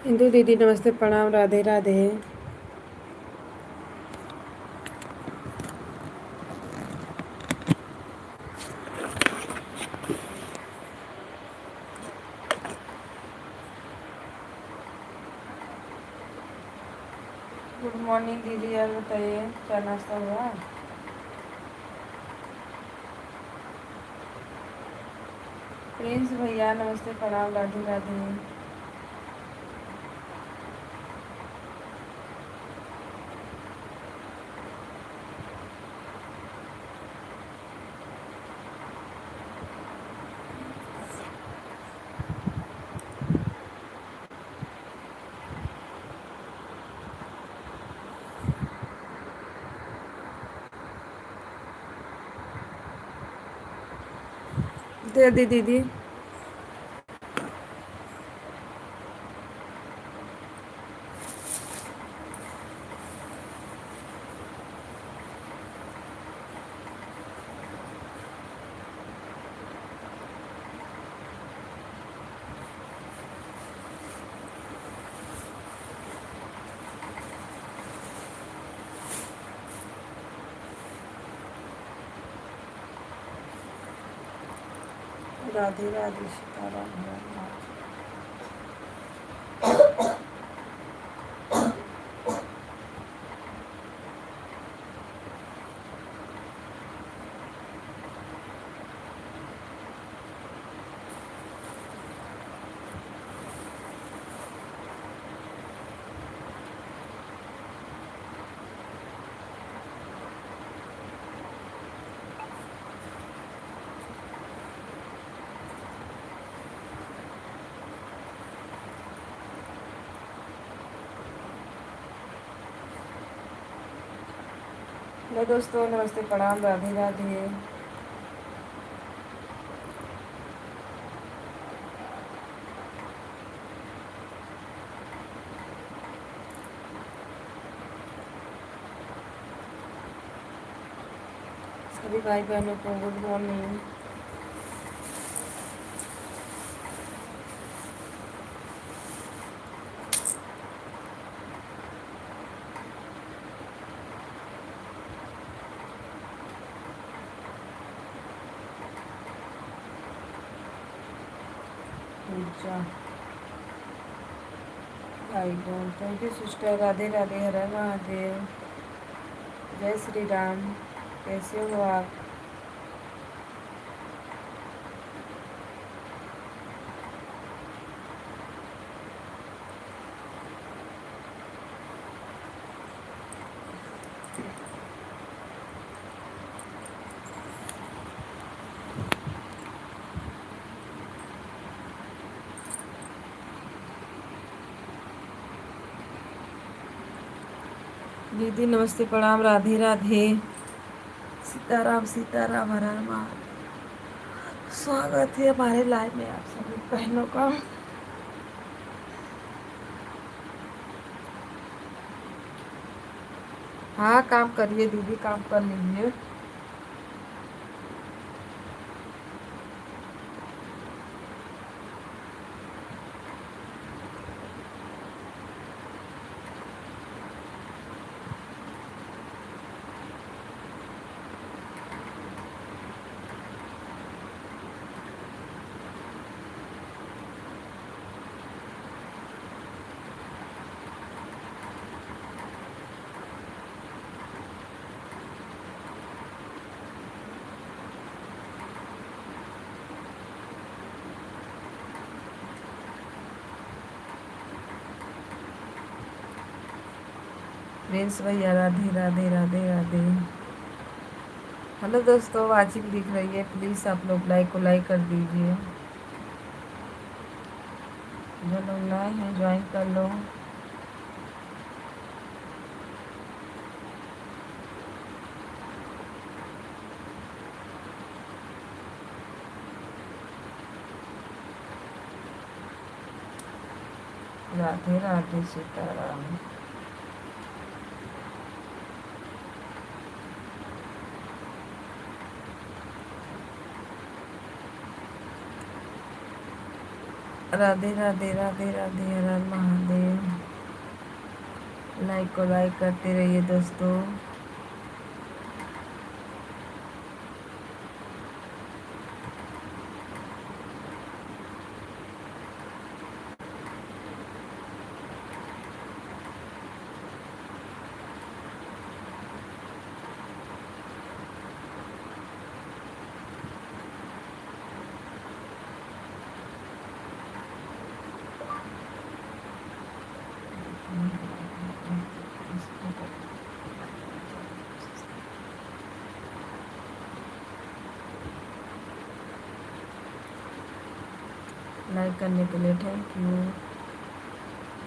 इंदु दीदी नमस्ते प्रणाम राधे राधे। गुड मॉर्निंग दीदी, यार बताइए क्या नाश्ता हुआ? प्रिंस भैया नमस्ते प्रणाम राधे राधे। दे दी दीदी। राधे राधे सीताराम हरे राम। हेलो दोस्तों, नमस्ते प्रणाम राधे राधे। सभी भाई बहनों को गुड मॉर्निंग। पूजा भाई बहन, thank you sister. Radhe Radhe, हर हर महादेव, जय श्री राम। कैसे हो आप? दीदी नमस्ते प्रणाम राधे राधे। सीताराम सीताराम, हर हर महादेव। स्वागत है हमारे लाइव में आप सभी बहनों का। हाँ, काम करिए दीदी, काम कर लीजिए। प्रिंस भैया राधे राधे राधे राधे। हेलो दोस्तों, वाचिंग दिख रही है, प्लीज़ आप लोग लाइक को लाइक कर दीजिए। जो लोग नए हैं ज्वाइन कर लो। राधे राधे सीताराम। राधे राधे राधे राधे, हर हर महादेव। लाइक को लाइक करते रहिए दोस्तों। लाइक करने के लिए थैंक यू।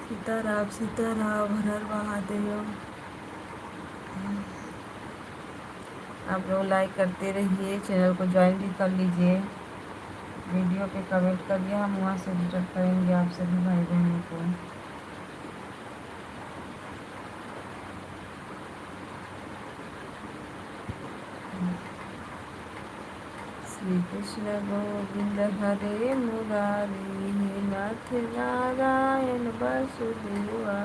सीताराम सीताराम, हर हर महादेव। आप लोग लाइक करते रहिए, चैनल को ज्वाइन भी कर लीजिए, वीडियो पे कमेंट करिए, हम वहाँ से रिटर्न करेंगे आप सभी भाई बहनों को। श्री कृष्ण गोविंद हरे मुरारी, हे नाथ नारायण वासुदेवा।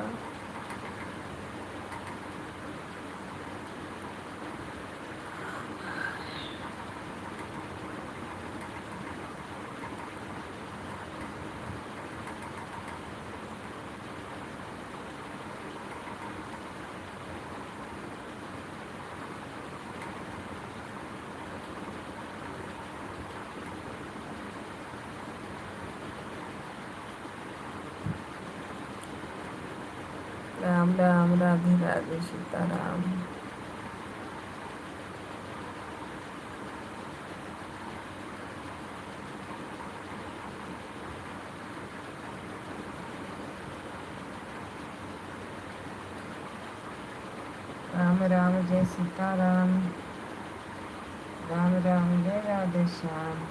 राम राम, राधे राधे, सीताराम। राम राम जय सीताराम, राम राम जय राधे श्याम।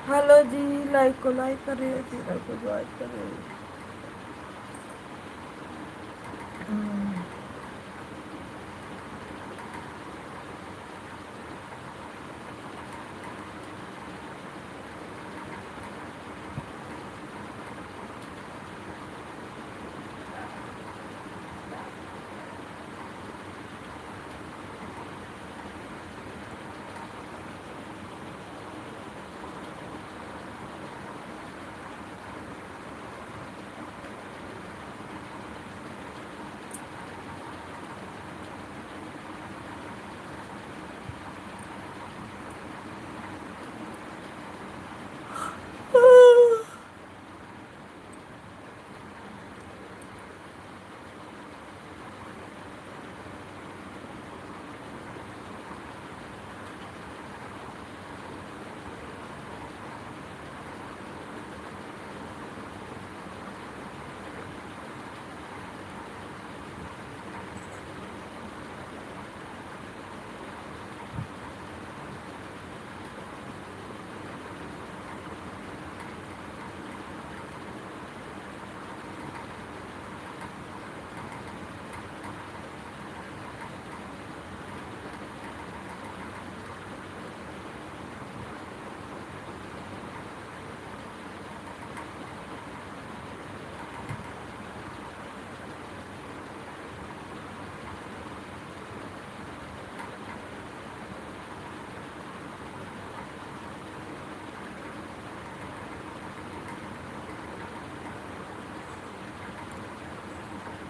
हेलो जी, लाइक को लाइक करें, चैनल को ज्वाइन करें।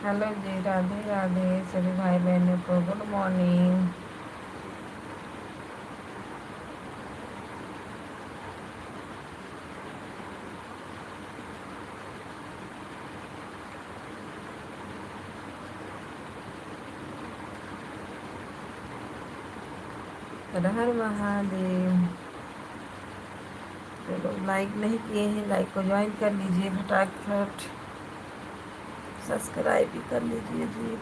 हेलो जी, राधे राधे सभी भाई बहनों को गुड मॉर्निंग। हर हर महादेव। जो लोग लाइक नहीं किए हैं, लाइक को ज्वाइन कर लीजिए फटाफट, सब्सक्राइब भी कर लीजिए जी।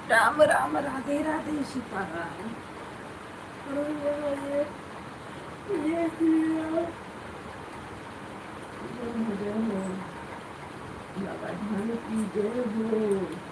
राम राम राधे राधे सीताराम। जय श्री राम। जय हो बाबा धाम की जय हो।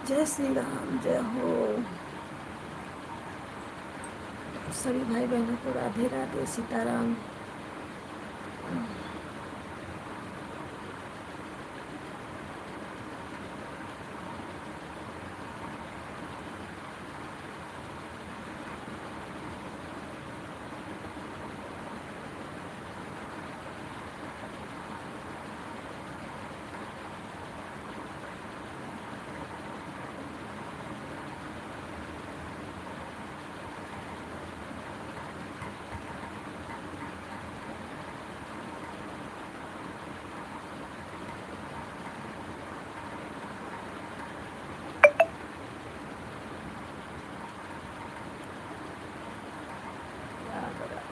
जय श्री राम, जय हो। सभी भाई बहनों को राधे राधे, सीताराम।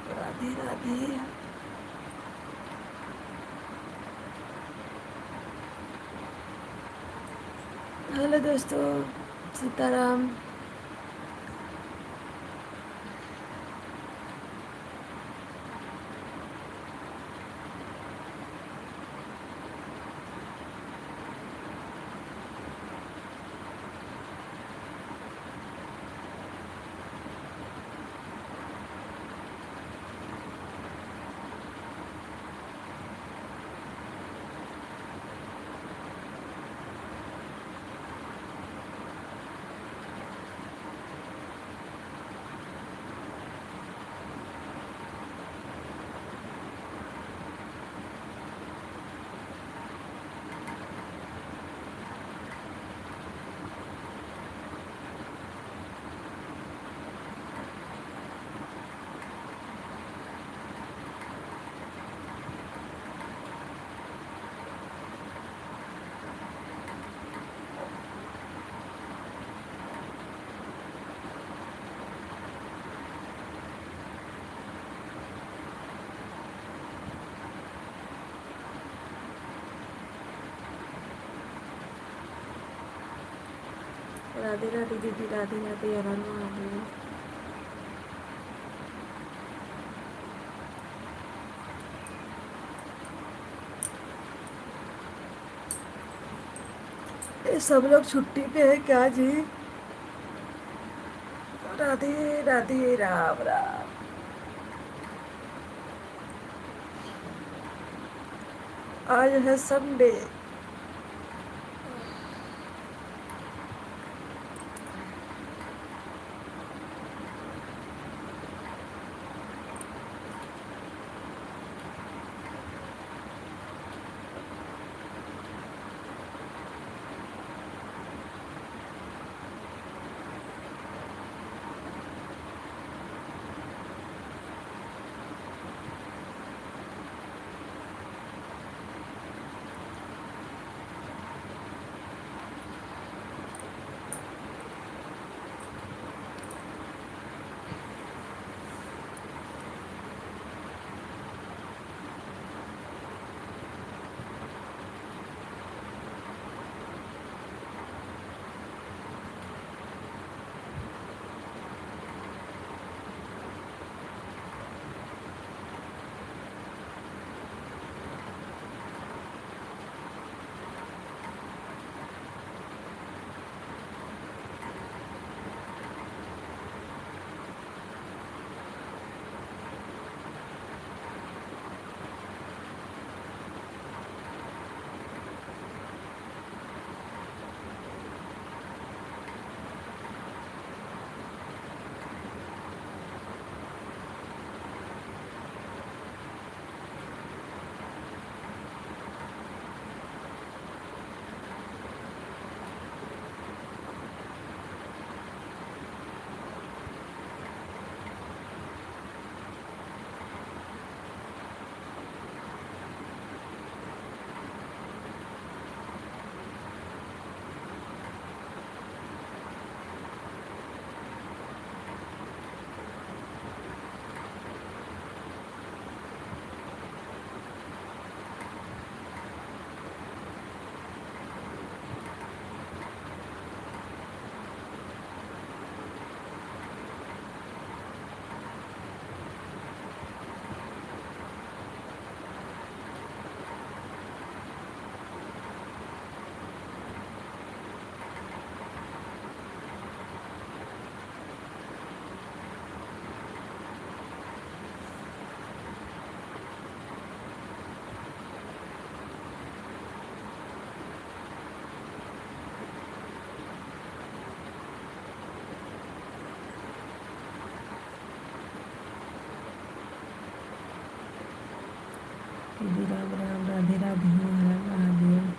राधे राधे। हेलो दोस्तों, सीताराम। राधे राधे दीदी, राधे राधे, हर हर महादेव। ये सब लोग छुट्टी पे है क्या जी? राधे राधे, राम राम। आज है संडे। दीदी राम राम, राधे राधे, हर हर महादेव।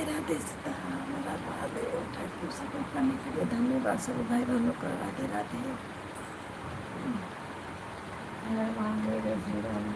राधे सीताराम हर महादेव। थैंक यू सपोर्ट करने के लिए धन्यवाद सभी भाई बहनों का। राधे राधे। हर महादेव जय श्री राम।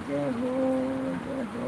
जय हो जय हो।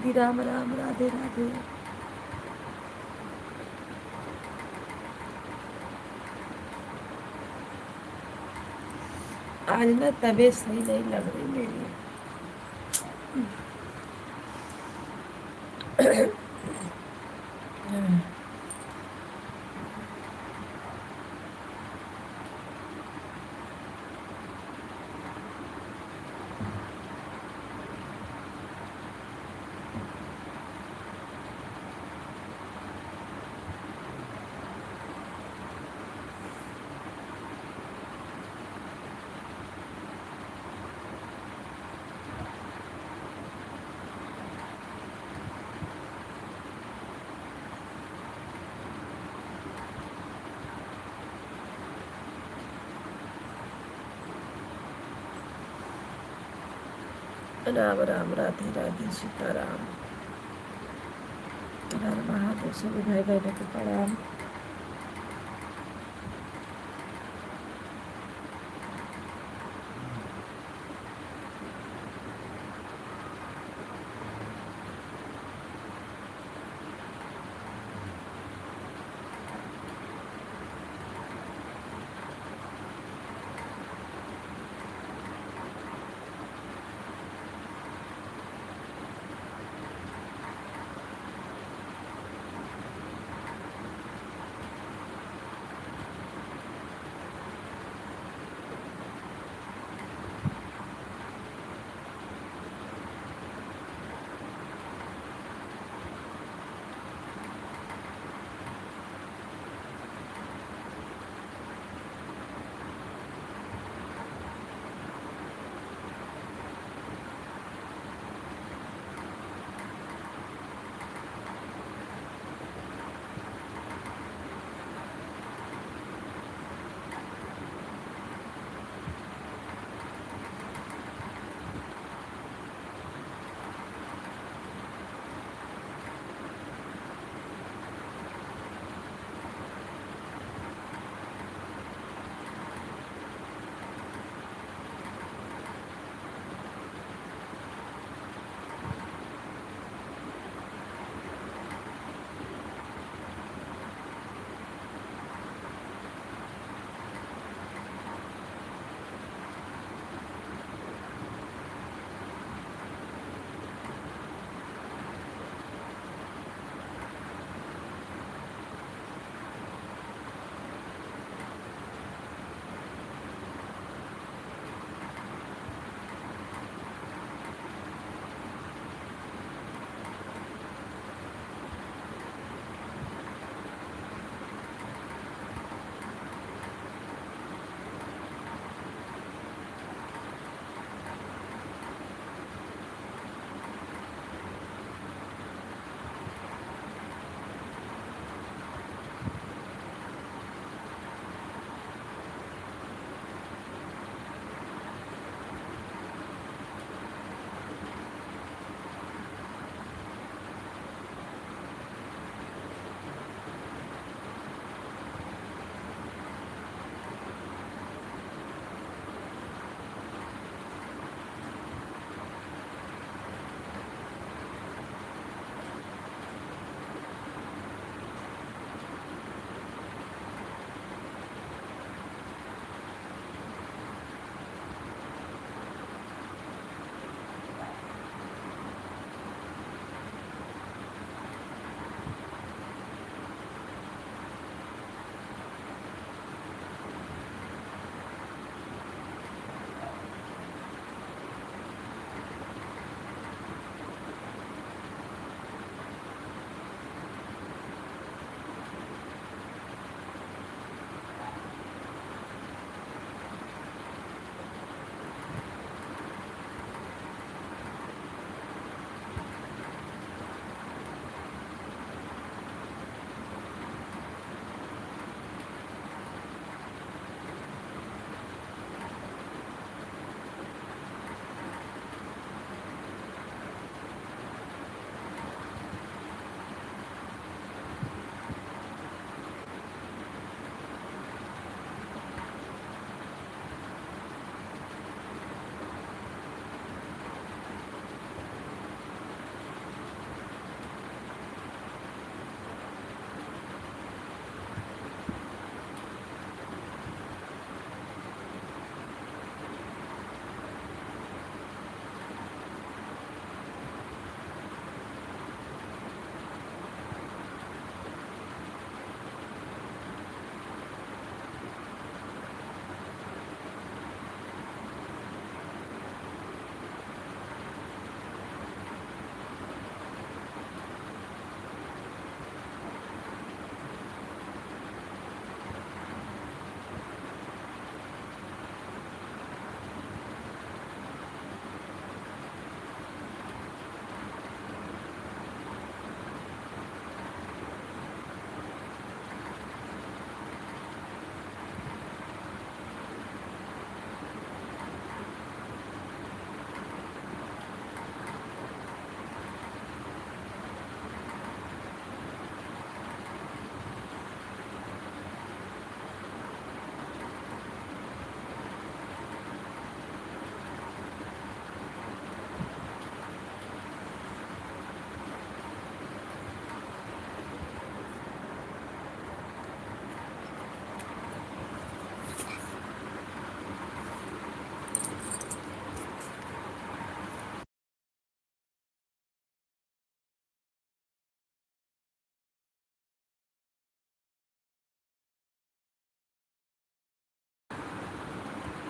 सीताराम राम राम राधे राधे। आज ना तबीयत सही नहीं लग रही मेरी। राम राम राधे राधे सीताराम। हर हर महादेव। सभी भाई बहनों को प्रणाम।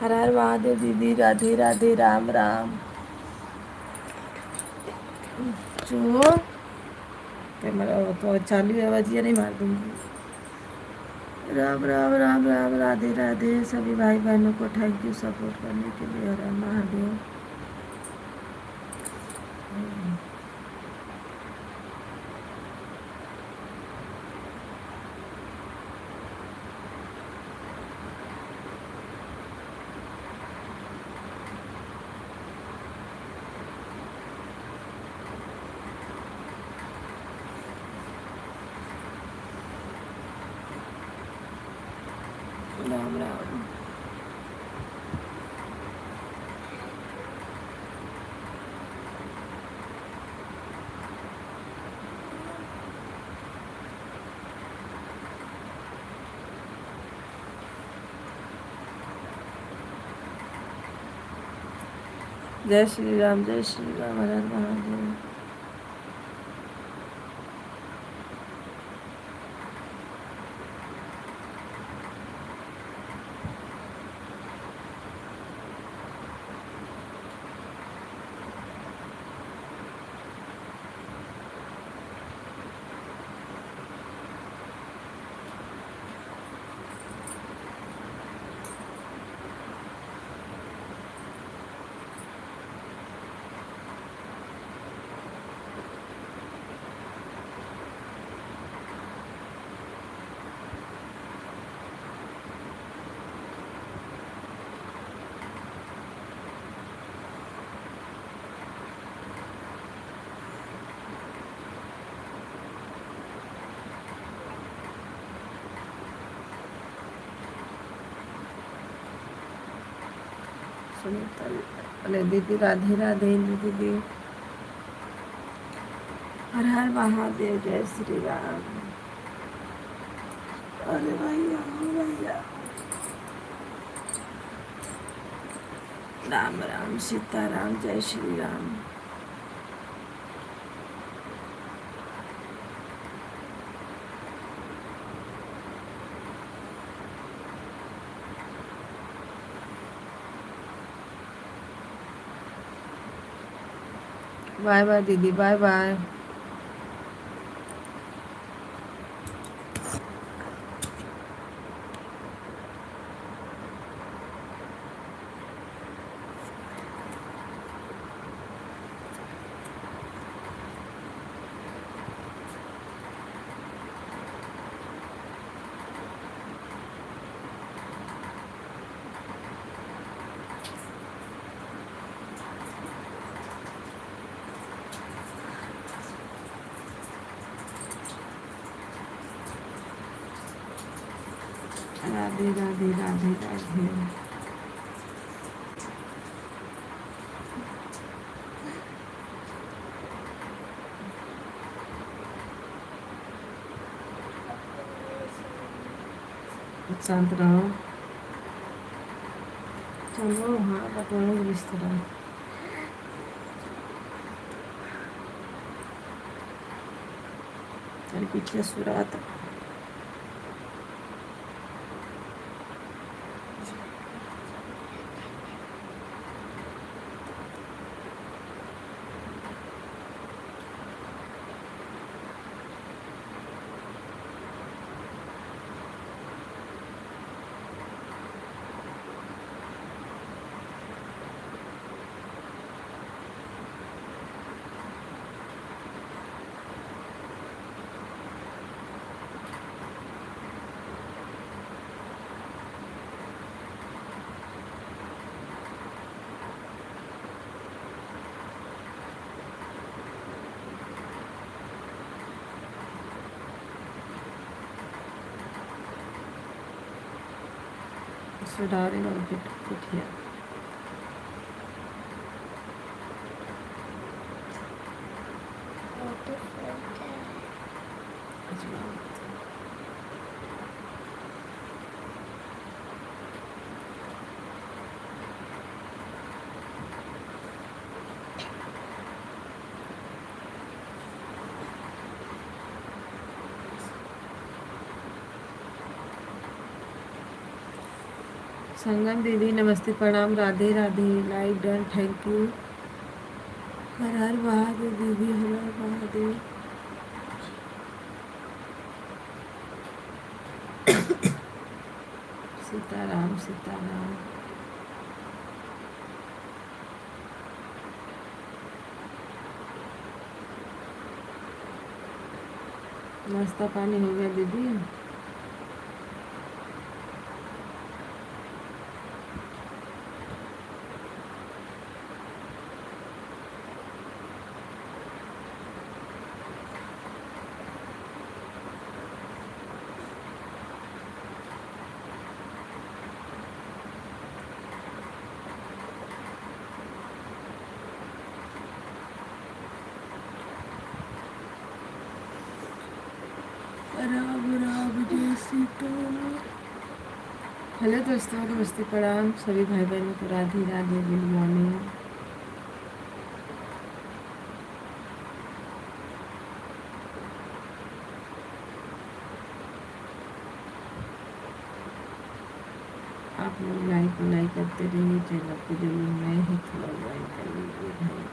हर हर महादेव दीदी, राधे राधे, राम राम। जो कैमरा तो चालू है, आवाज़ नहीं मार दूंगी। राम राम राम राम, राधे राधे सभी भाई बहनों को थैंक यू सपोर्ट करने के लिए। हर हर महादेव। राम राम। जय श्री राम, जय श्री राम, हर हर महादेव। सुनीता अरे दीदी, राधे राधे दीदी। हर हर महादेव, जय श्री राम। अरे भैया भैया, राम राम, सीताराम, जय श्री राम। बाय बाय दीदी, बाय बाय। राधे राधे, राधे राधे। शांत रहो, चलो। हाँ बटोरो बिस्तर। चल पीछे सुरात। सुधारेगा पिठिया। संगम दीदी नमस्ते प्रणाम Radhe Radhe like done thank you. हर हर महादेव दीदी हर हर महादेव। सीताराम सीताराम। नाश्ता पानी हो गया दीदी? राम राम जय सीताराम। हेलो दोस्तों नमस्ते प्रणाम सभी भाई बहनों को राधे राधे गुड मॉर्निंग। आप लोग लाइक करते रहिए चैनल को जो लोग नए हैं थोड़ा लाइक कर लीजिए भाई।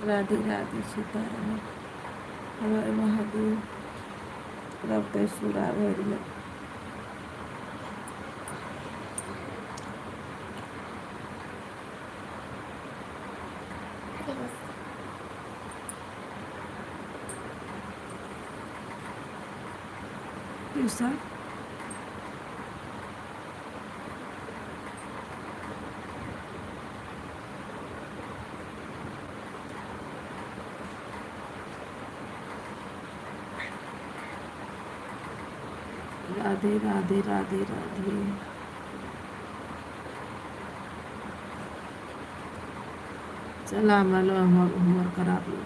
राधे राधे सीताराम हर हर महादेव। रब सुरा भैया सर राधे राधे राधे राधे। चला हमारा होमवर्क करा लो।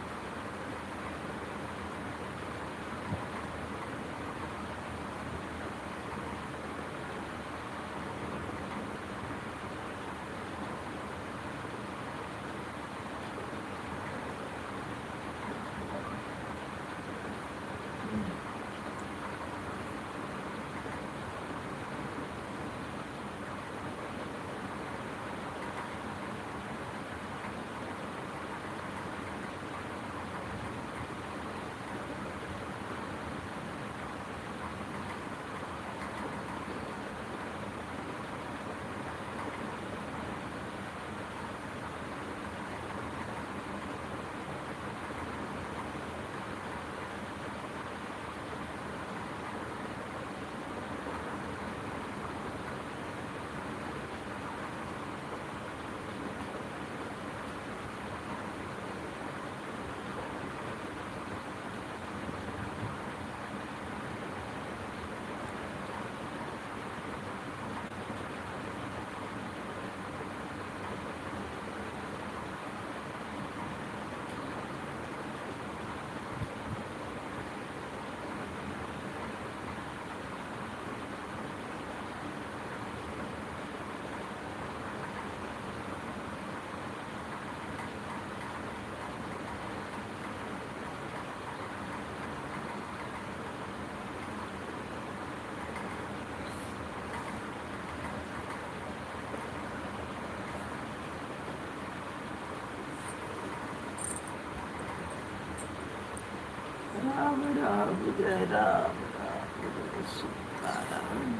राम राम जय राम राम जय सीताराम।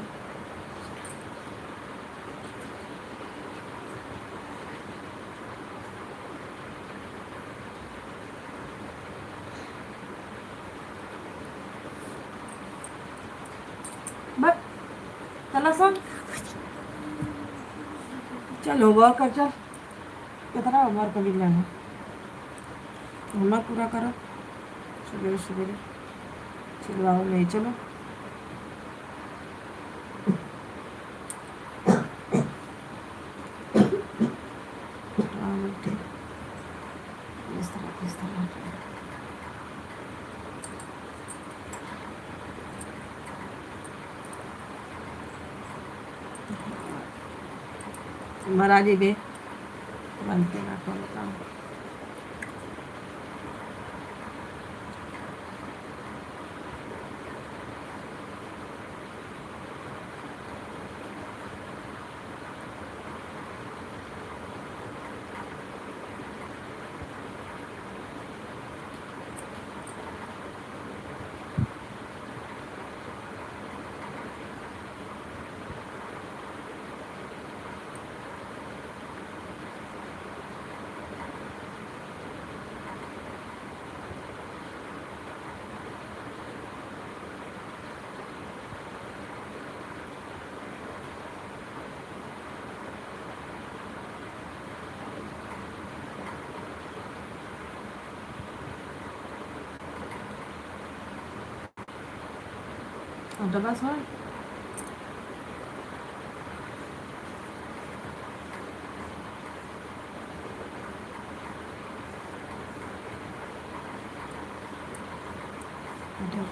चला सन चल होमवर्क कर चल कितना होमवर्क कर लेना होमवर्क पूरा करो सवेरे सवेरे चिल्लाओ नहीं चलो इस तरह महाराजी बे बनते ना कौन काम udah pas kan udah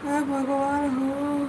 भगवान हो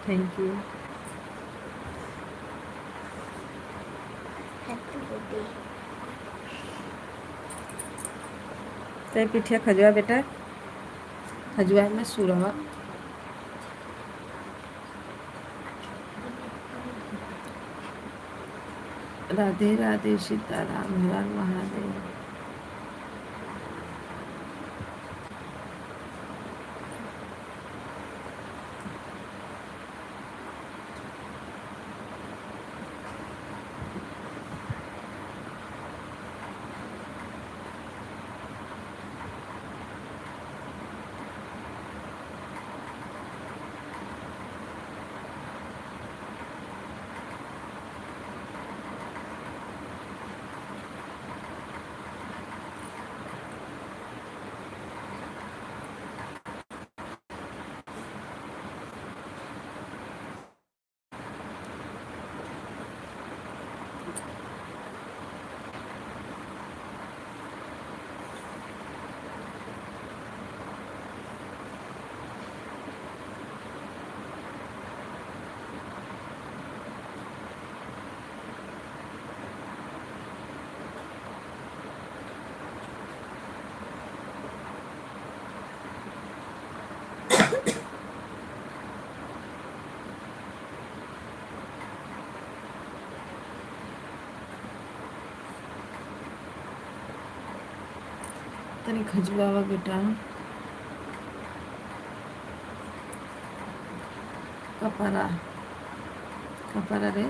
थैंक यू ते पिठिया खजुआ बेटा खजुआ में सूरवा राधे राधे सीताराम हर महादेव तनी खजुआवा बेटा कपड़ा कपड़ा रे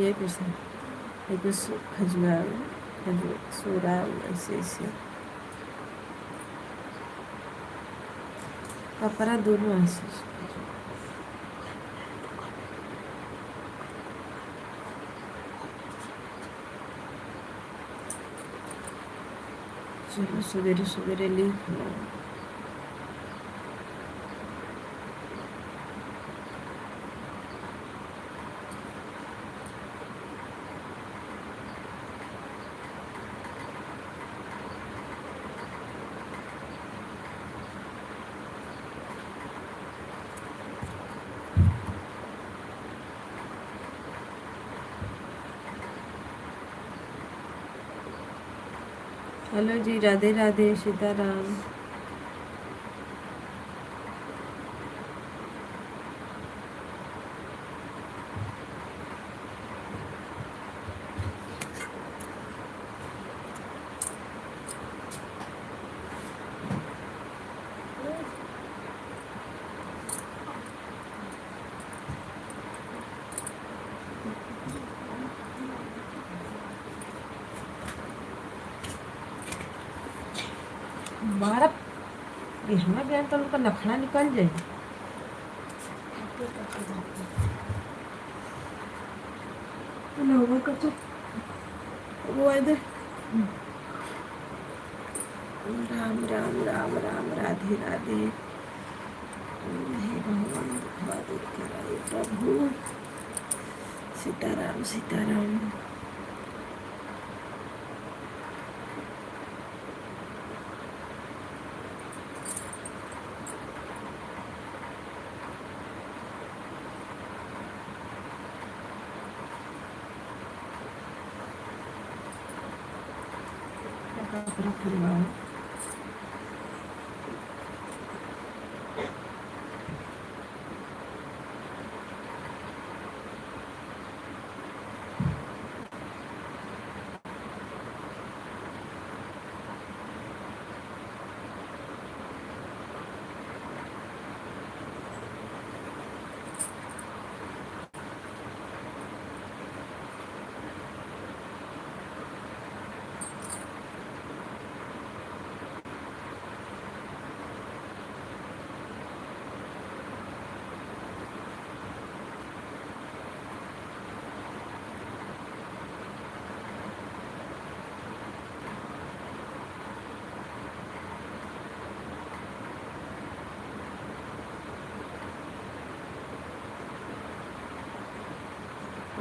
ये कैसे ये कुछ खजुआ खजू सूरा ऐसे ऐसे कपड़ा दोनों ऐसे चलो सवेरे सवेरे लिख लो हेलो जी, राधे राधे, सीताराम। बारह बिहना बयान तो उनका नखड़ा निकल जाए लोगों का तो वो है राम राम राम राम राधे राधे। हे भगवान दुखवा दूर कराए प्रभु। सीताराम सीताराम। कपड़ा खुलवाओ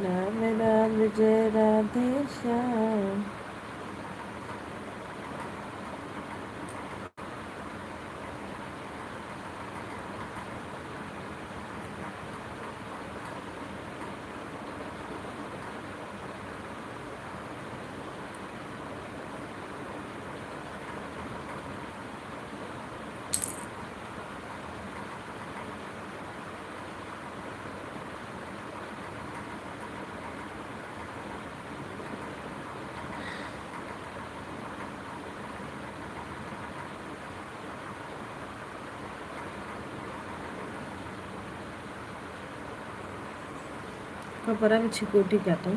राम राम जय राधे श्याम। कपड़ा में छिकोटी काटो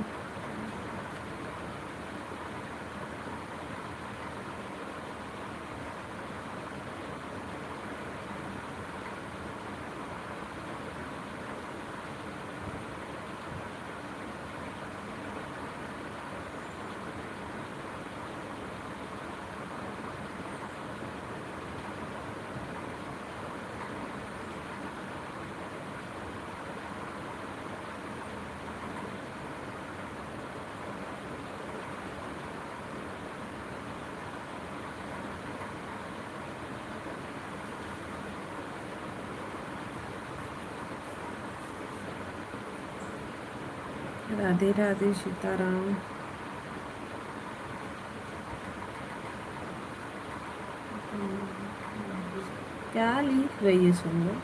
राधे राधे सीताराम। क्या लिख रही है सुन लो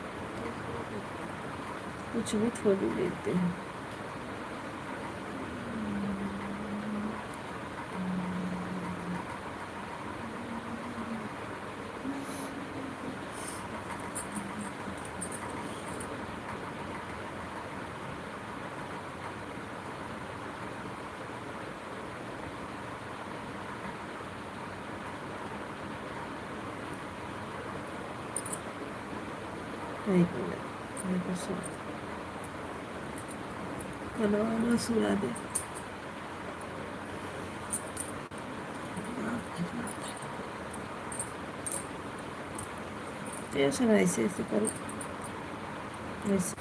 कुछ भी थोड़ी लेते हैं। ayıklayalım. Ayıkla sura. Bana sura de. ऐसे ना ऐसे ऐसे करो ऐसे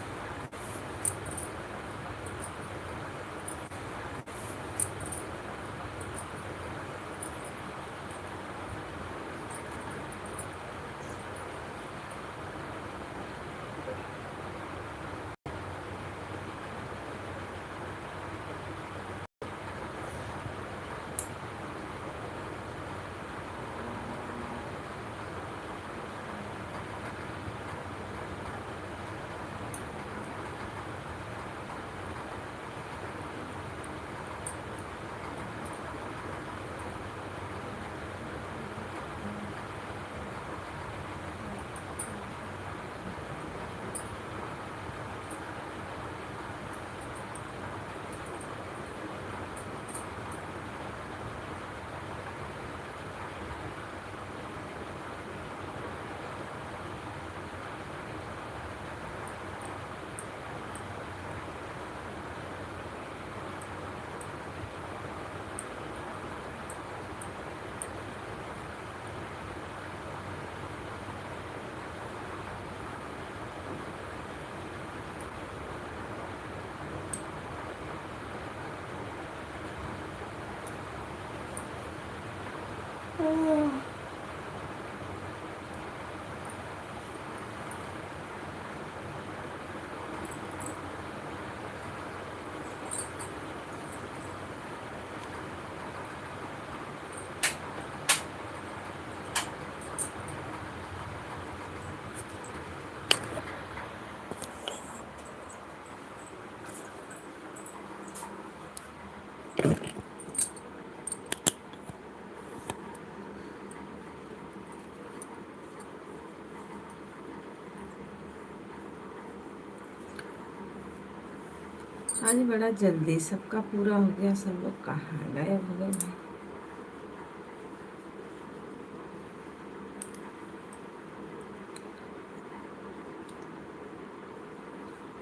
आज बड़ा जल्दी सबका पूरा हो गया सब लोग कहाँ गए हो गए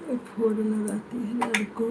भाई फोन लगाती है लड़को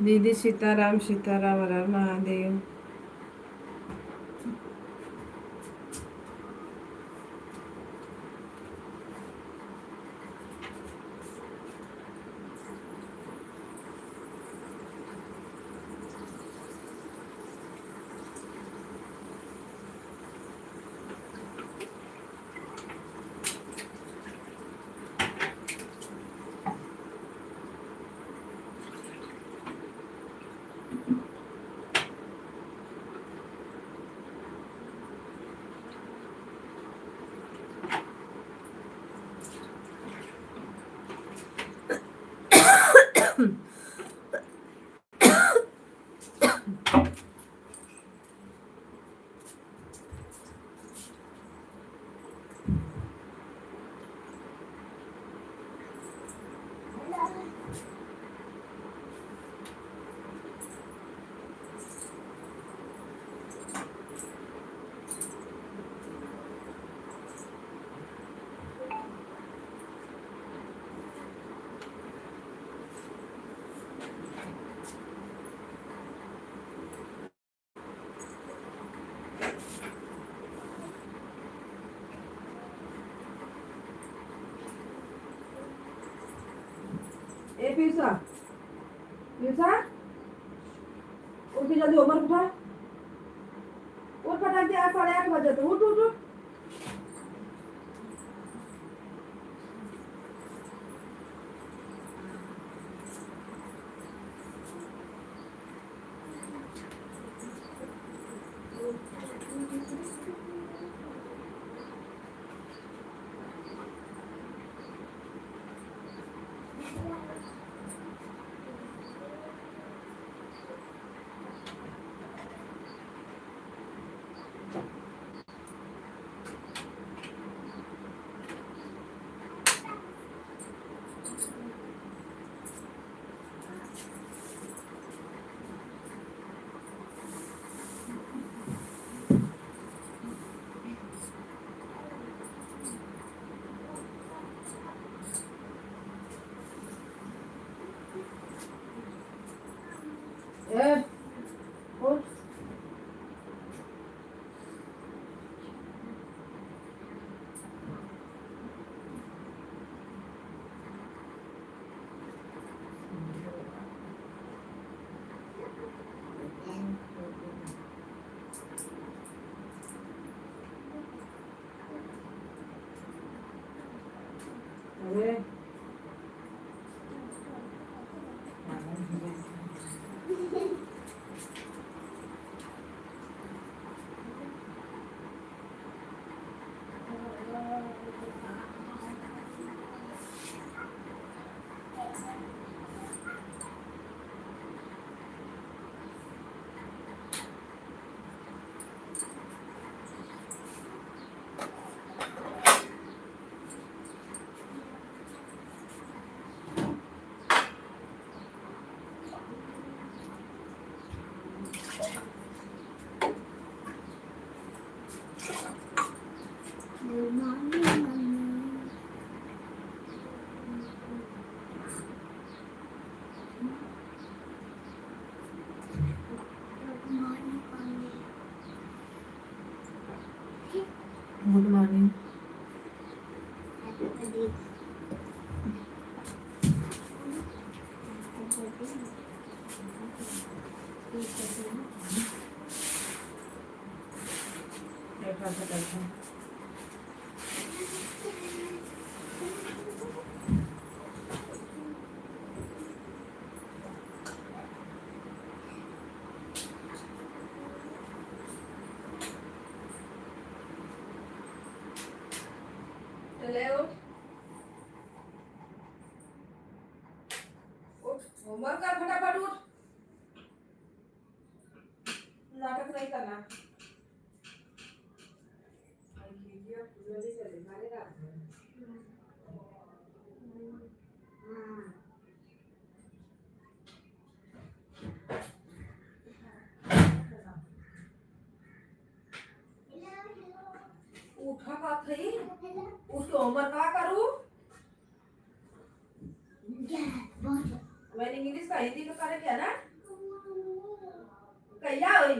दीदी सीताराम सीताराम हर हर महादेव। ए पियुषा पियुषा उठ के जल्दी होमवर्क उठा उठ फटाक दे 8 बजे तो उठ उठ उठ ए उठ अरे गुड मॉर्निंग चले उठ उठ होमवर्क कर फटाफट उठ नाटक नहीं करना उठा का थई उठ के होमवर्क का करूं मैंने इंग्लिश का हिंदी का करे क्या ना कैला होई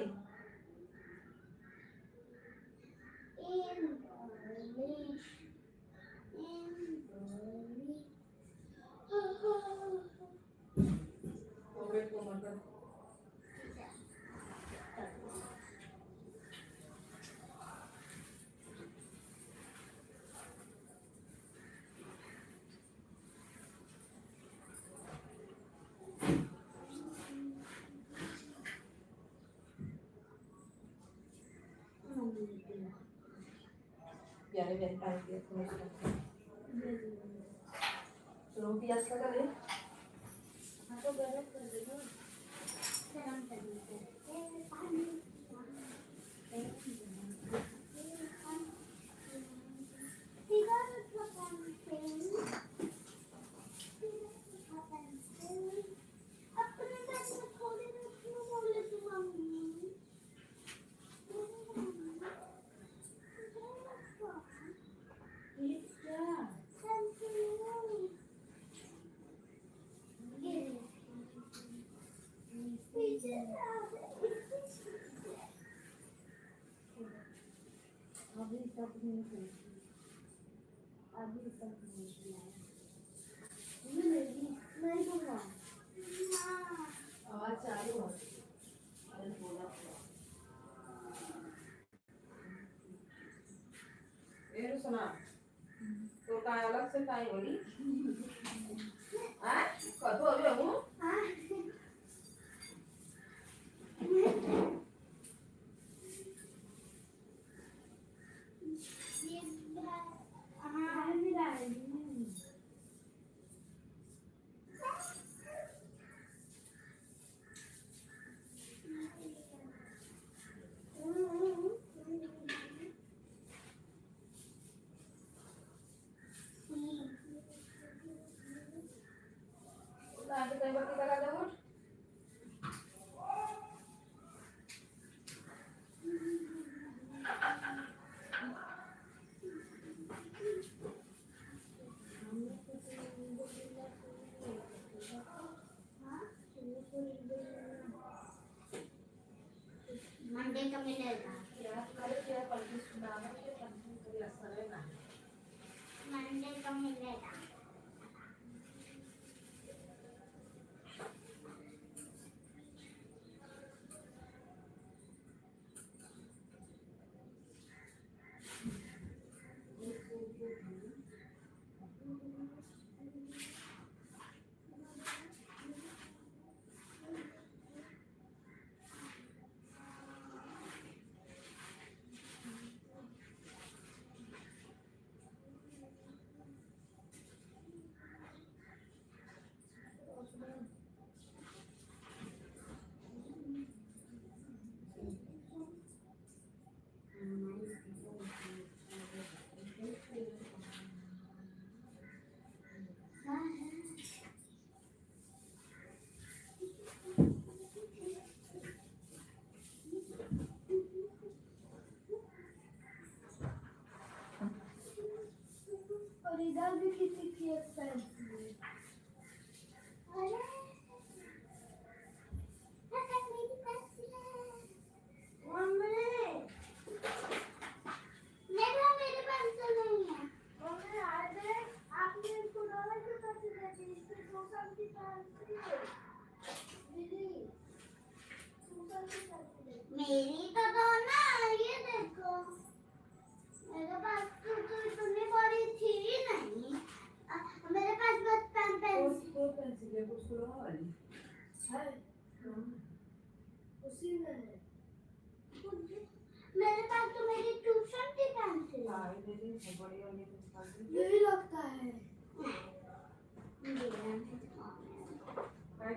biar biar tahu dia terus biasa kali aku beres dulu senang tadi अभी सब मिलेगा मंडे को मिलेगा और इधर भी किसी की एक पेंसिल अरे मेरी पेंसिल है मम्मी मेरे पेंसिल नहीं है मम्मी आज आपने इसको डाला क्यों पेंसिल देती इसके दो साल की पेंसिल दीदी मेरी तो दो ना ये देखो मेरे पास तो इतनी बड़ी थी नहीं मेरे पास बस पेंसिल है उसी में है मेरे पास तो मेरी ट्यूशन की पेंसिल है यही लगता है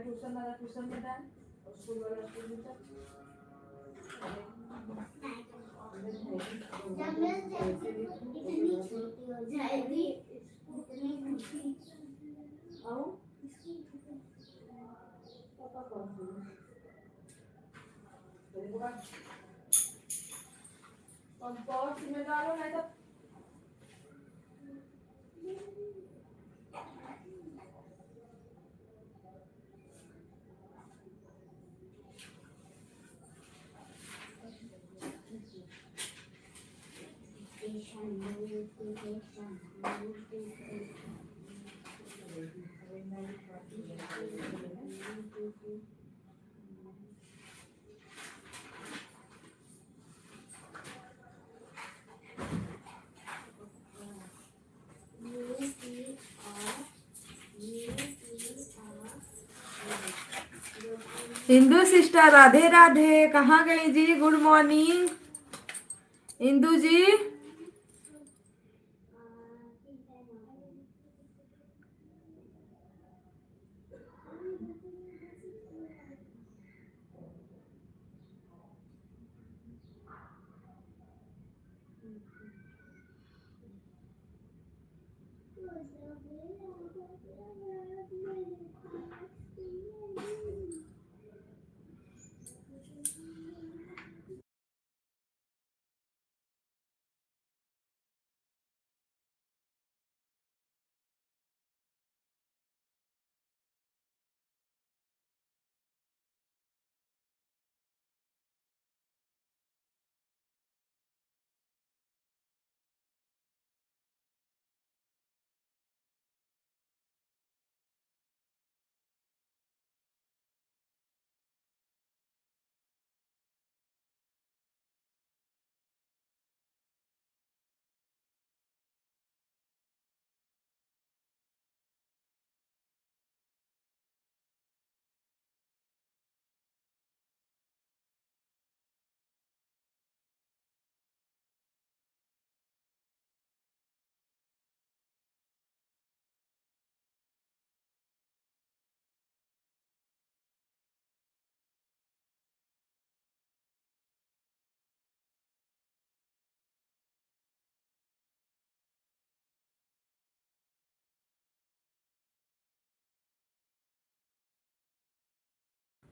ट्यूशन वाला ट्यूशन में डाल और स्कूल वाला स्कूल में डाल जब मैं इतनी छोटी हो जाएगी इतनी छोटी आओ पापा कौन कंपोस्ट में डालो नहीं तो इंदू सिस्टर राधे राधे। कहाँ गई जी? गुड मॉर्निंग इंदू जी।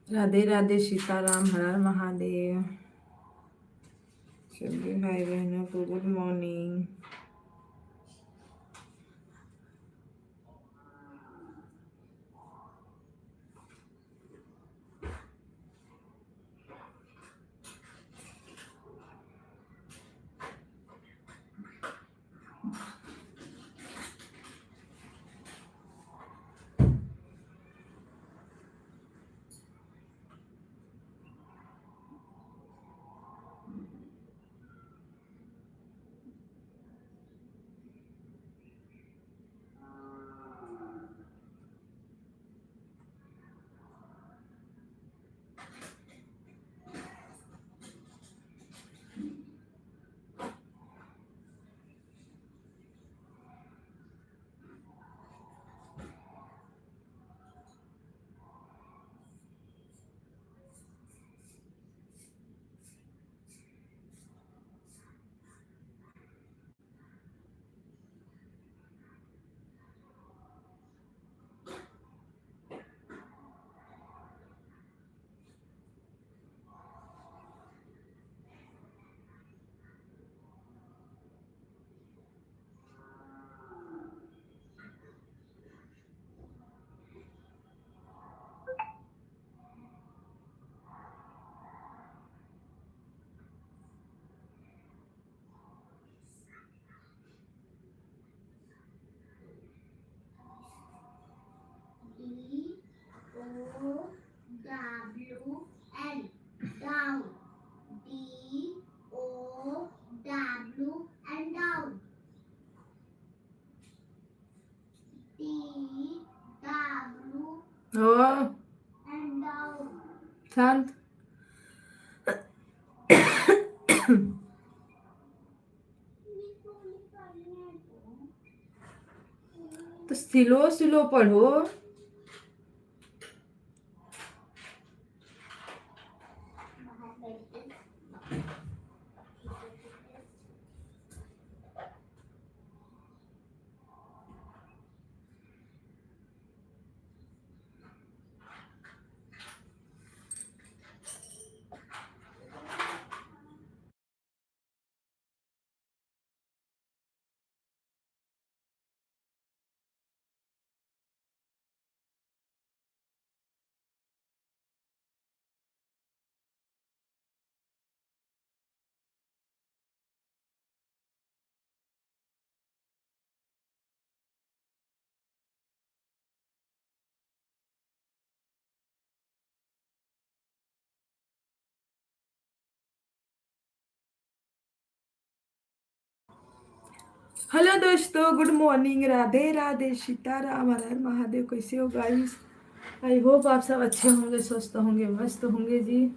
राधे राधे, सीताराम, हर हर महादेव। सभी भाई बहनों को गुड मॉर्निंग। हो and down. शांत. तो स्लो स्लो पढ़ो. हेलो दोस्तों, गुड मॉर्निंग, राधे राधे, सीताराम, हर हर महादेव. कैसे हो गाइस? आई होप आप सब अच्छे होंगे, स्वस्थ होंगे, मस्त होंगे जी.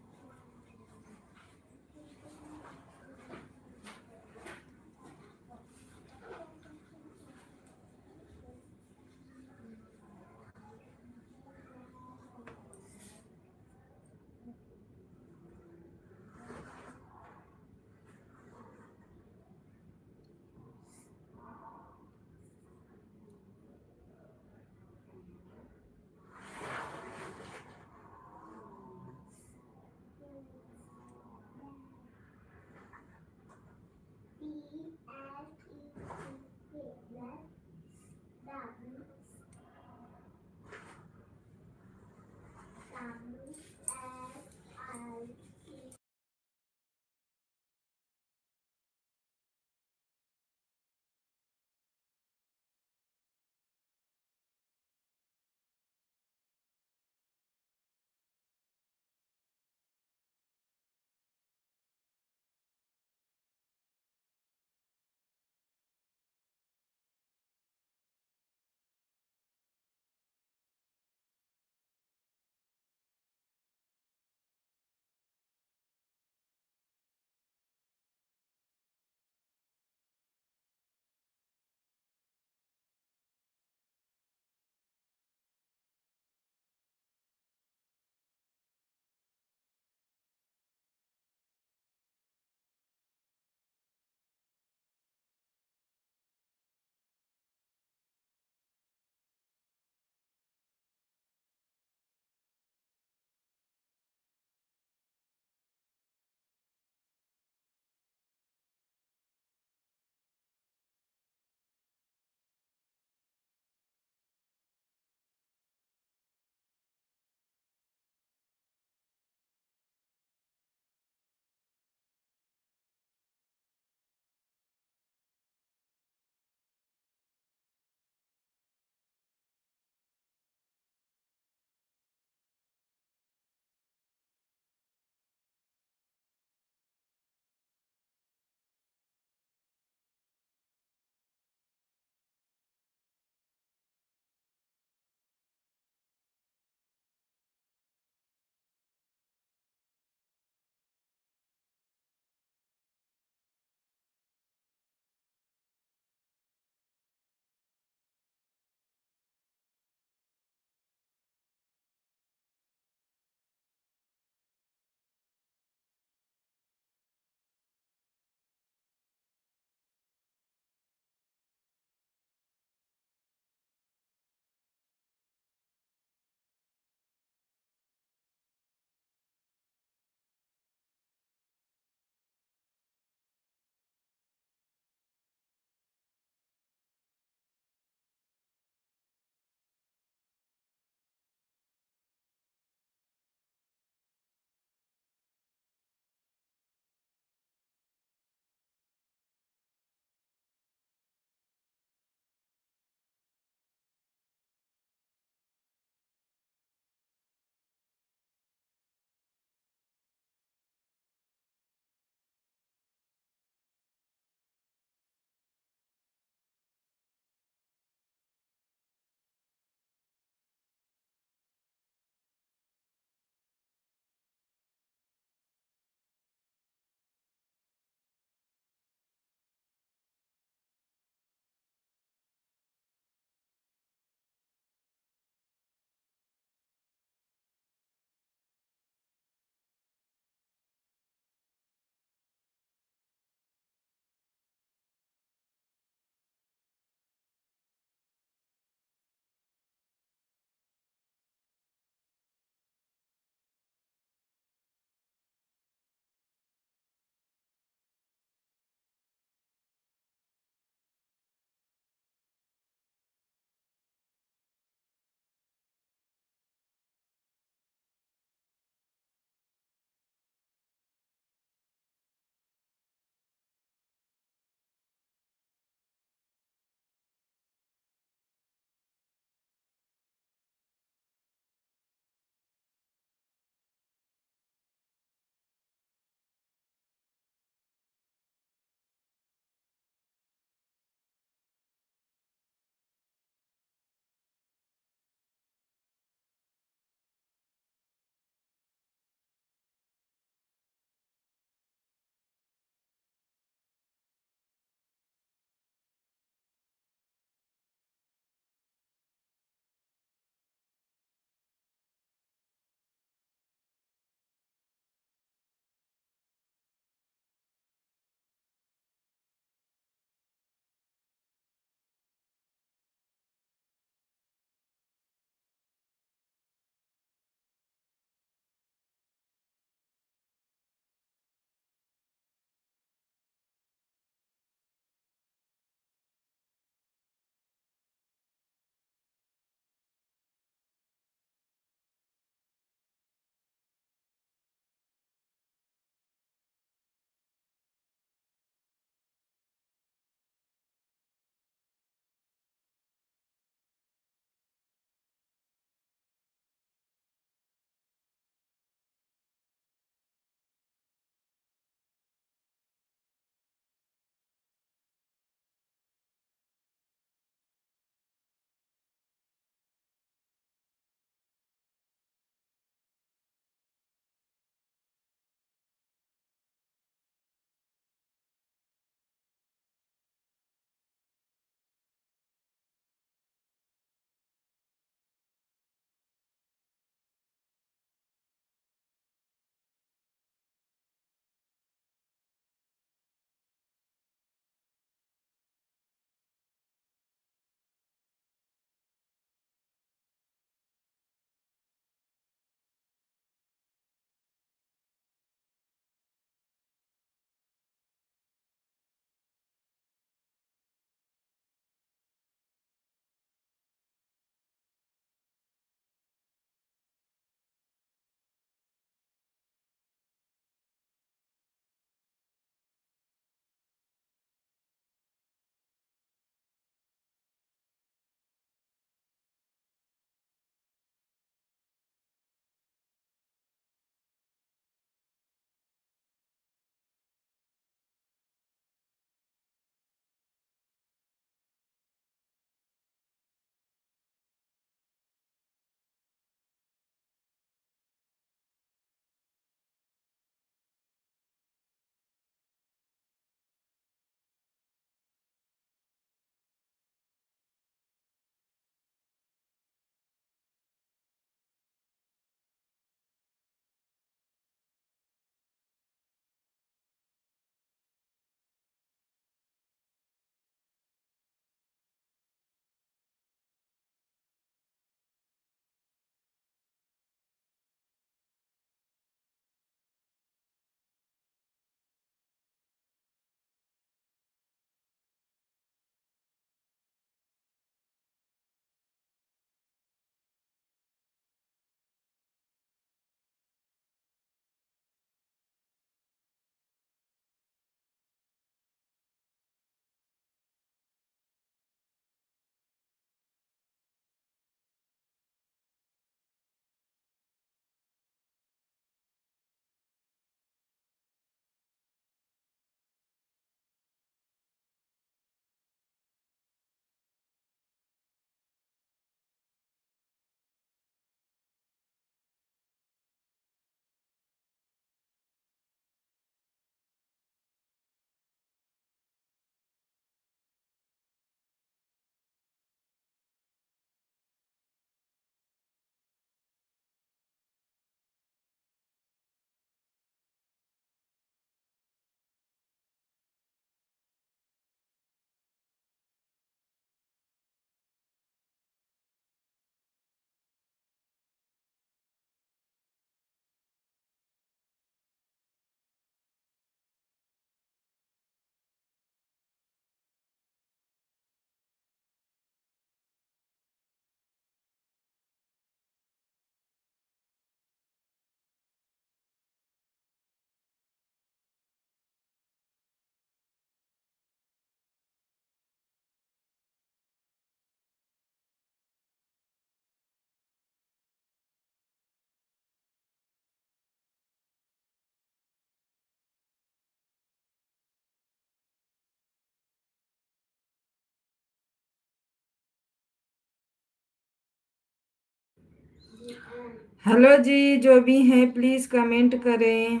हेलो जी, जो भी हैं प्लीज कमेंट करें।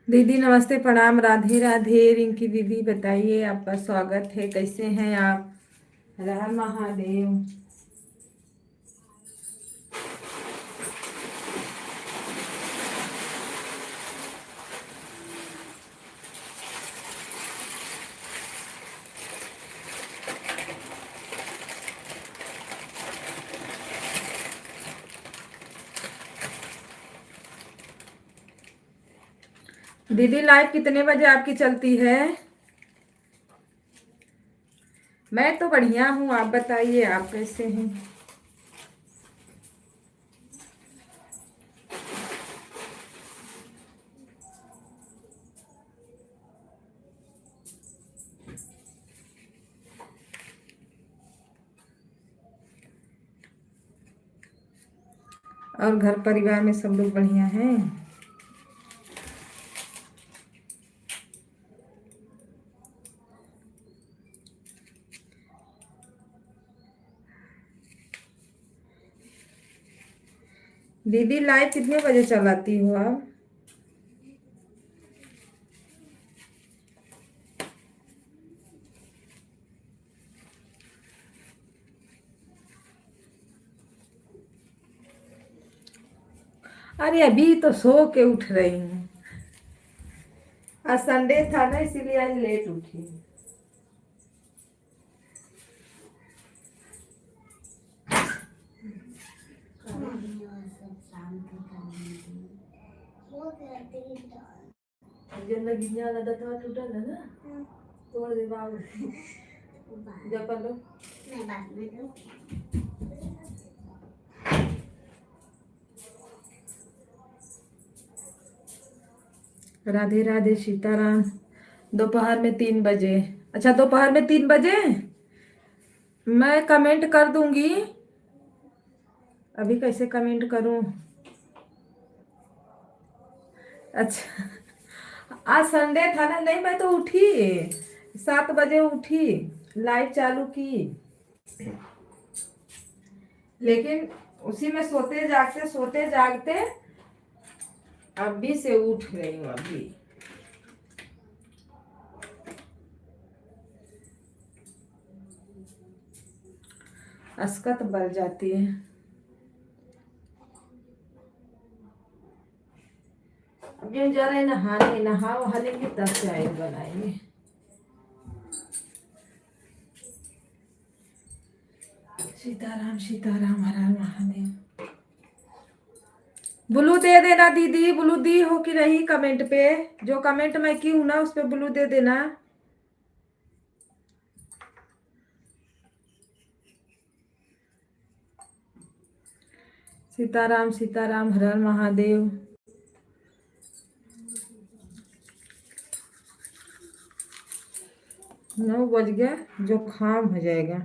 दीदी नमस्ते, प्रणाम, राधे राधे। रिंकी दीदी बताइए, आपका स्वागत है, कैसे हैं आप? हर हर महादेव। दीदी लाइव कितने बजे आपकी चलती है? मैं तो बढ़िया हूँ, आप बताइए आप कैसे हैं? और घर परिवार में सब लोग बढ़िया हैं? दीदी लाइव कितने बजे चलाती हो आप? अरे अभी तो सो के उठ रही हूँ। आज संडे था ना, इसीलिए आज लेट उठी। शाम के करेंगे वो कहते हैं जिंदगी ज्यादा दतवा टूटल है ना, तोड़ दे बाबू। जब कर लो, मैं बाद में दूँ। राधे राधे सीताराम। दोपहर में 3 बजे, अच्छा दोपहर में 3 बजे मैं कमेंट कर दूंगी। अभी कैसे कमेंट करूं? अच्छा आज संडे था ना, नहीं मैं तो उठी 7 बजे उठी, लाइट चालू की, लेकिन उसी में सोते जागते अभी से उठ रही हूँ अभी। अस्कत बढ़ जाती है। अभी जा रहे नहाने, नहा वहा लेंगे तब चाय बनाएंगे। सीताराम सीताराम, हर हर महादेव। ब्लू दे देना दीदी, ब्लू दी हो कि नहीं कमेंट पे, जो कमेंट मैं की हूं ना उस पे ब्लू दे देना। सीताराम सीताराम, हर हर महादेव। नौ बज गया, जो खाम हो जाएगा।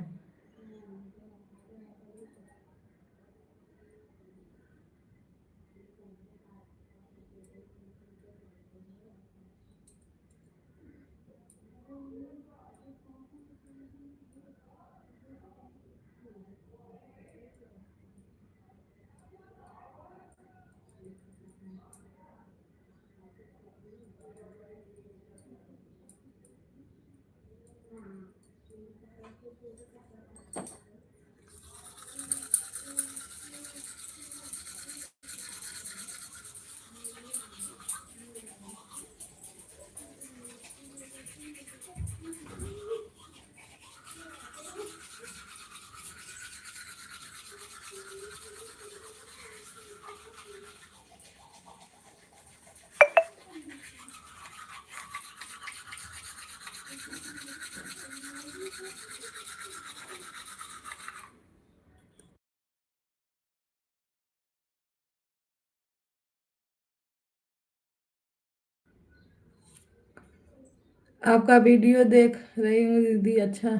आपका वीडियो देख रही हूँ दीदी, अच्छा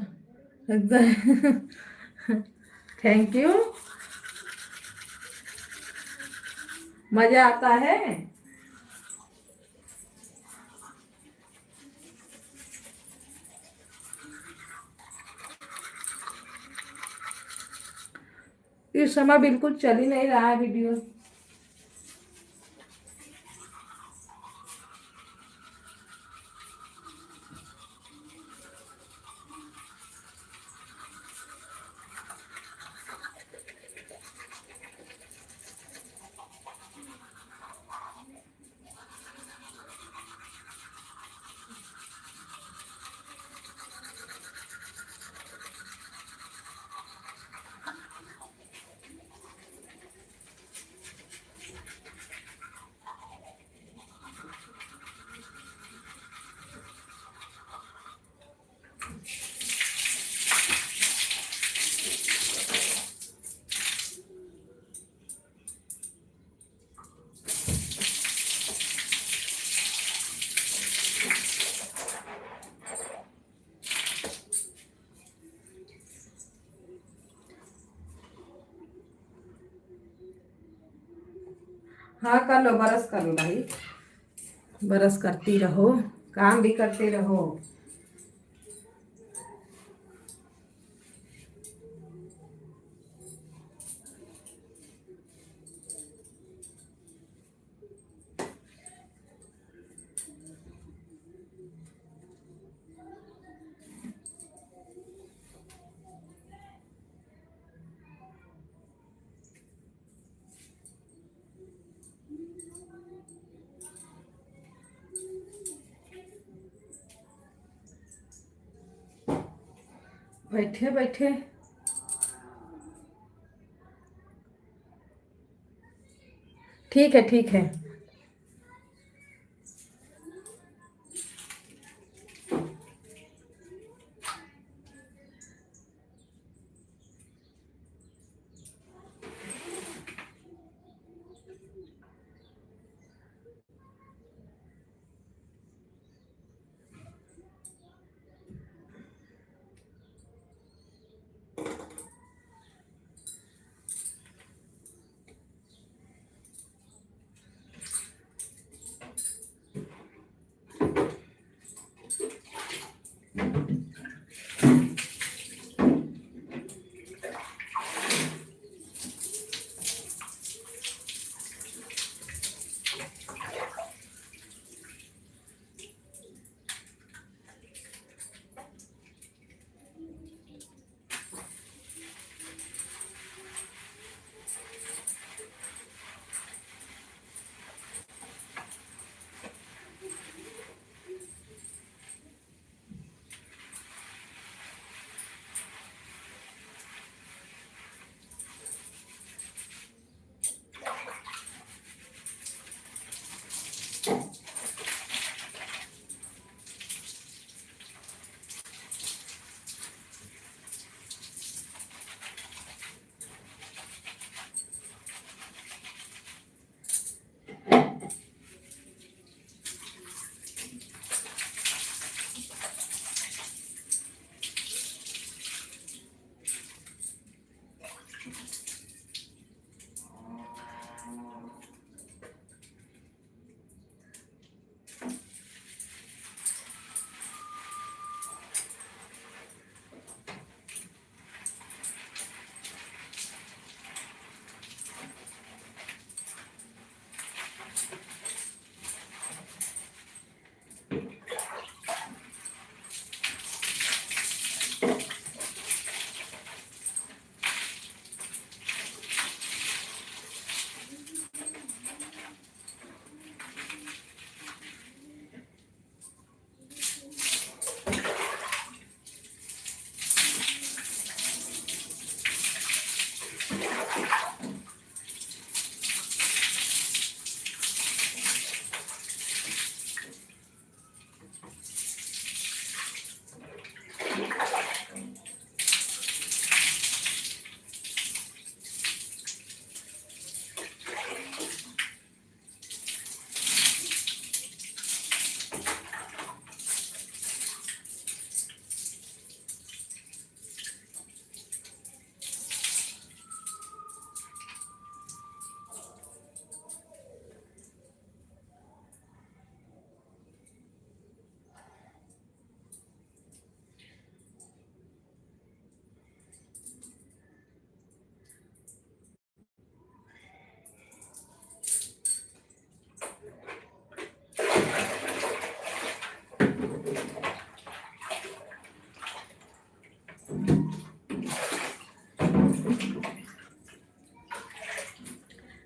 लगता है। थैंक यू, मजा आता है। इस समय बिल्कुल चल ही नहीं रहा है वीडियो। हाँ कर लो, बरस कर लो भाई, बरस करती रहो, काम भी करते रहो। बैठे बैठे ठीक है, ठीक है।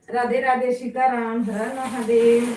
राधे राधे, सीताराम, हर हर महादेव।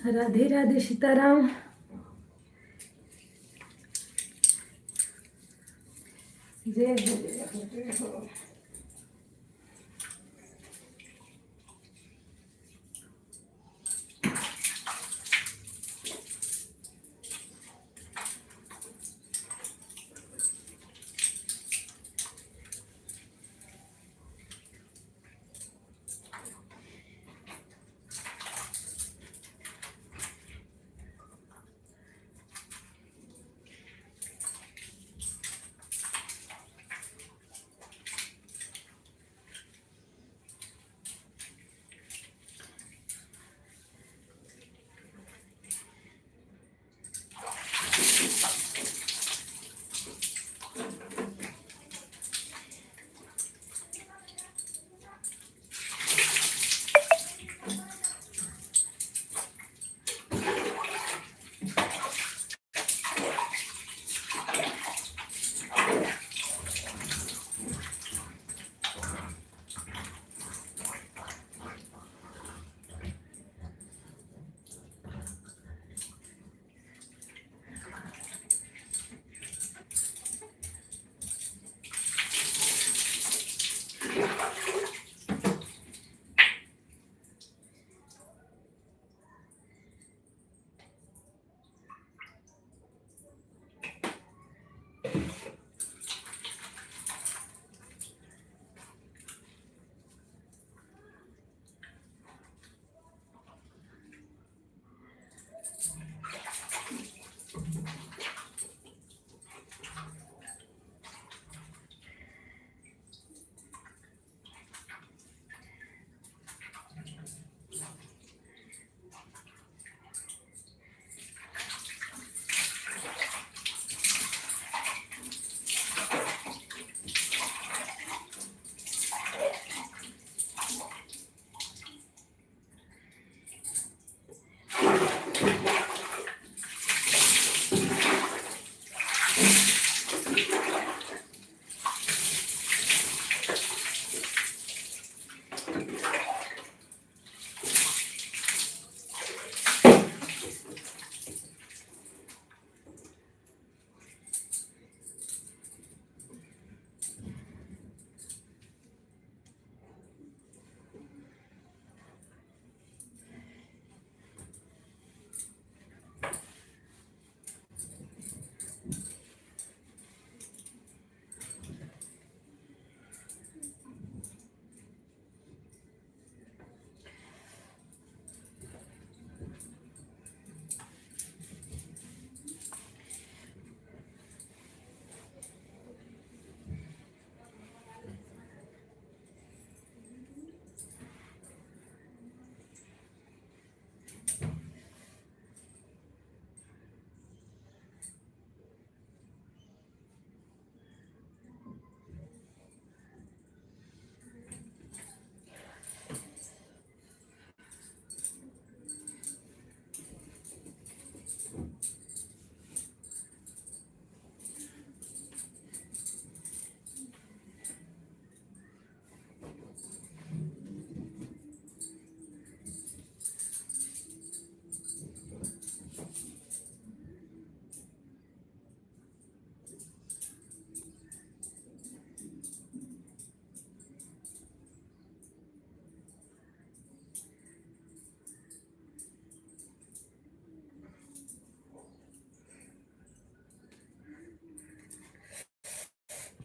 राधे राधे सीताराम। जय हो जय हो जय हो।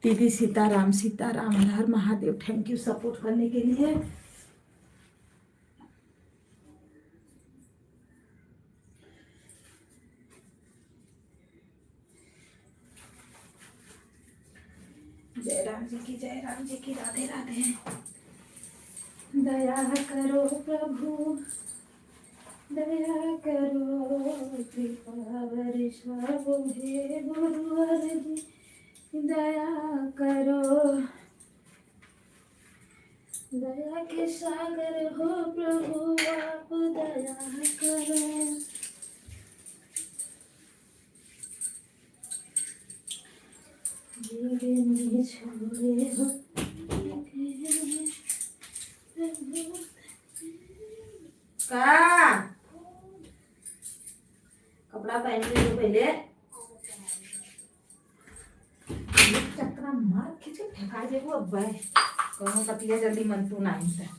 दीदी सीताराम सीताराम, हर महादेव। थैंक यू सपोर्ट करने के लिए। जय राम जी की, जय राम जी की। राधे राधे। दया करो प्रभु, दया करो, कृपा वर्षाओ हे गुरुवर जी, दया करो। दया के सागर हो प्रभु, आप दया करो। जीवन छोड़े हो का कपड़ा पहन लीजिए पहले। एक चक्रा मार खींच के फेंका जेबो अब भाई कहूँ कतिया जल्दी मन तू नहीं था।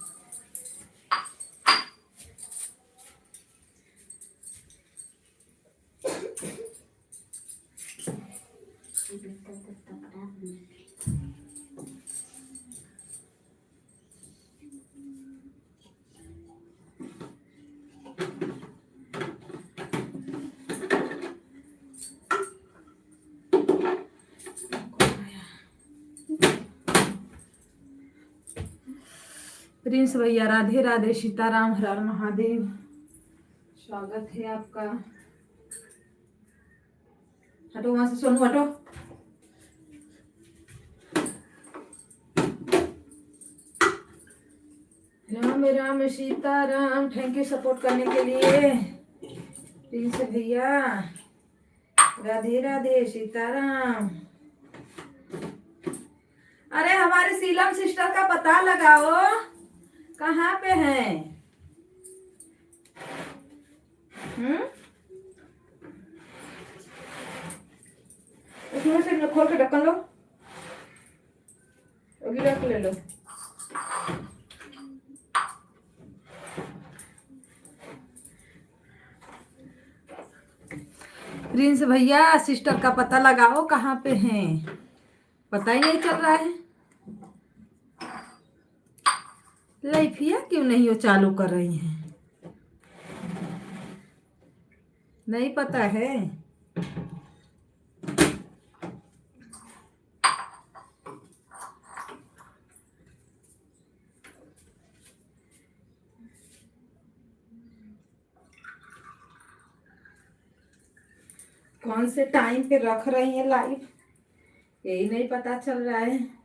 प्रिंस भैया राधे राधे, सीताराम, हर हर महादेव, स्वागत है आपका। हटो वहां से सोनू, हटो। Ram Ram Sitaram, thank you support करने के लिए प्रिंस भैया। राधे राधे, सीताराम। अरे हमारे सीलम सिस्टर का पता लगाओ, कहाँ पे हैं? उसमें से खोल के ढक्कन लो, गिलास ले लो। प्रिंस भैया सिस्टर का पता लगाओ, कहाँ पे हैं? पता ही नहीं चल रहा है। लाइफिया क्यों नहीं वो चालू कर रही हैं? नहीं पता है। कौन से टाइम पे रख रही है लाइव, यही नहीं पता चल रहा है।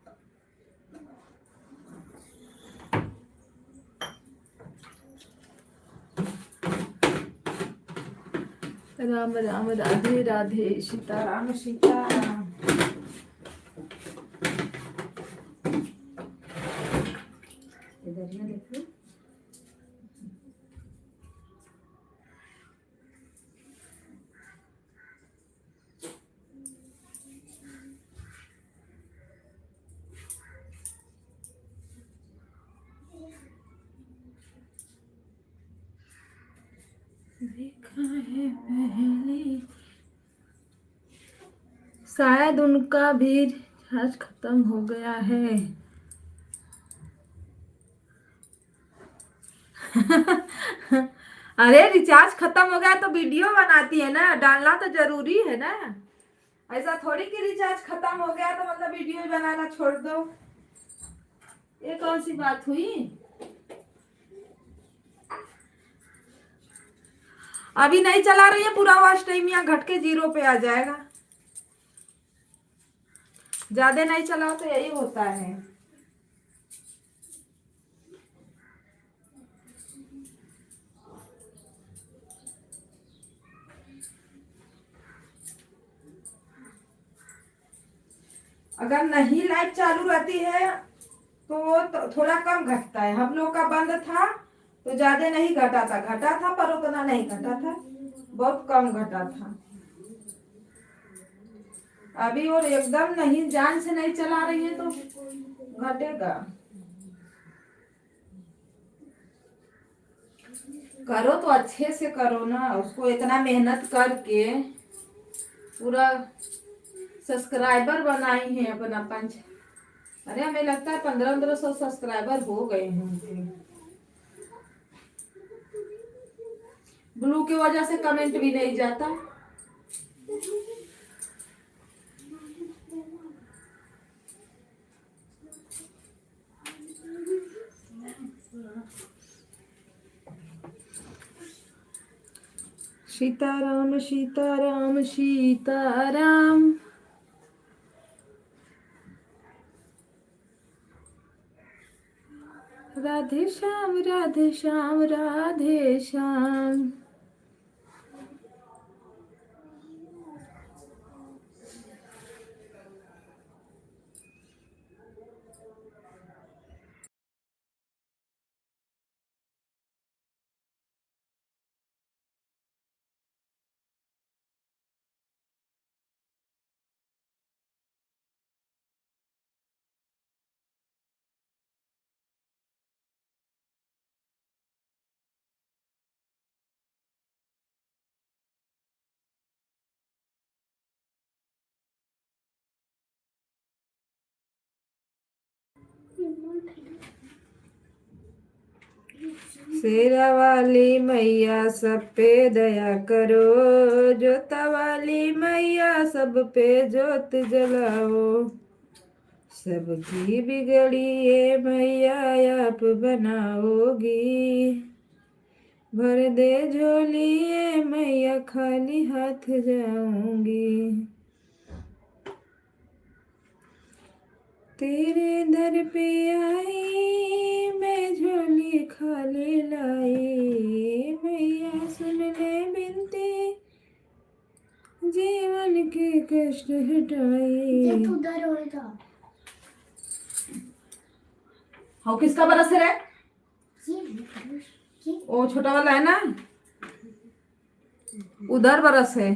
राम राम राधे राधे, सीताराम सीताराम। इधर ना देखो। देखा है पहले, शायद उनका भी रिचार्ज खत्म हो गया है। अरे रिचार्ज खत्म हो गया तो वीडियो बनाती है ना, डालना तो जरूरी है ना। ऐसा थोड़ी कि रिचार्ज खत्म हो गया तो मतलब वीडियो बनाना छोड़ दो, ये कौन सी बात हुई? अभी नहीं चला रही है, पूरा वॉच टाइम यहाँ घट के 0 पे आ जाएगा। ज्यादा नहीं चलाओ तो यही होता है। अगर नहीं लाइट चालू रहती है तो थोड़ा कम घटता है। हम लोग का बंद था तो ज्यादा नहीं घटा था, घटा था पर उतना नहीं घटा था, बहुत कम घटा था। अभी और एकदम नहीं, जान से नहीं चला रही है तो घटेगा। करो तो अच्छे से करो ना, उसको इतना मेहनत करके पूरा सब्सक्राइबर बनाई है अपना पंच। अरे हमें लगता है 1500 सब्सक्राइबर हो गए हैं उनके। ब्लू की वजह से कमेंट भी नहीं जाता। सीताराम सीताराम सीताराम। राधे श्याम राधे श्याम राधे श्याम। शेरा वाली मैया सब पे दया करो, जोता वाली मैया सब पे जोत जलाओ, सबकी बिगड़ी ये मैया आप बनाओगी, भर दे झोली ये मैया खाली हाथ जाऊंगी, तेरे दर पे आई मैं झोली खाली लाई, मैया सुन ले बिनती जीवन के कष्ट हटाई। जब उधर होएगा हाँ किसका बरस है रे? ये वो छोटा वाला है ना, उधर बरस है।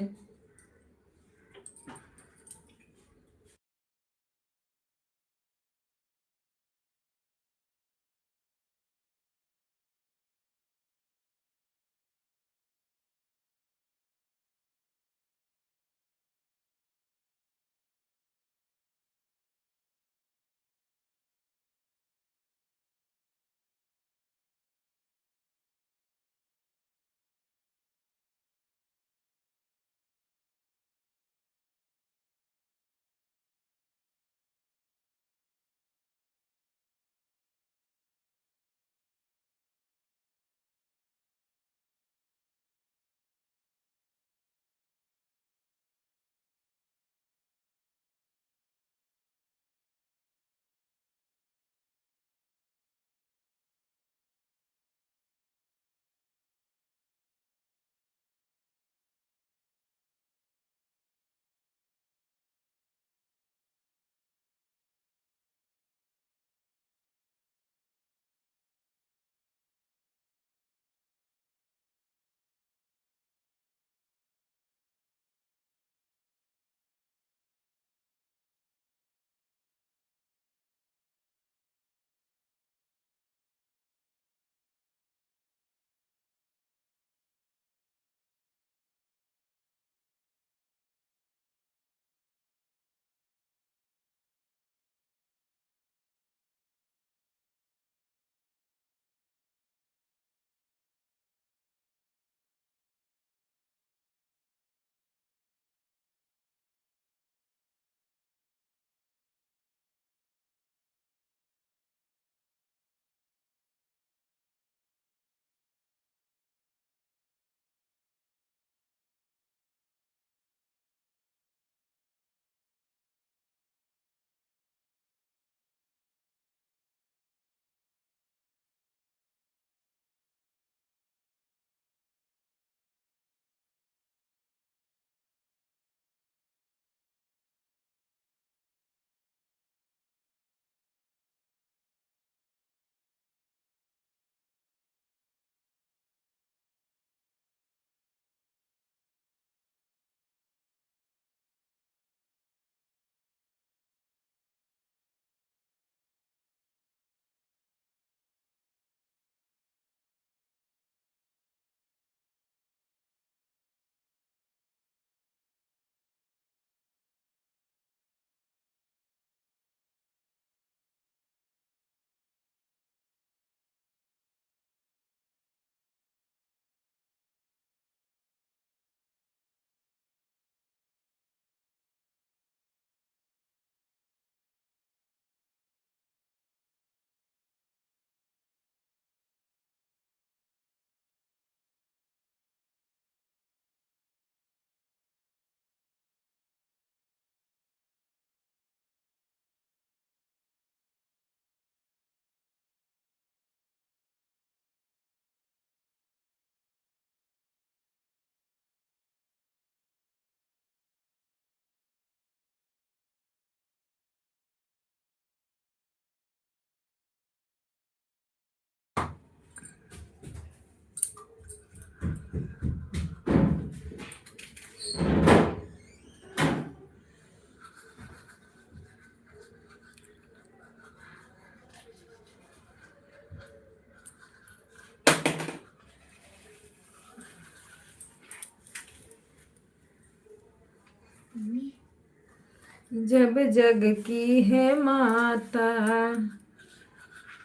जब जग की है माता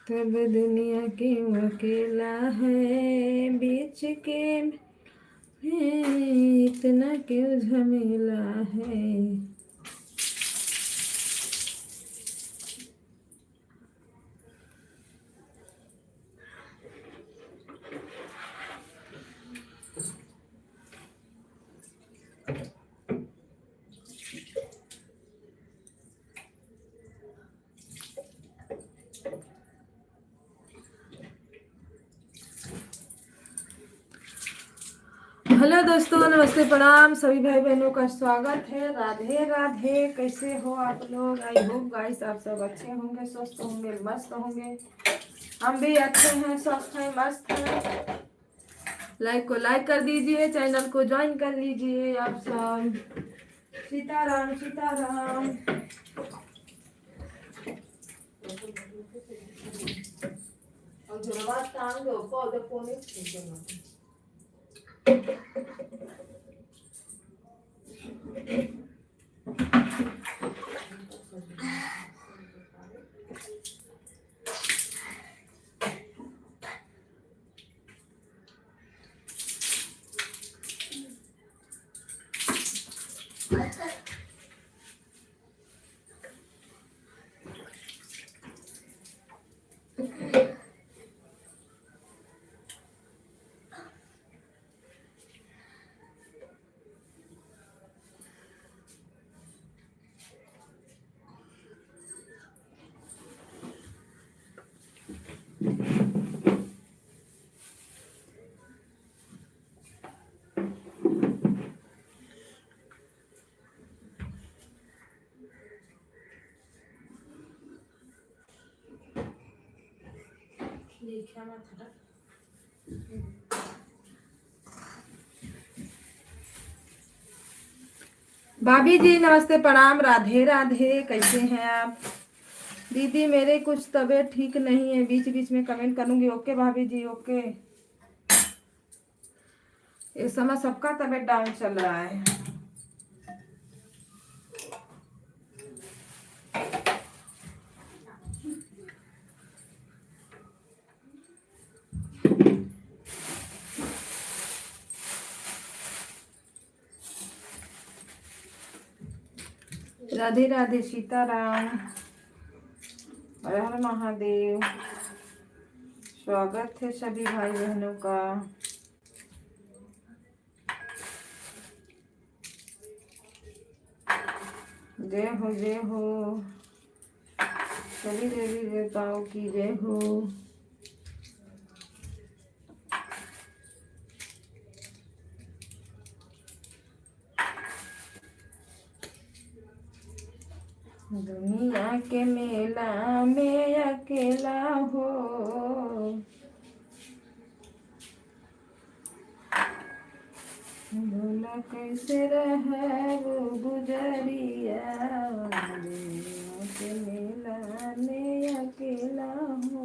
तब दुनिया क्यों अकेला है बीच के में, इतना क्यों झमेला है। हेलो दोस्तों, नमस्ते, प्रणाम। सभी भाई बहनों का स्वागत है। राधे राधे। कैसे हो आप लोग? आई होप गाइस आप सब अच्छे होंगे, स्वस्थ होंगे, मस्त होंगे। हम भी अच्छे हैं, स्वस्थ हैं, मस्त हैं। लाइक को लाइक कर दीजिए, चैनल को ज्वाइन कर लीजिए आप सब। सीताराम सीताराम। और जो बात टांग दो पौधे कोने लिखा मत हटा। भाभी जी नमस्ते, प्रणाम, राधे राधे। कैसे हैं आप? दीदी मेरे कुछ तबीयत ठीक नहीं है, बीच बीच में कमेंट करूंगी। ओके भाभी जी, ओके। इस समय सबका तबीयत डाउन चल रहा है। राधे राधे, सीताराम, हर हर महादेव। स्वागत है सभी भाई बहनों का। जय हो जय हो, सभी देवी देवताओं की जय हो। दुनिया के मेला में अकेला हो, भोला कैसे रहे वो गुजरिया। दुनिया के मेला में अकेला हो,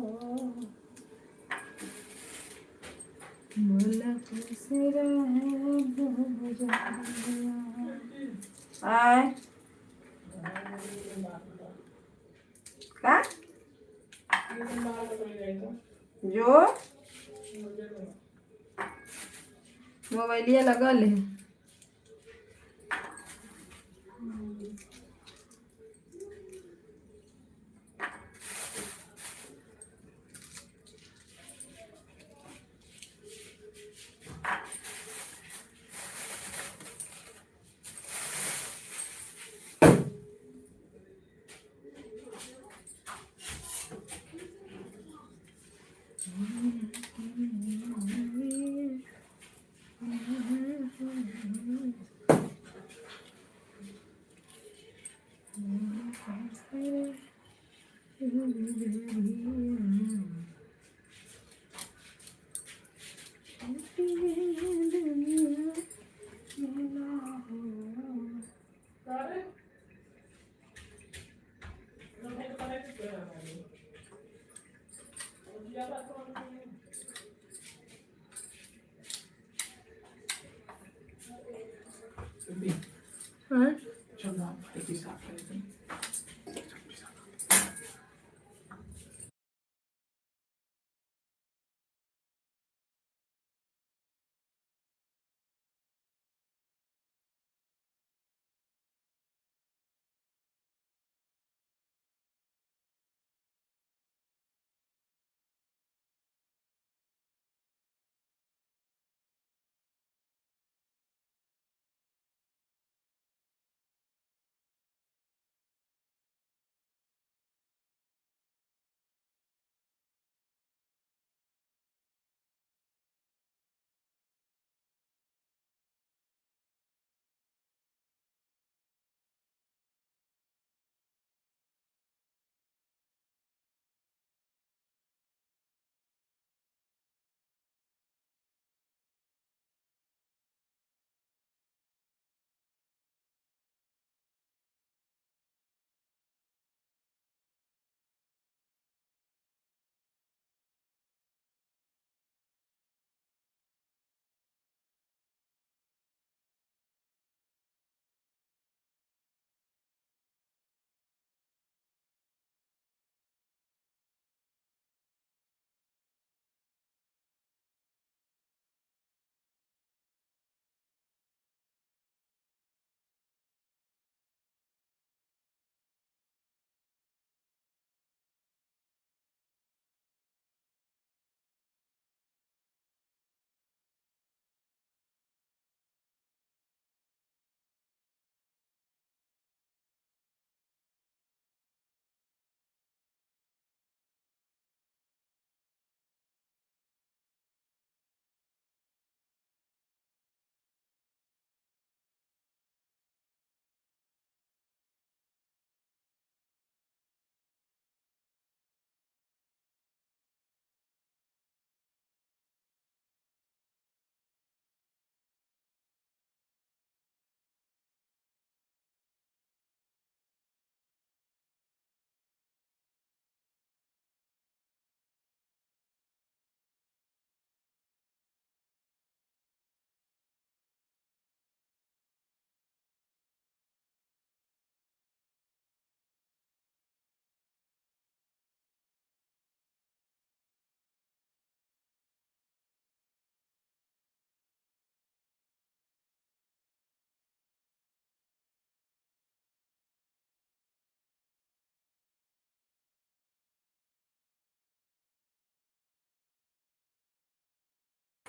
भोला कैसे रहे वो गुजरिया। आए का जो मोबाइलिया लगल है। हाँ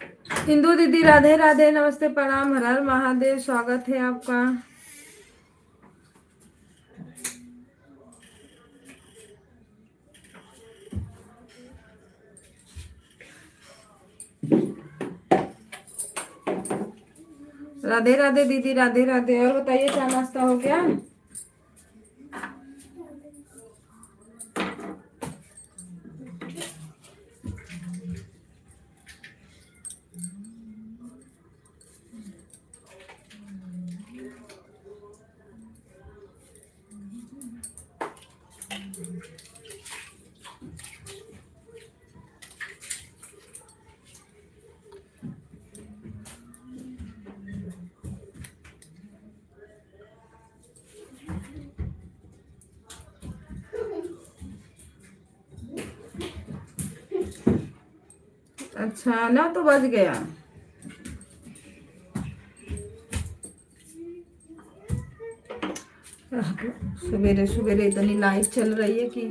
इंदू दीदी राधे राधे, नमस्ते, प्रणाम, हर हर महादेव, स्वागत है आपका। राधे राधे दीदी, राधे राधे। और बताइए, क्या नाश्ता हो गया? अच्छा, 9 तो बज गया। सवेरे सवेरे इतनी लाइट चल रही है कि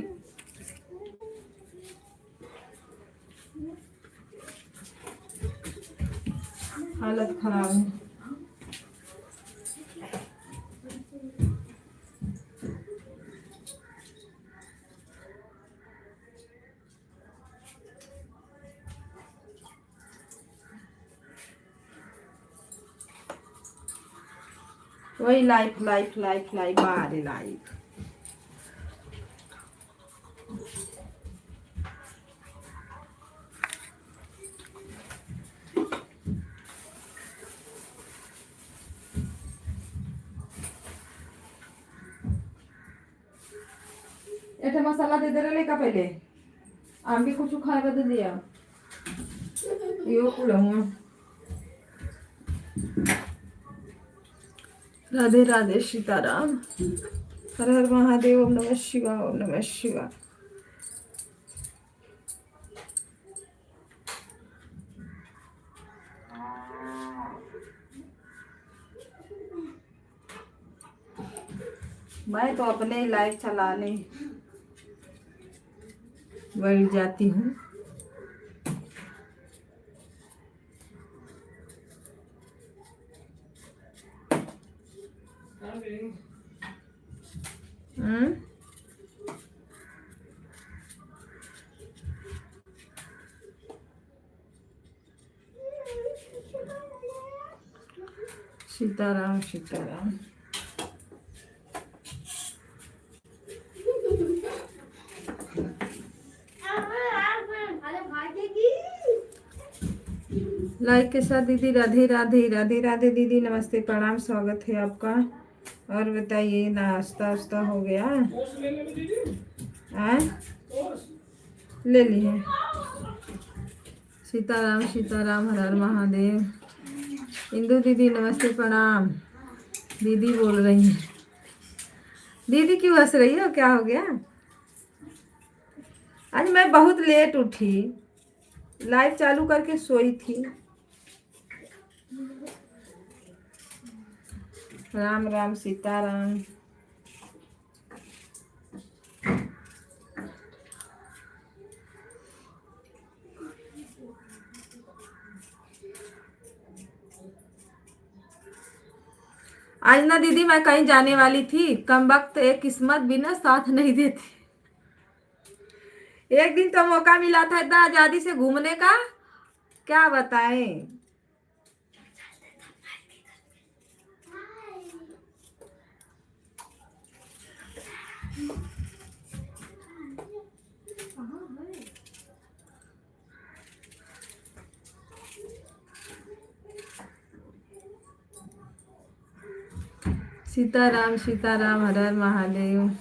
हालत खराब है। वही लाइफ लाइफ लाइफ लाइफ बारे लाइफ। एठे मसाला दे दे रहे का पहले आम भी कुछ खाए बदल दिया यो कुलहूँ। राधे राधे, सीताराम, हर हर महादेव, ओम नमः शिवाय, ओम नमः शिवाय। मैं तो अपने लाइव चलाने बैठ जाती हूँ। सीताराम सीताराम। लाइक के साथ दीदी, राधे राधे, राधे राधे दीदी, नमस्ते, प्रणाम, स्वागत है आपका। और बताइए, नाश्ता वास्ता हो गया? ले लिए। सीताराम सीताराम, हर हर महादेव। इंदू दीदी नमस्ते, प्रणाम। दीदी बोल रही है। दीदी क्यों हंस रही हो, क्या हो गया? आज मैं बहुत लेट उठी, लाइव चालू करके सोई थी। राम राम, सीताराम। आज ना दीदी मैं कहीं जाने वाली थी, कम वक्त एक किस्मत भी ना साथ नहीं देती। एक दिन तो मौका मिला था इतना आजादी से घूमने का, क्या बताएं। सीताराम सीताराम, हर हर महादेव।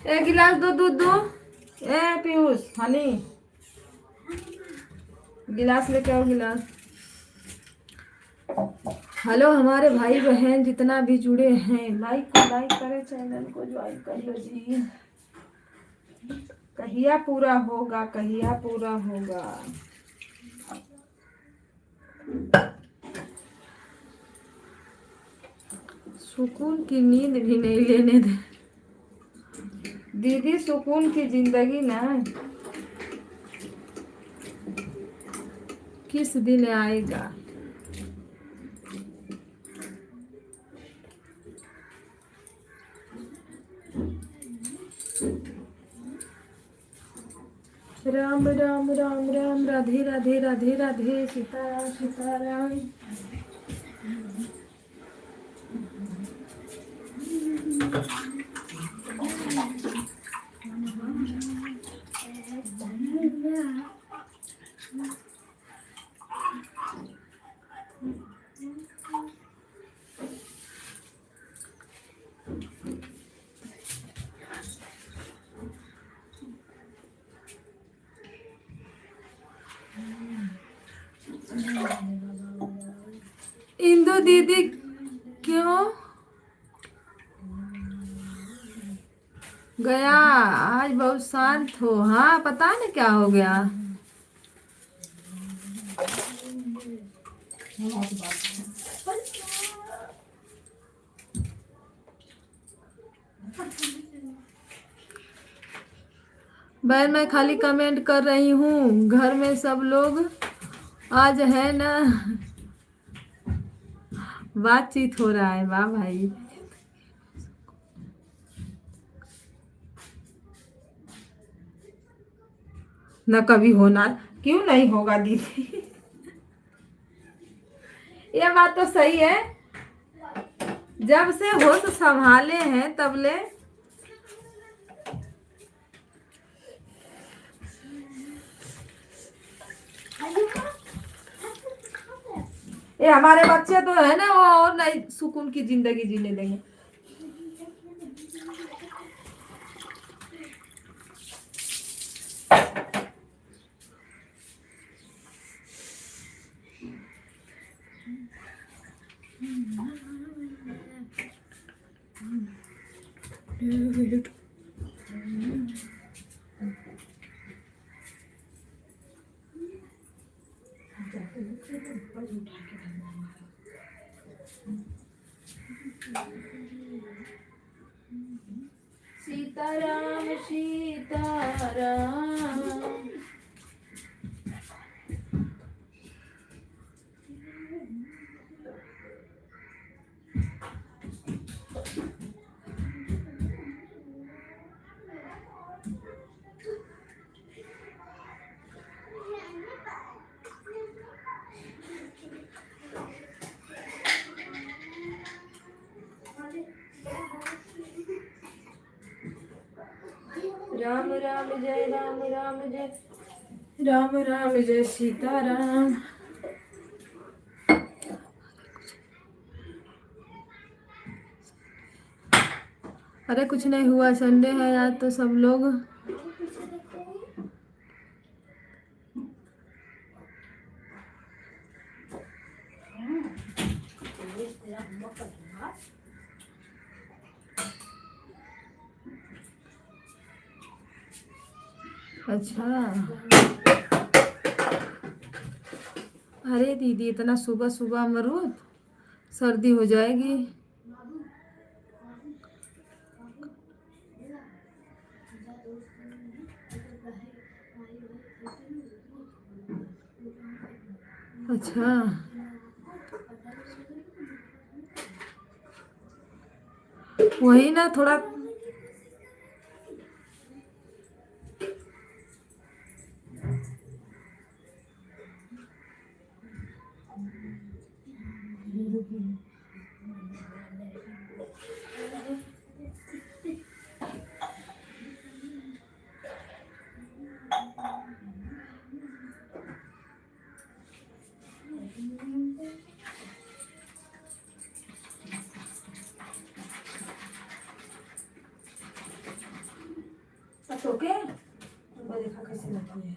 एक गिलास दो दूध दो। ए पीयूष, हनी, गिलास लेके आओ, गिलास। हेलो हमारे भाई बहन जितना भी जुड़े हैं, लाइक करें, चैनल को ज्वाइन कर लो जी। कहिया पूरा होगा, कहिया पूरा होगा। सुकून की नींद भी नहीं लेने दे दीदी, सुकून की जिंदगी ना किस दिन आएगा। राम राम राम राम, राधे राधे राधे राधे, सीताराम सीताराम। इंदु दीदी क्यों गया आज? बहुत शांत हो। हाँ, पता नहीं क्या हो गया। बहन मैं खाली कमेंट कर रही हूँ, घर में सब लोग आज है ना, बातचीत हो रहा है। वाह भाई, न कभी होना, क्यों नहीं होगा दीदी। ये बात तो सही है, जब से होश संभाले हैं तब ले ये हमारे बच्चे तो है ना, वो और नहीं सुकून की जिंदगी जीने देंगे। सीताराम सीताराम। राम राम जय राम राम जय राम राम जय सीताराम। अरे कुछ नहीं हुआ, संडे है आज तो सब लोग अच्छा। अरे दीदी इतना सुबह सुबह अमरूद, सर्दी हो जाएगी। अच्छा, वही ना थोड़ा ओके। देखा कैसे लगती है।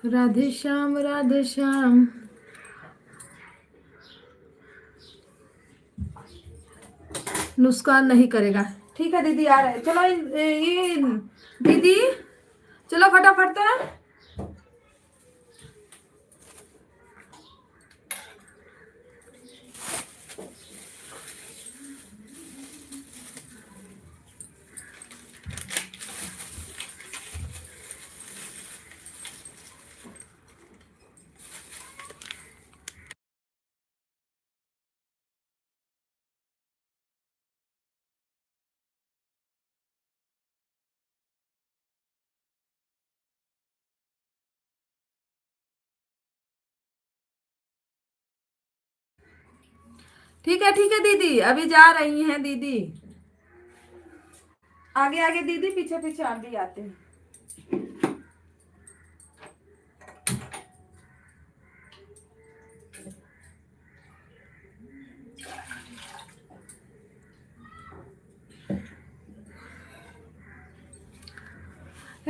राधे श्याम राधे श्याम। नुकसान नहीं करेगा। ठीक है दीदी आ रहे हैं। चलो ये दीदी चलो फटाफट तो। ठीक है दीदी अभी जा रही हैं दीदी। आगे आगे दीदी पीछे पीछे हम भी आते हैं।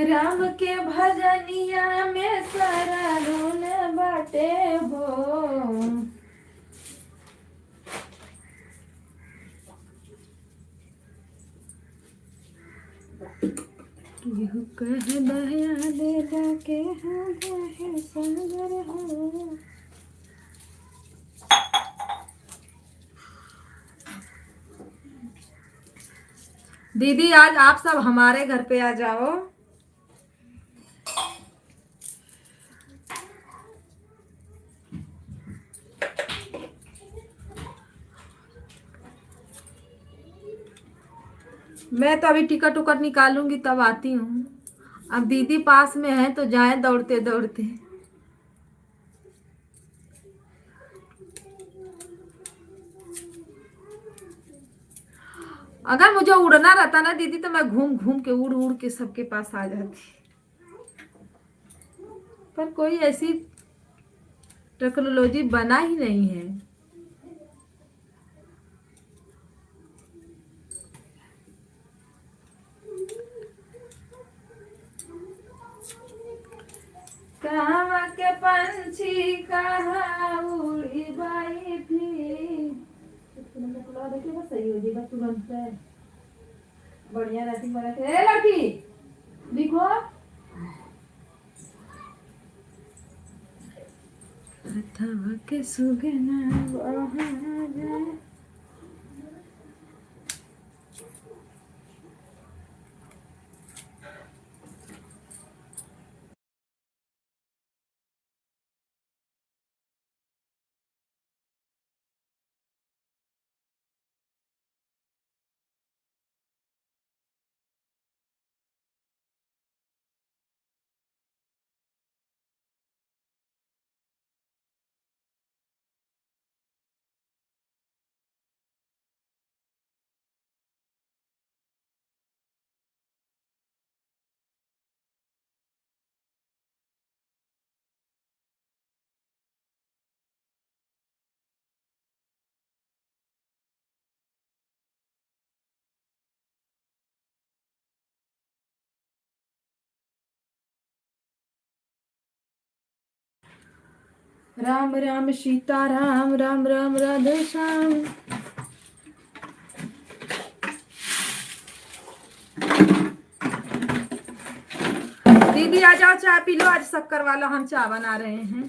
राम के भजनिया में सारा धुन बाटे हो। केहू कह दया देला के है सागर हो। दीदी आज आप सब हमारे घर पे आ जाओ। मैं तो अभी टिकट उकट निकालूंगी तब आती हूँ। अब दीदी पास में है तो जाए दौड़ते दौड़ते। अगर मुझे उड़ना रहता ना दीदी तो मैं घूम घूम के उड़ उड़ के सबके पास आ जाती। पर कोई ऐसी टेक्नोलॉजी बना ही नहीं है। कहाँ के पंछी कहाँ उड़ी बाई थी। देखिए बस सही हो जाएगा तुरंत से। बढ़िया रहती बना थे। ए लड़की देखो हथवा के सुगना बहार। राम राम सीता राम राम राम राधे श्याम। दीदी आ जाओ चाय पी लो। आज शक्कर वाला हम चाय बना रहे हैं।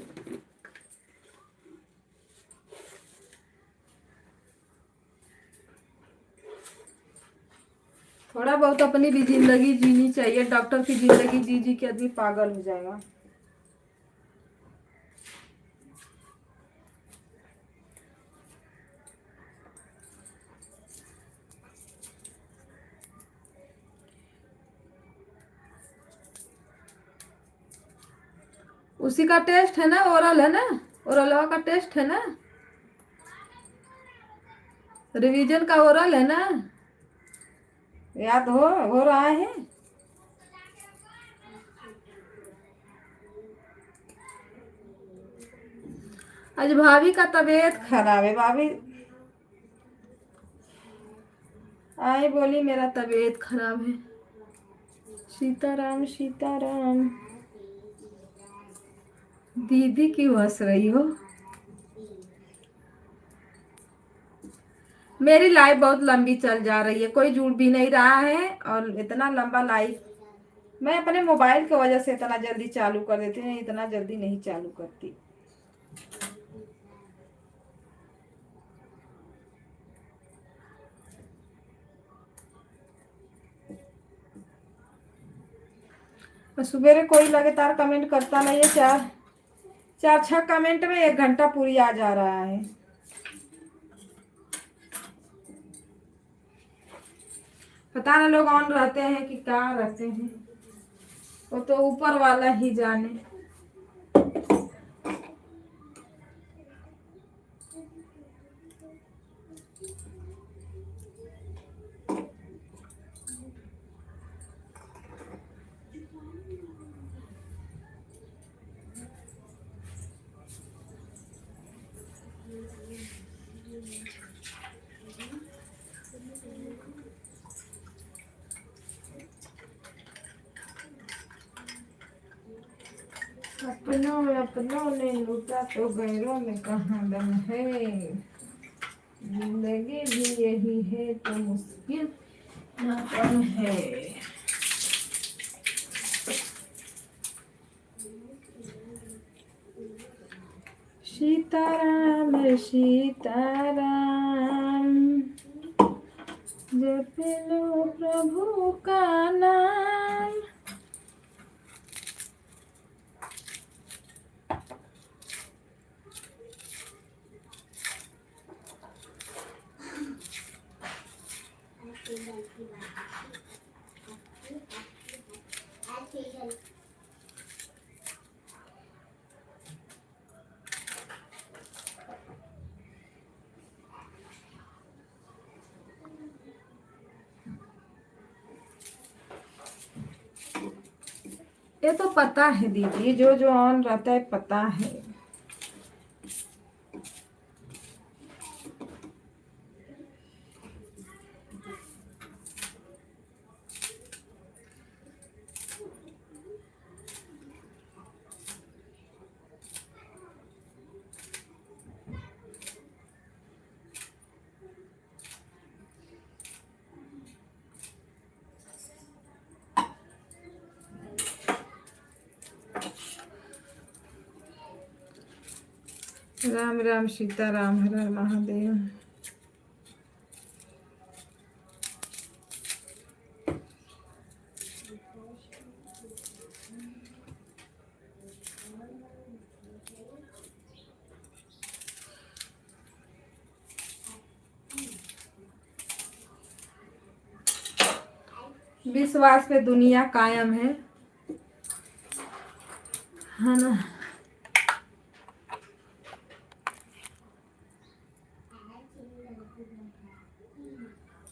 थोड़ा बहुत अपनी भी जिंदगी जीनी चाहिए। डॉक्टर की जिंदगी जी जी के आदमी पागल हो जाएगा। उसी का टेस्ट है ना। ओरल है ना। ओरल का टेस्ट है ना। रिवीजन का ओरल है ना। याद हो रहा है। आज भाभी का तबीयत खराब है। भाभी आई बोली मेरा तबीयत खराब है। सीताराम सीताराम। दीदी क्यों हंस रही हो? मेरी लाइफ बहुत लंबी चल जा रही है, कोई जुड़ भी नहीं रहा है। और इतना लंबा लाइफ मैं अपने मोबाइल की वजह से इतना जल्दी चालू कर देती हूँ, इतना जल्दी नहीं चालू करती। और सुबेरे कोई लगातार कमेंट करता नहीं है। चार चार छह कमेंट में 1 घंटा पूरी आ जा रहा है। पता ना लोग ऑन रहते हैं कि क्या रहते हैं, वो तो ऊपर वाला ही जाने। अपनों ने लूटा तो गैरों में कहाँ दम है। जिंदगी भी यही है तो मुश्किल ना कम है। सीताराम सीताराम जप लो प्रभु का नाम। ये तो पता है दीदी, जो जो ऑन रहता है पता है। राम राम सीताराम हर हर महादेव। विश्वास पे दुनिया कायम है ना।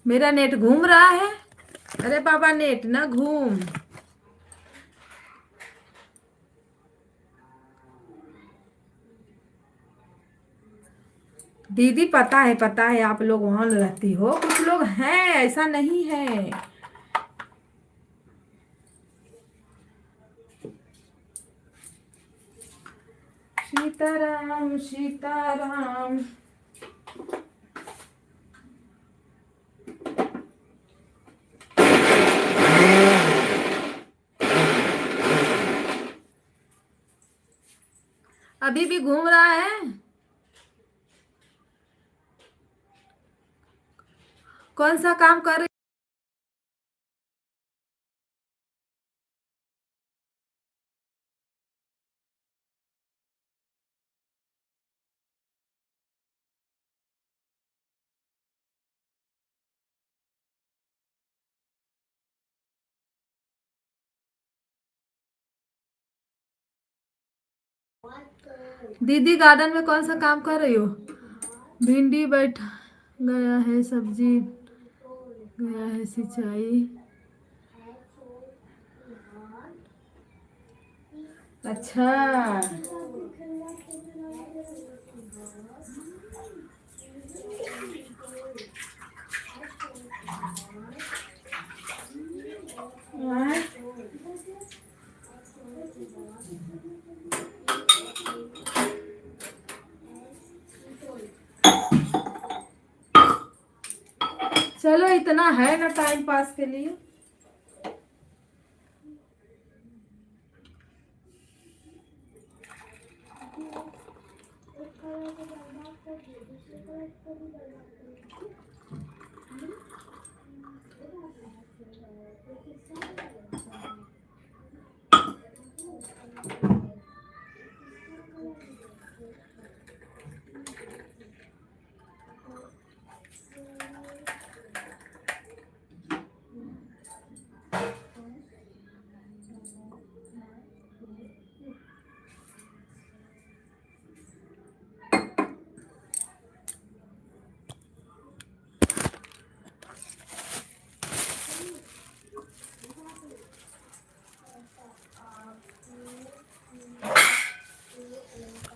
मेरा नेट घूम रहा है। अरे बाबा नेट ना घूम। दीदी पता है आप लोग वहां रहती हो, कुछ लोग हैं, ऐसा नहीं है। सीताराम सीताराम। अभी भी घूम रहा है। कौन सा काम कर रही? दीदी गार्डन में कौन सा काम कर रही हो? भिंडी बैठ गया है, सब्जी गया है, सिंचाई। अच्छा इतना है ना टाइम पास के लिए।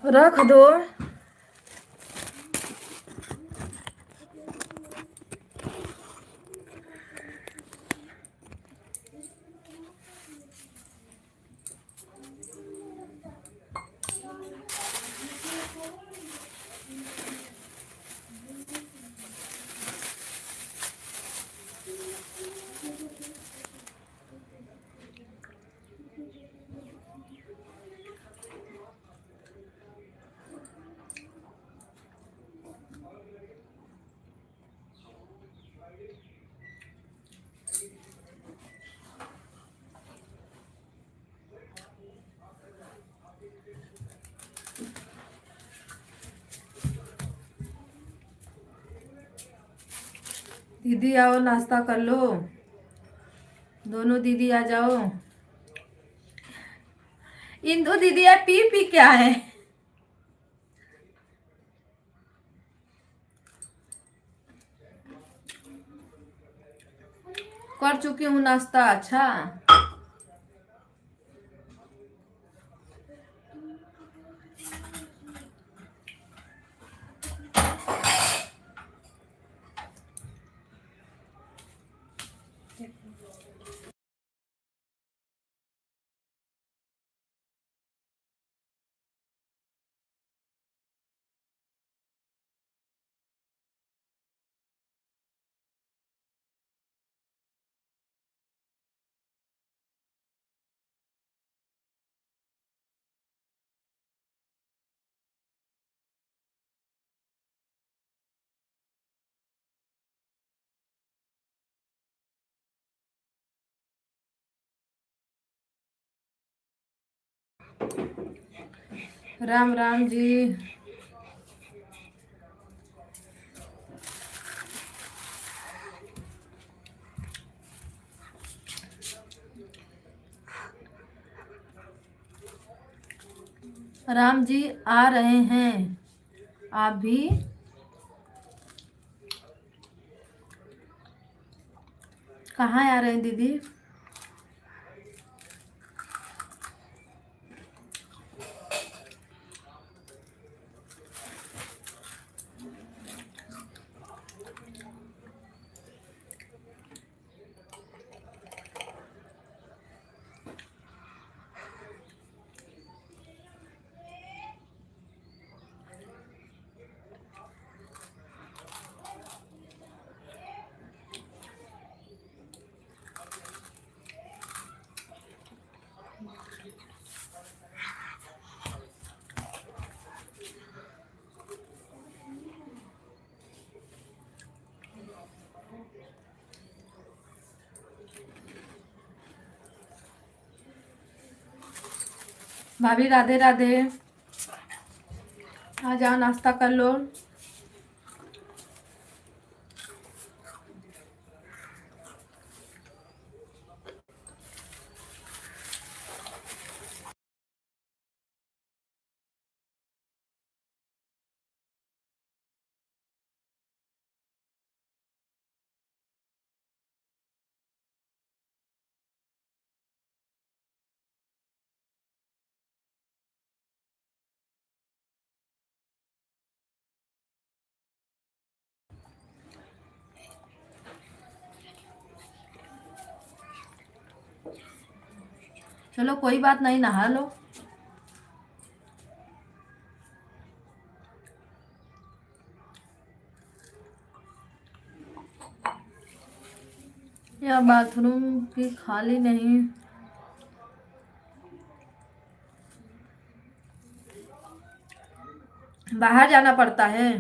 रख दो। दीदी आओ नाश्ता कर लो, दोनों दीदी आ जाओ। इंदु दीदी यार पी पी क्या है। कर चुकी हूँ नाश्ता। अच्छा राम राम जी। राम जी आ रहे हैं, आप भी कहाँ आ रहे हैं दीदी। भाभी राधे राधे, आ जाओ नाश्ता कर लो। चलो कोई बात नहीं, नहा लो। मेरा बाथरूम की खाली नहीं। बाहर जाना पड़ता है।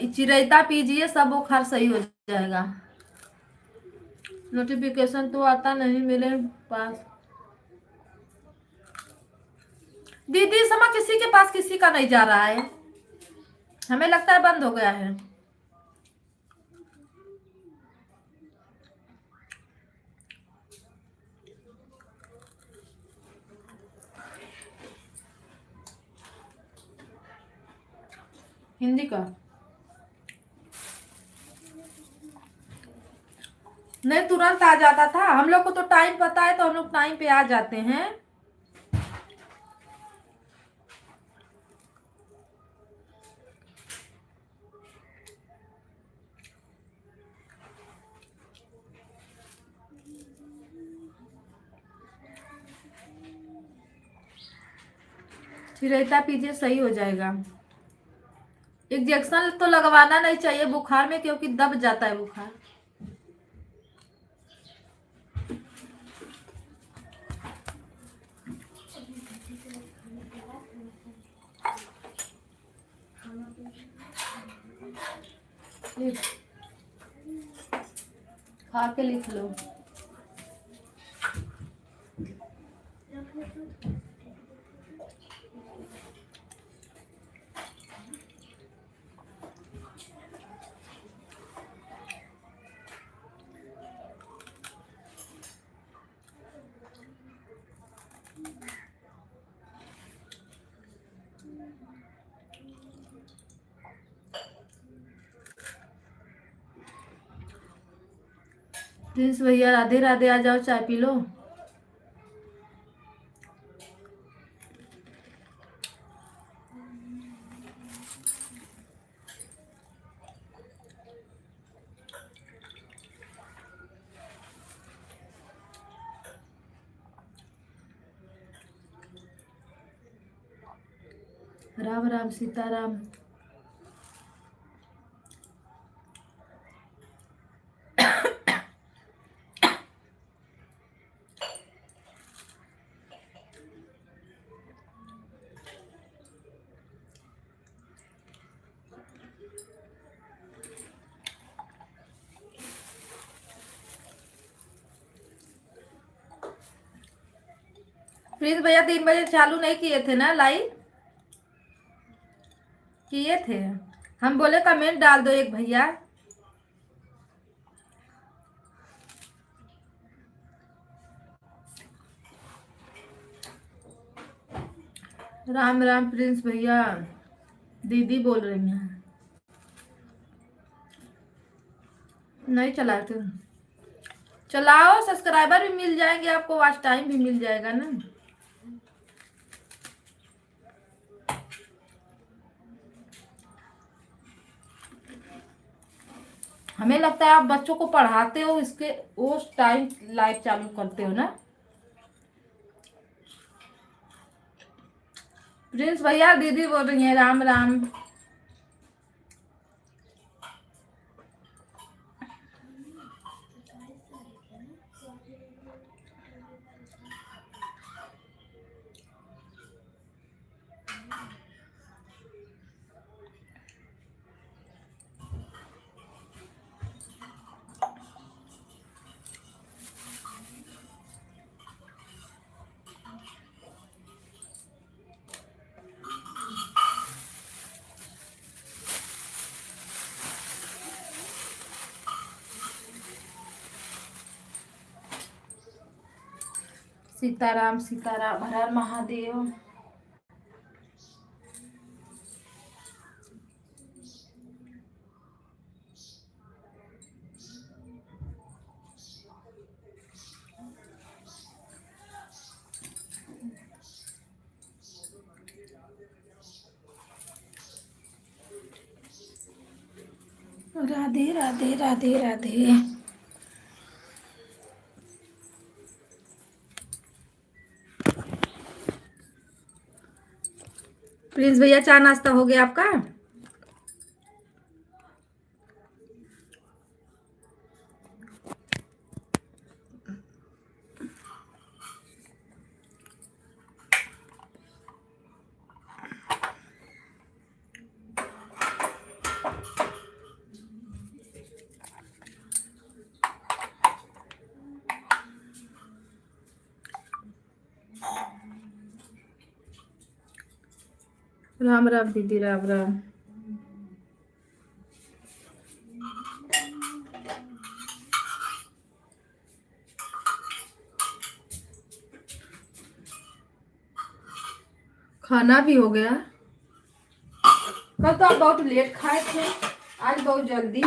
चिरैता पीजिए, सब बुखार सही हो जाएगा। नोटिफिकेशन तो आता नहीं मेरे पास। दीदी इस समय किसी के पास किसी का नहीं जा रहा है, हमें लगता है बंद हो गया है। हिंदी का नहीं, तुरंत आ जाता था। हम लोग को तो टाइम पता है, तो हम लोग टाइम पे आ जाते हैं। चिरैता पीजिए, सही हो जाएगा। इंजेक्शन तो लगवाना नहीं चाहिए बुखार में, क्योंकि दब जाता है बुखार। खा के लिख लो। प्रिंस भैया राधे राधे, आ जाओ चाय P low. Ram Ram Sitaram. Prince भैया 3 बजे चालू नहीं किए थे ना लाइव? किए थे। हम बोले कमेंट डाल दो एक भैया। राम राम प्रिंस भैया, दीदी बोल रही हैं। नहीं चलाए थे, चलाओ, सब्सक्राइबर भी मिल जाएंगे आपको, वॉच टाइम भी मिल जाएगा ना। हमें लगता है आप बच्चों को पढ़ाते हो, इसके उस टाइम लाइव चालू करते हो ना। प्रिंस भैया दीदी बोल रही हैं राम राम। सीताराम सीताराम, हर हर महादेव। राधे राधे राधे राधे। प्रिंस भैया चाय नाश्ता हो गया आपका? राम राम दीदी, राम राम। खाना भी हो गया। कल तो आप बहुत लेट खाए थे, आज बहुत जल्दी।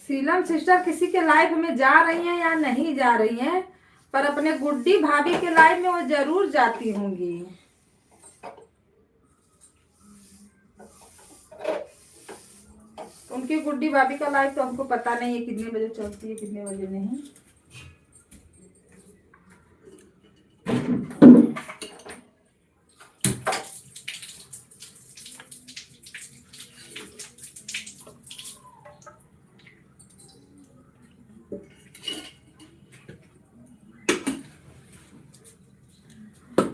सीलम सिस्टर किसी के लाइफ में जा रही हैं या नहीं जा रही हैं, पर अपने गुड्डी भाभी के लाइफ में वो जरूर जाती होंगी। उनकी गुड्डी भाभी का लाइफ तो हमको पता नहीं है कितने बजे चलती है कितने बजे नहीं।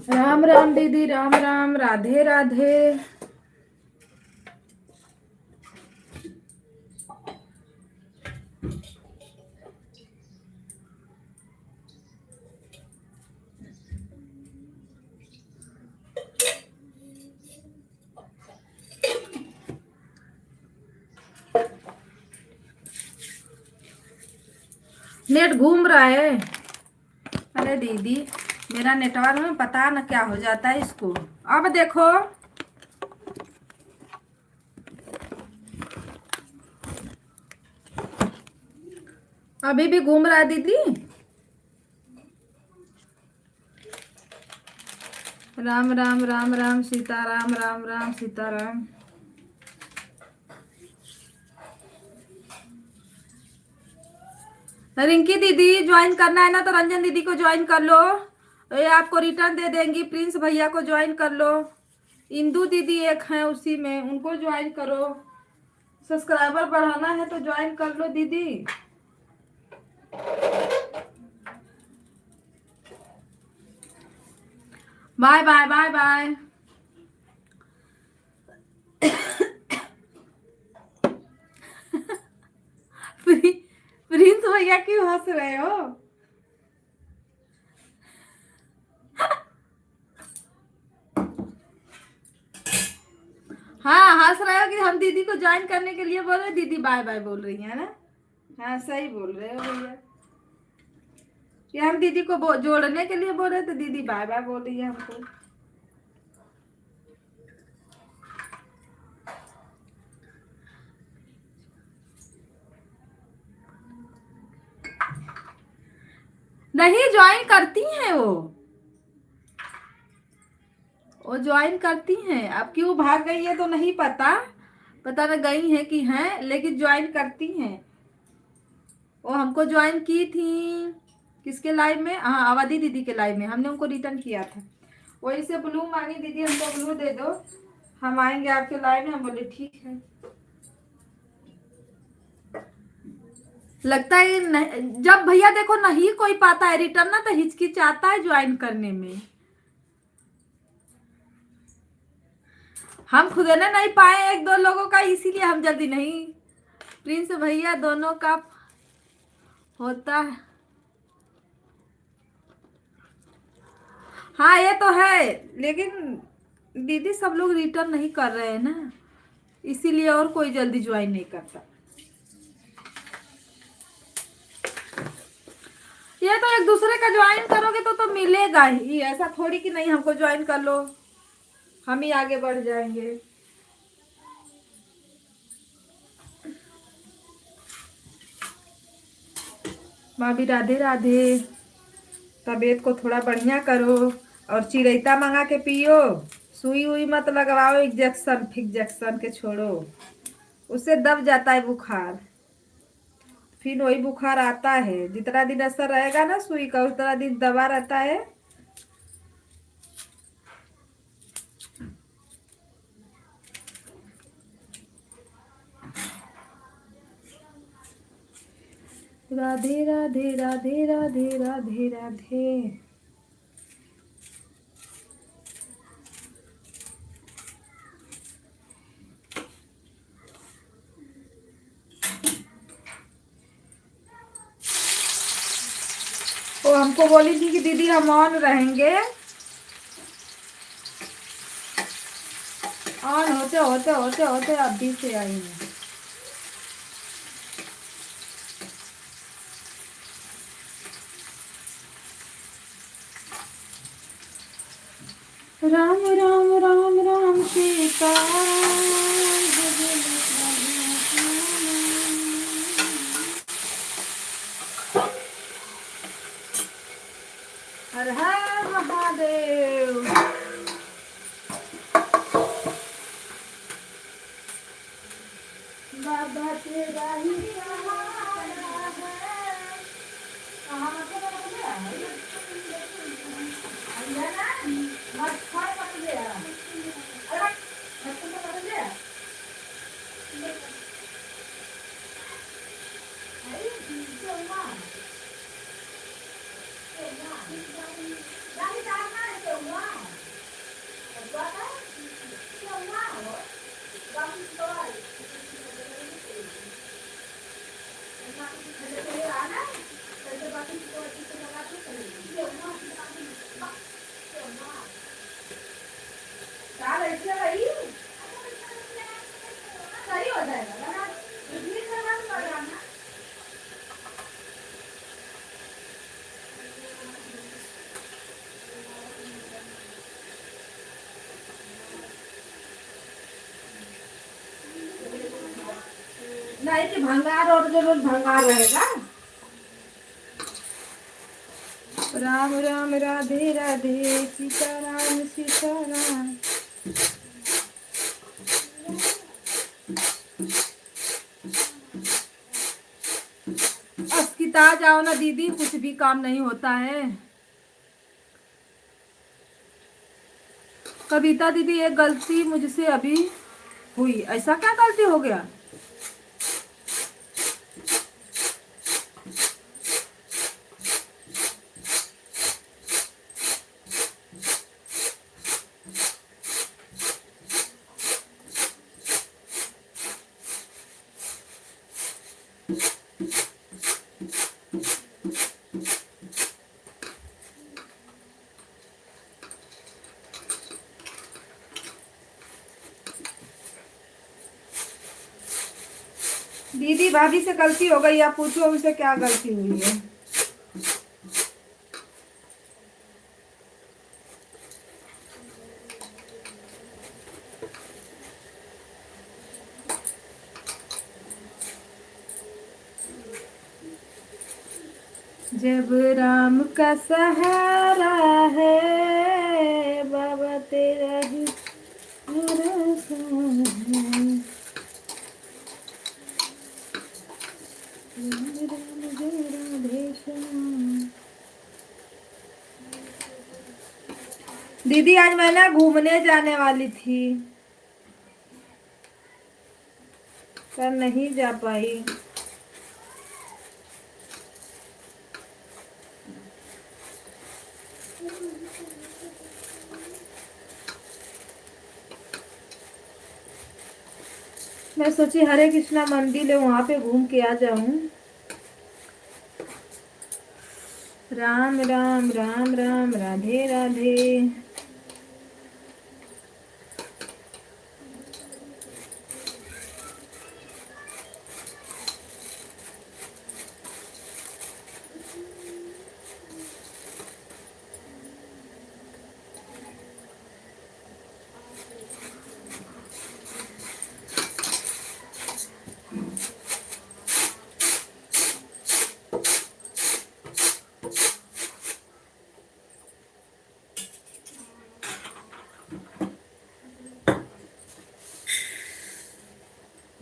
राम राम दीदी, राम राम, राधे राधे। नेट घूम रहा है। अरे दीदी मेरा नेटवर्क में पता न क्या हो जाता है इसको। अब देखो अभी भी घूम रहा है दीदी। राम राम राम राम सीताराम, राम राम सीताराम। रिंकी दीदी ज्वाइन करना है ना तो रंजन दीदी को ज्वाइन कर लो, ये आपको रिटर्न दे देंगी। प्रिंस भैया को ज्वाइन कर लो। इंदू दीदी एक हैं उसी में, उनको ज्वाइन करो। सब्सक्राइबर बढ़ाना है तो ज्वाइन कर लो दीदी। Bye bye bye bye. Prince भैया क्यों हंस रहे हो? हाँ हंस रहे हो कि हम दीदी को ज्वाइन करने के लिए बोल रहे, दीदी बाय बाय बोल रही है ना। हाँ सही बोल रहे हो भैया, कि हम दीदी को जोड़ने के लिए बोल रहे तो दीदी बाय बाय बोल रही है हमको। नहीं ज्वाइन करती हैं वो ज्वाइन करती हैं। अब क्यों भाग गई है तो नहीं पता, पता न गई है कि हैं, लेकिन ज्वाइन करती हैं। वो हमको ज्वाइन की थी किसके लाइव में? हाँ अवधि दीदी के लाइव में, हमने उनको रिटर्न किया था। वही से ब्लू मांगी, दीदी हमको ब्लू दे दो, हम आएंगे आपके लाइव में। हम बोले ठीक है। लगता है जब भैया देखो नहीं कोई पाता है रिटर्न ना तो हिचकिचाता है ज्वाइन करने में। हम खुद ने नहीं पाए एक दो लोगों का, इसीलिए हम जल्दी नहीं। प्रिंस भैया दोनों का होता है। हाँ ये तो है, लेकिन दीदी सब लोग रिटर्न नहीं कर रहे हैं ना, इसीलिए और कोई जल्दी ज्वाइन नहीं करता। ये तो एक दूसरे का ज्वाइन करोगे तो मिलेगा ही, ऐसा थोड़ी कि नहीं हमको ज्वाइन कर लो हम ही आगे बढ़ जाएंगे। भाभी राधे राधे। तबीयत को थोड़ा बढ़िया करो और चिरैता मंगा के पियो। सुई हुई मत लगवाओ, इंजेक्शन फिक्जेक्शन के छोड़ो, उससे दब जाता है बुखार, फिर वही बुखार आता है। जितना दिन असर रहेगा ना सुई का उतना दिन दबा रहता है। राधे राधे राधे राधे राधे राधे। वो हमको बोली थी कि दीदी हम ऑन रहेंगे, ऑन होते होते होते होते अभी से आई है। राम राम राम राम सीता हर हर महादेव। बाबा तेरा ही सहारा है। कहाँ मतलब पकड़ लिया? अरे ना, मत खाए पकड़ लिया। अरे मत तुमने पकड़ लिया? अरे चलना, चलना, जाने जाना है चलना। क्या था? चलना हो, बाकी तो आई। सही हो जाएगा। नहीं कि भंगार और जो रोज भंगार रहेगा। राम राम राधे राधे सीता राम सीता राम। अस्किता जाओ ना दीदी, कुछ भी काम नहीं होता है। कविता दीदी एक गलती मुझसे अभी हुई। ऐसा क्या गलती हो गया? दीदी भाभी से गलती हो गई, आप पूछो उनसे क्या गलती हुई है। जब राम का सहारा है बाबा तेरा ही भरोसा है। दीदी आज मैं ना घूमने जाने वाली थी पर नहीं जा पाई। मैं सोची हरे कृष्णा मंदिर है वहां पे घूम के आ जाऊं। राम राम राम राम राधे राधे।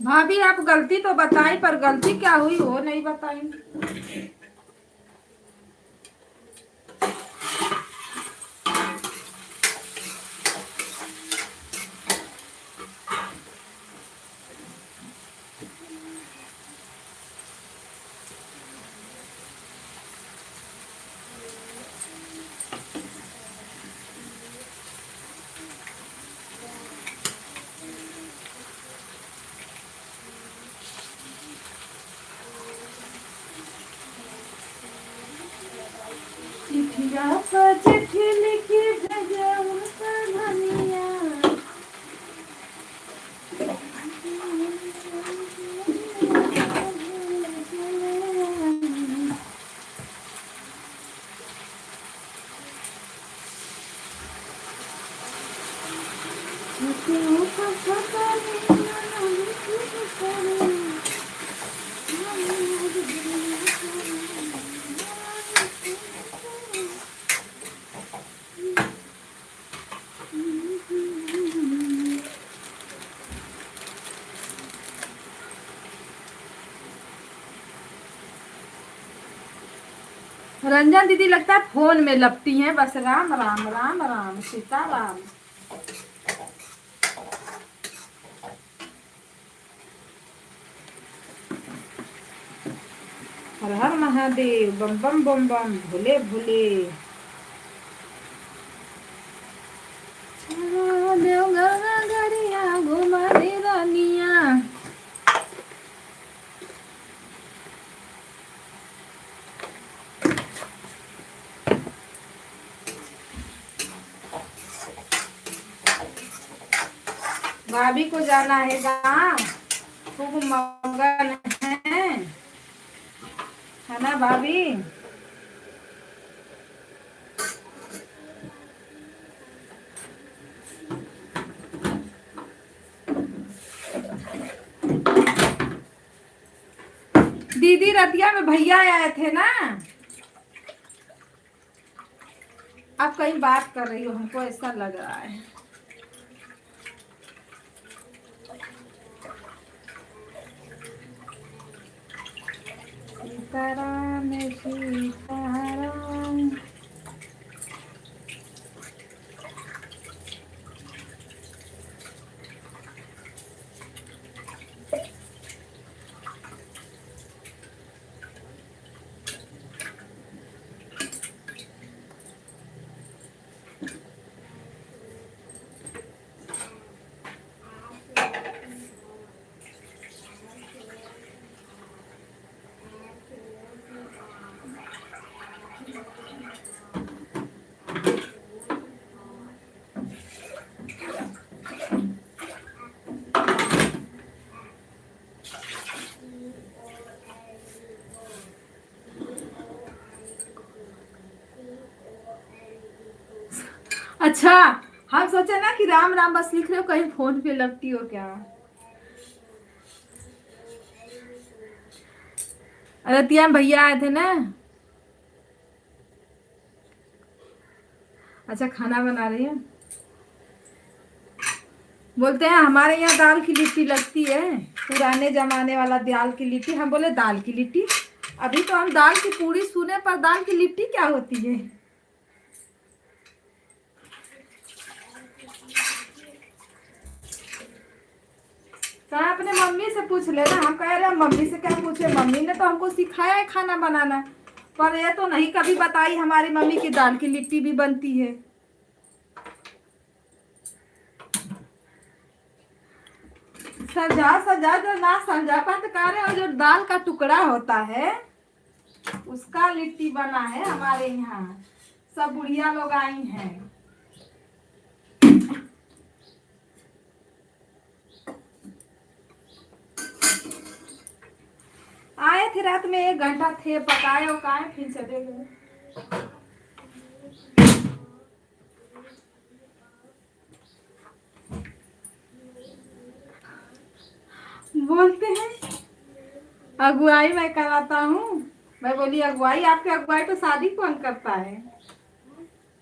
भाभी आप गलती तो बताई, पर गलती क्या हुई वो नहीं बताई। चिट्ठिया पर चिट्ठी लिखी भेजे उनका धनिया। रंजन दीदी लगता है फोन में लपटी हैं बस। राम राम राम राम सीता राम। हर हर महादेव, बम बम बम बम, भोले भोले। देवघर गरिया घुमा दे रानिया। भाभी को जाना है गाँव, खूब मगन है ना भाभी। दीदी रतिया में भैया आए थे ना। आप कहीं बात कर रही हो, हमको ऐसा लग रहा है। सीताराम सीताराम। अच्छा, हम सोचे ना कि राम राम बस लिख रहे हो, कहीं फोन पे लगती हो क्या। रतिया में भैया आए थे ना। अच्छा, खाना बना रही है। बोलते हैं हमारे यहाँ दाल की लिट्टी लगती है, पुराने जमाने वाला दाल की लिट्टी। हम बोले दाल की लिट्टी, अभी तो हम दाल की पूरी सुने, पर दाल की लिट्टी क्या होती है। कहा अपने मम्मी से पूछ लेना। हम कह रहे हैं मम्मी से क्या पूछे, मम्मी ने तो हमको सिखाया है खाना बनाना, पर ये तो नहीं कभी बताई हमारी मम्मी की दाल की लिट्टी भी बनती है। सजा सजा जो ना समझा पाते कह रहे हो, जो दाल का टुकड़ा होता है उसका लिट्टी बना है हमारे यहाँ। सब बुढ़िया लोग आई हैं। आए थे रात में 1 घंटा थे, पकाए उकाए फिर चले गए। बोलते हैं अगुवाई मैं कराता हूँ। मैं बोली अगुवाई, आपके अगुवाई तो शादी कौन करता है।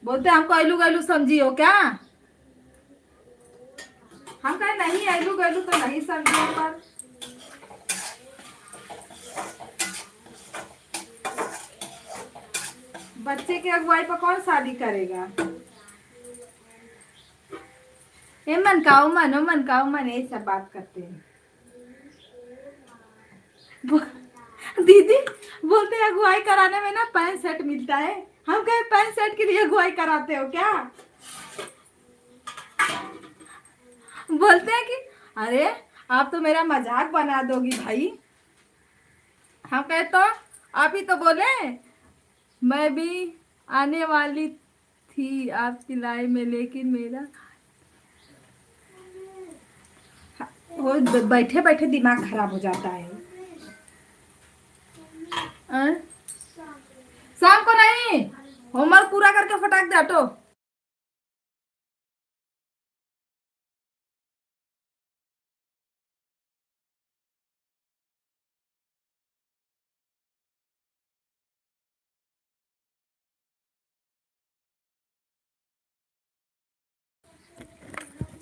बोलते हमको ऐलू गैलू समझी हो क्या। हम कहे नहीं, ऐलू गैलू तो नहीं समझे, पर बच्चे की अगुवाई पर कौन शादी करेगा। ये मन काओ मन ये सब बात करते हैं। दीदी बोलते हैं अगुवाई कराने में ना पैंट शर्ट मिलता है। हम कहे पैंट शर्ट के लिए अगुवाई कराते हो क्या। बोलते हैं कि अरे आप तो मेरा मजाक बना दोगी भाई। हम कहे तो आप ही तो बोले मैं भी आने वाली थी आपकी लाइफ में, लेकिन मेरा वो बैठे बैठे दिमाग खराब हो जाता है। अं? शाम को नहीं, होमवर्क पूरा करके फटाक दे हटो।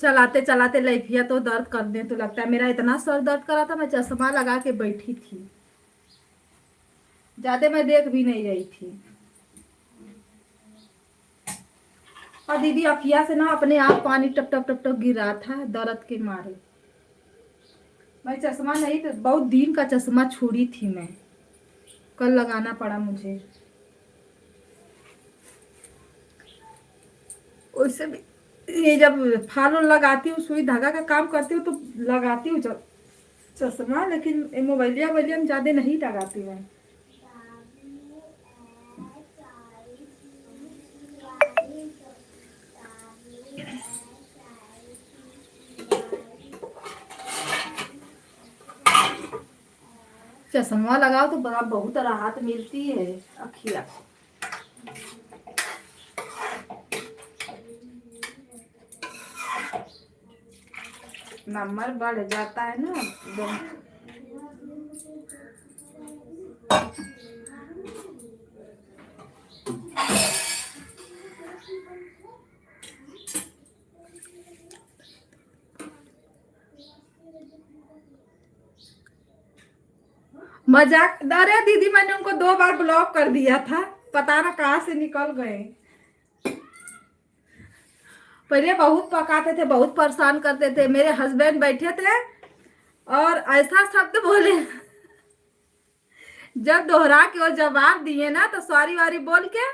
चलाते चलाते लैफिया तो दर्द करने तो लगता है। मेरा इतना सर दर्द करा था, मैं चश्मा लगा के बैठी थी, ज्यादा मैं देख भी नहीं रही थी। और दीदी अखिया से ना अपने आप पानी टप टप टप टप गिर रहा था दर्द के मारे। मैं चश्मा नहीं तो बहुत दिन का चश्मा छोड़ी थी मैं, कल लगाना पड़ा मुझे। उससे भी ये जब फाल लगाती हूँ, सुई धागा का काम करती हूँ तो लगाती हूँ चश्मा, लेकिन मोबाइलिया वोबाइलिया में ज्यादा नहीं लगाती मैं। चश्मा लगाओ तो बड़ा बहुत राहत मिलती है अखिया को। नंबर बढ़ जाता है ना एकदम। मजाक, अरे दीदी मैंने उनको 2 बार ब्लॉक कर दिया था, पता ना कहाँ से निकल गए। पहले बहुत पकाते थे, बहुत परेशान करते थे। मेरे हस्बैंड बैठे थे और ऐसा शब्द बोले, जब दोहरा के वो जवाब दिए ना तो सॉरी वारी बोल के,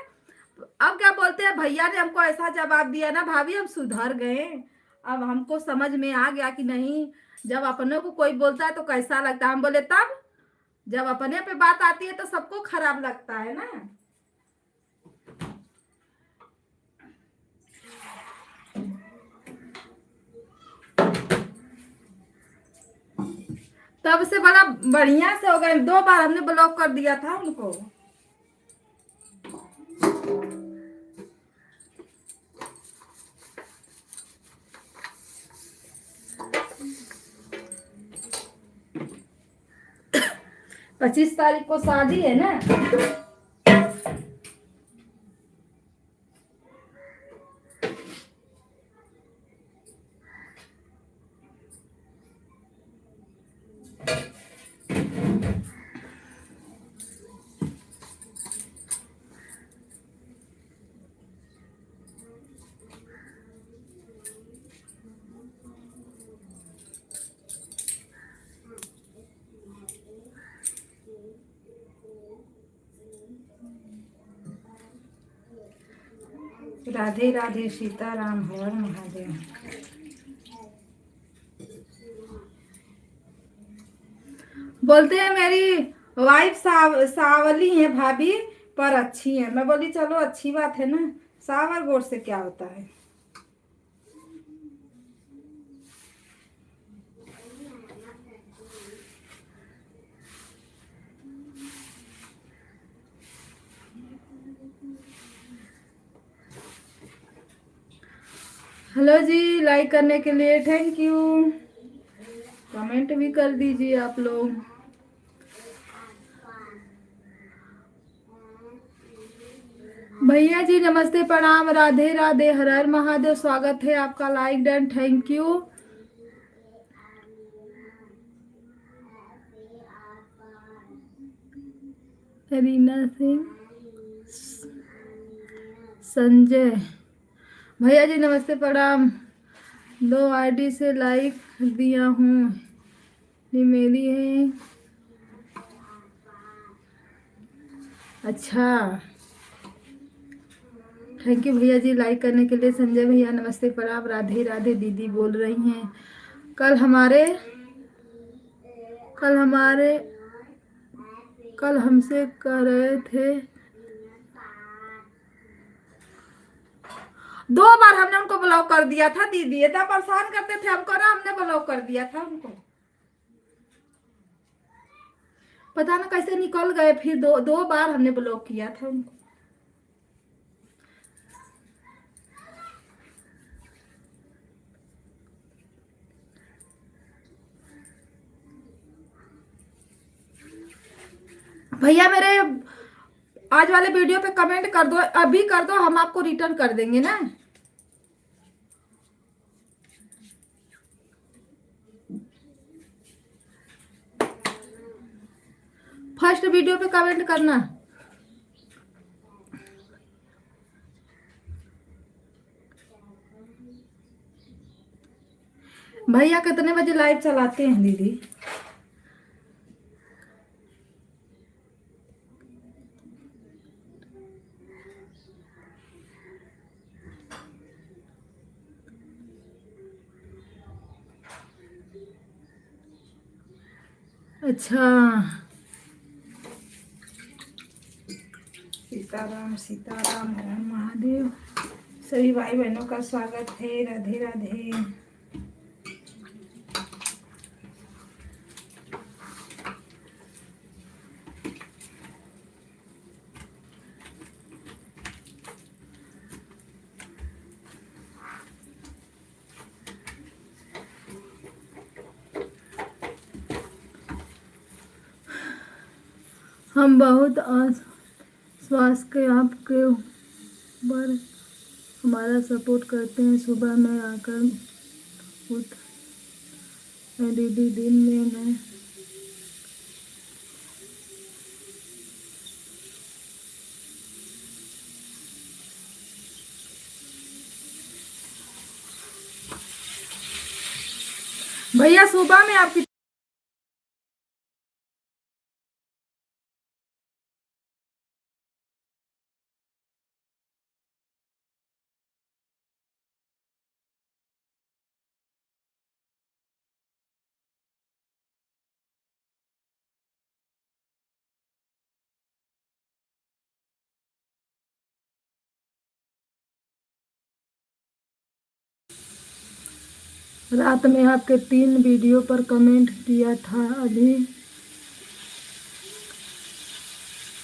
अब क्या बोलते हैं, भैया ने हमको ऐसा जवाब दिया ना भाभी हम सुधर गए। अब हमको समझ में आ गया कि नहीं, जब अपने को कोई बोलता है तो कैसा लगता है। हम बोले तब जब अपने पे बात आती है तो सबको खराब लगता है ना। तब से बड़ा बढ़िया से हो गए। 2 बार हमने ब्लॉक कर दिया था उनको। पच्चीस तारीख को शादी है ना। राधे राधे, सीताराम, हर महादेव। बोलते हैं मेरी वाइफ सावली है भाभी पर अच्छी है। मैं बोली चलो अच्छी बात है ना, सावर गोर से क्या होता है। हेलो जी, लाइक करने के लिए थैंक यू। कमेंट भी कर दीजिए आप लोग। भैया जी नमस्ते, प्रणाम, राधे राधे, हर हर महादेव। स्वागत है आपका, like done, thank you. Reena Singh Sanjay भैया जी नमस्ते प्रणाम। 2 आईडी से लाइक दिया हूँ, ये मेरी है। अच्छा, थैंक यू भैया जी लाइक करने के लिए। संजय भैया नमस्ते प्रणाम। राधे राधे दीदी बोल रही हैं। कल हमारे कल हमसे कह रहे थे, 2 बार हमने उनको ब्लॉक कर दिया था दीदी, इतना परेशान करते थे हमको ना, हमने ब्लॉक कर दिया था उनको। पता ना कैसे निकल गए, फिर दो बार हमने ब्लॉक किया था उनको। भैया मेरे आज वाले वीडियो पे कमेंट कर दो, अभी कर दो, हम आपको रिटर्न कर देंगे ना। फर्स्ट वीडियो पे कमेंट करना। भैया कितने बजे लाइव चलाते हैं दीदी? अच्छा, सीताराम सीताराम हर महादेव। सभी भाई बहनों का स्वागत है। राधे राधे। हम बहुत आश्वास के आपके ऊपर हमारा सपोर्ट करते हैं। सुबह में आकर उठ दीदी, दिन में मैं भैया सुबह में आपकी रात में आपके 3 वीडियो पर कमेंट किया था, अभी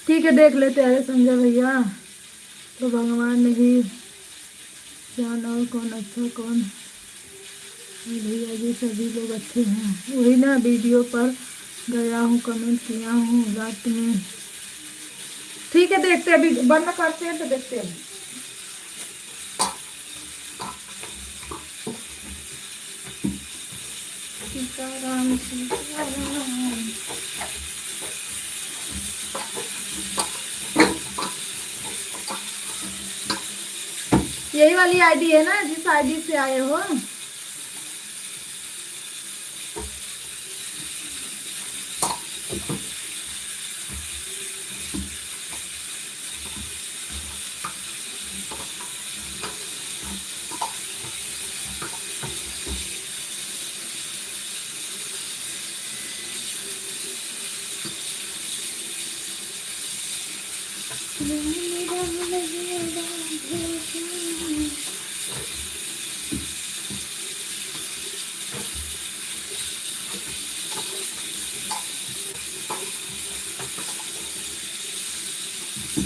ठीक है देख लेते हैं संजय भैया। तो भगवान ने ही जाना कौन अच्छा कौन। भैया जी सभी लोग अच्छे हैं, वही ना वीडियो पर गया हूँ, कमेंट किया हूँ रात में। ठीक है देखते हैं, अभी बंद करते हैं तो देखते हैं। सीताराम सीताराम। यही वाली आईडी है ना जिस आईडी से आए हो?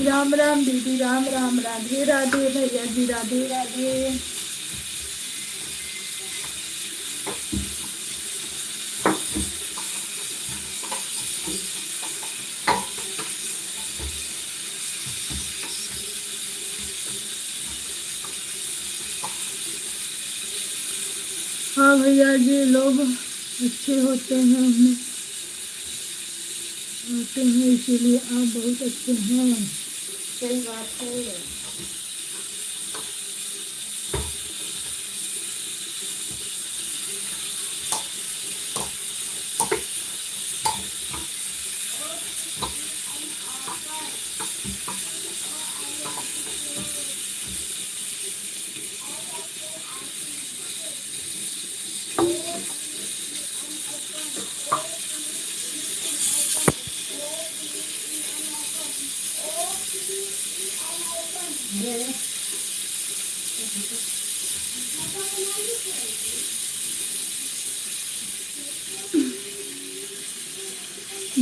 राम राम दीदी, राम राम। राधे राधे भैया जी, राधे राधे। हाँ भैया जी, लोग अच्छे होते हैं, हमें होते हैं, इसीलिए आप बहुत अच्छे हैं। सही बात है।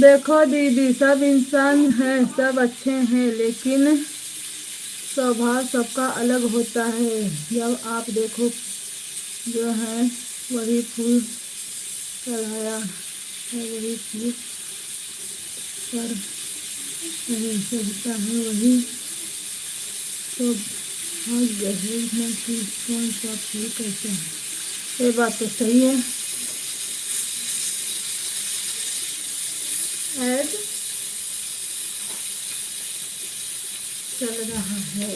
देखो दीदी, सब इंसान हैं, सब अच्छे हैं, लेकिन स्वभाव सबका अलग होता है। जब आप देखो जो है वही फूल चढ़ाया है, वही फूल पर नहीं चढ़ता है, वही तो भाग्य है न कि कौन सा फूल कैसे है। ये बात तो सही है। ऐड चल रहा है।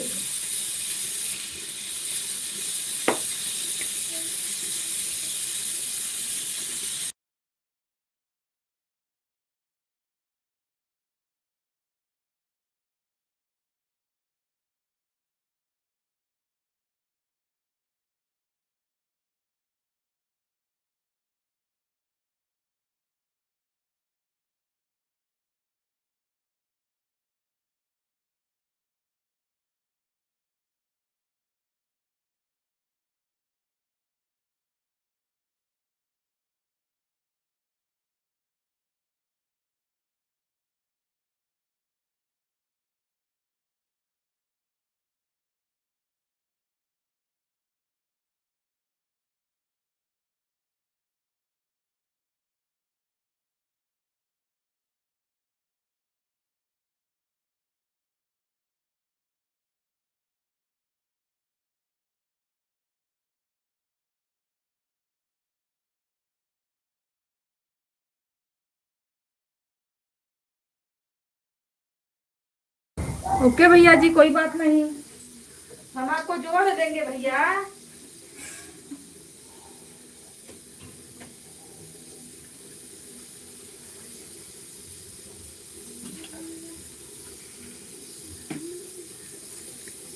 ओके भैया जी, कोई बात नहीं, हम आपको जोड़ देंगे भैया।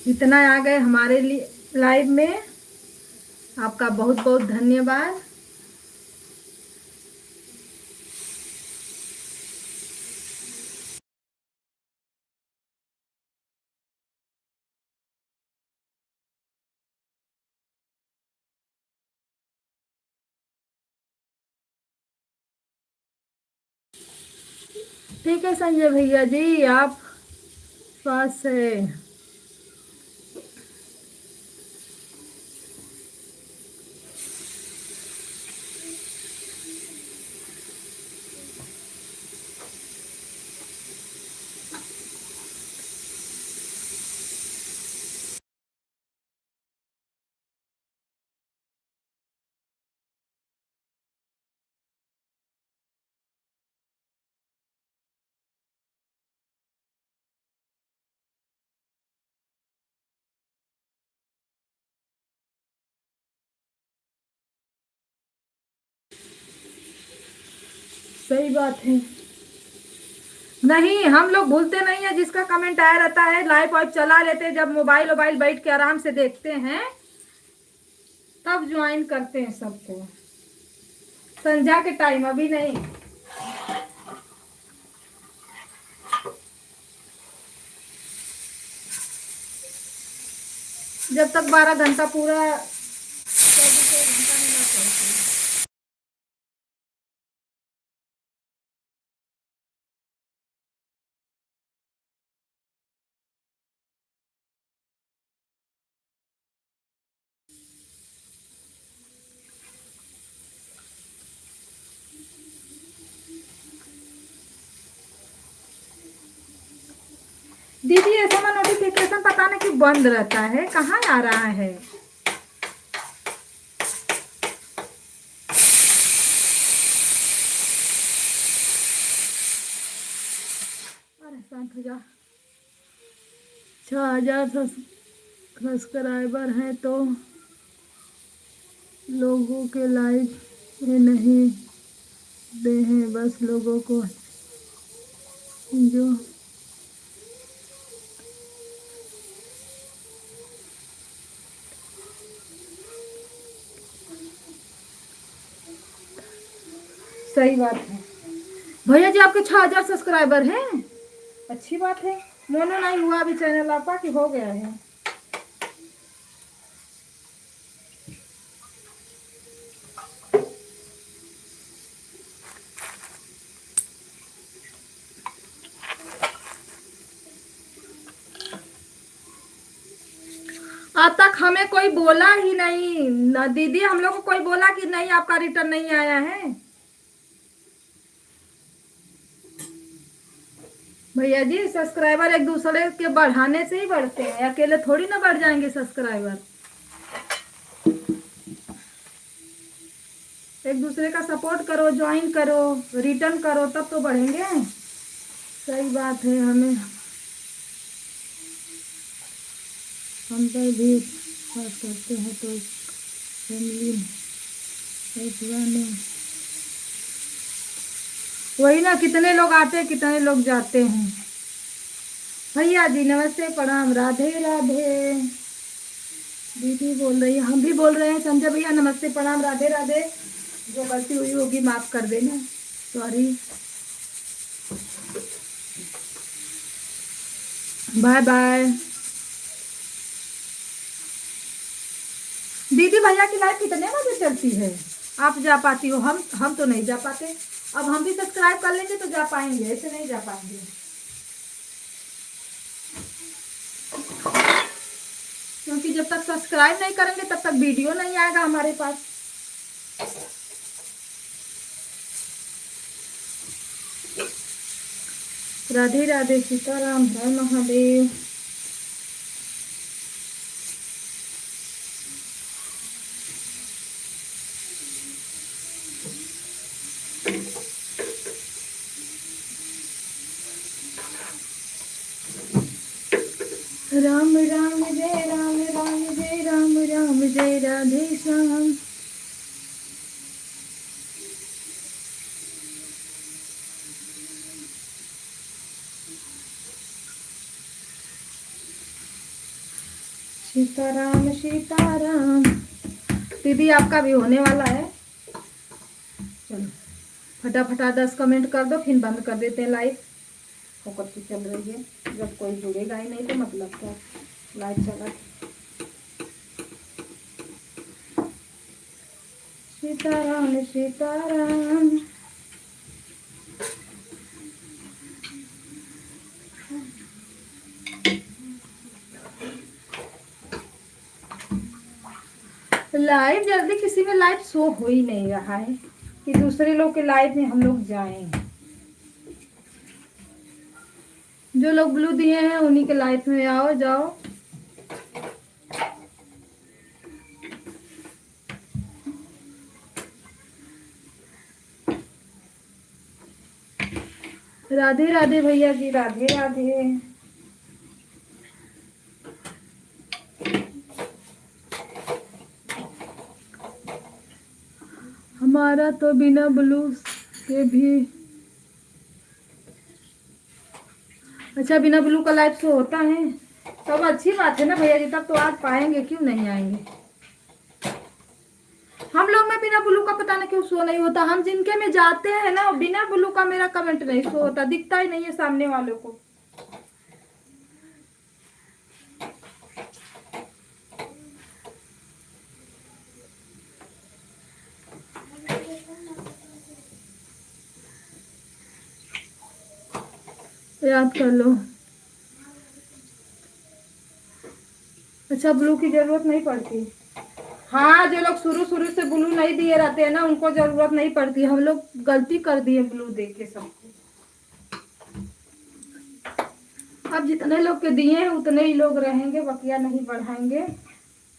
इतना आ गए हमारे लिए लाइव में, आपका बहुत बहुत धन्यवाद। ठीक है संजय भैया जी, आप पास है। सही बात है। नहीं, हम लोग भूलते नहीं है, जिसका कमेंट आया रहता है लाइव वाइव चला लेते हैं, जब मोबाइल वोबाइल बैठ के आराम से देखते हैं तब ज्वाइन करते हैं सबको। संध्या के टाइम अभी नहीं। जब तक 12 घंटा पूरा 24 घंटा में ना पहुंचे। दीदी ऐसा में नोटिफिकेशन पता नहीं क्यों बंद रहता है, कहाँ आ रहा है। अरे शांत हो जा। 6000 सब्सक्राइबर हैं तो लोगों के लाइक ये नहीं दे हैं, बस लोगों को जो सही बात है। भैया जी आपके 6000 सब्सक्राइबर हैं, अच्छी बात है। मोनो नहीं हुआ अभी चैनल आपका कि हो गया है। आज तक हमें कोई बोला ही नहीं ना दीदी, हम लोग को कोई बोला कि नहीं आपका रिटर्न नहीं आया है। भैया जी सब्सक्राइबर एक दूसरे के बढ़ाने से ही बढ़ते हैं, अकेले थोड़ी ना बढ़ जाएंगे सब्सक्राइबर। एक दूसरे का सपोर्ट करो, ज्वाइन करो, रिटर्न करो, तब तो बढ़ेंगे। सही बात है। हम पर भी बात करते हैं तो फैमिली वही ना, कितने लोग आते हैं कितने लोग जाते हैं। भैया जी नमस्ते प्रणाम, राधे राधे। दीदी बोल रही है, हम भी बोल रहे हैं। संजय भैया नमस्ते प्रणाम, राधे राधे। जो गलती हुई होगी माफ कर देना, सॉरी, बाय बाय। दीदी भैया की लाइफ कितने बजे चलती है? आप जा पाती हो, हम तो नहीं जा पाते। अब हम भी सब्सक्राइब कर लेंगे तो जा पाएंगे, ऐसे नहीं जा पाएंगे। क्योंकि जब तक सब्सक्राइब नहीं करेंगे तब तक वीडियो नहीं आएगा हमारे पास। राधे राधे, सीताराम, हर महादेव। राम राम जय राम, राम जय राम, राम जय राधे श्याम। सीताराम सीताराम। दीदी आपका भी होने वाला है। चलो फटाफटा 10 कमेंट कर दो, फिर बंद कर देते हैं लाइव। फोकट की चल रही है, जब कोई जुड़ेगा ही नहीं तो मतलब क्या लाइव चला। सीताराम सीताराम। लाइव जल्दी किसी में लाइव शो हो ही नहीं रहा है कि दूसरे लोग के लाइव में हम लोग जाएं। जो लोग ब्लू दिए हैं उन्हीं के लाइफ में आओ जाओ। राधे राधे भैया जी, राधे राधे। हमारा तो बिना ब्लू के भी, अच्छा बिना ब्लू का लाइव शो होता है तब अच्छी बात है ना भैया जी, तब तो आज पाएंगे, क्यों नहीं आएंगे। हम लोग में बिना ब्लू का पता नहीं क्यों शो नहीं होता। हम जिनके में जाते हैं ना बिना ब्लू का मेरा कमेंट नहीं शो होता, दिखता ही नहीं है सामने वालों को। याद कर लो। अच्छा ब्लू की जरूरत नहीं पड़ती। हाँ जो लोग शुरू शुरू से ब्लू नहीं दिए रहते हैं ना उनको जरूरत नहीं पड़ती। हम लोग गलती कर दिए ब्लू दे के सबको। अब जितने लोग के दिए हैं उतने ही लोग रहेंगे, बकिया नहीं बढ़ाएंगे।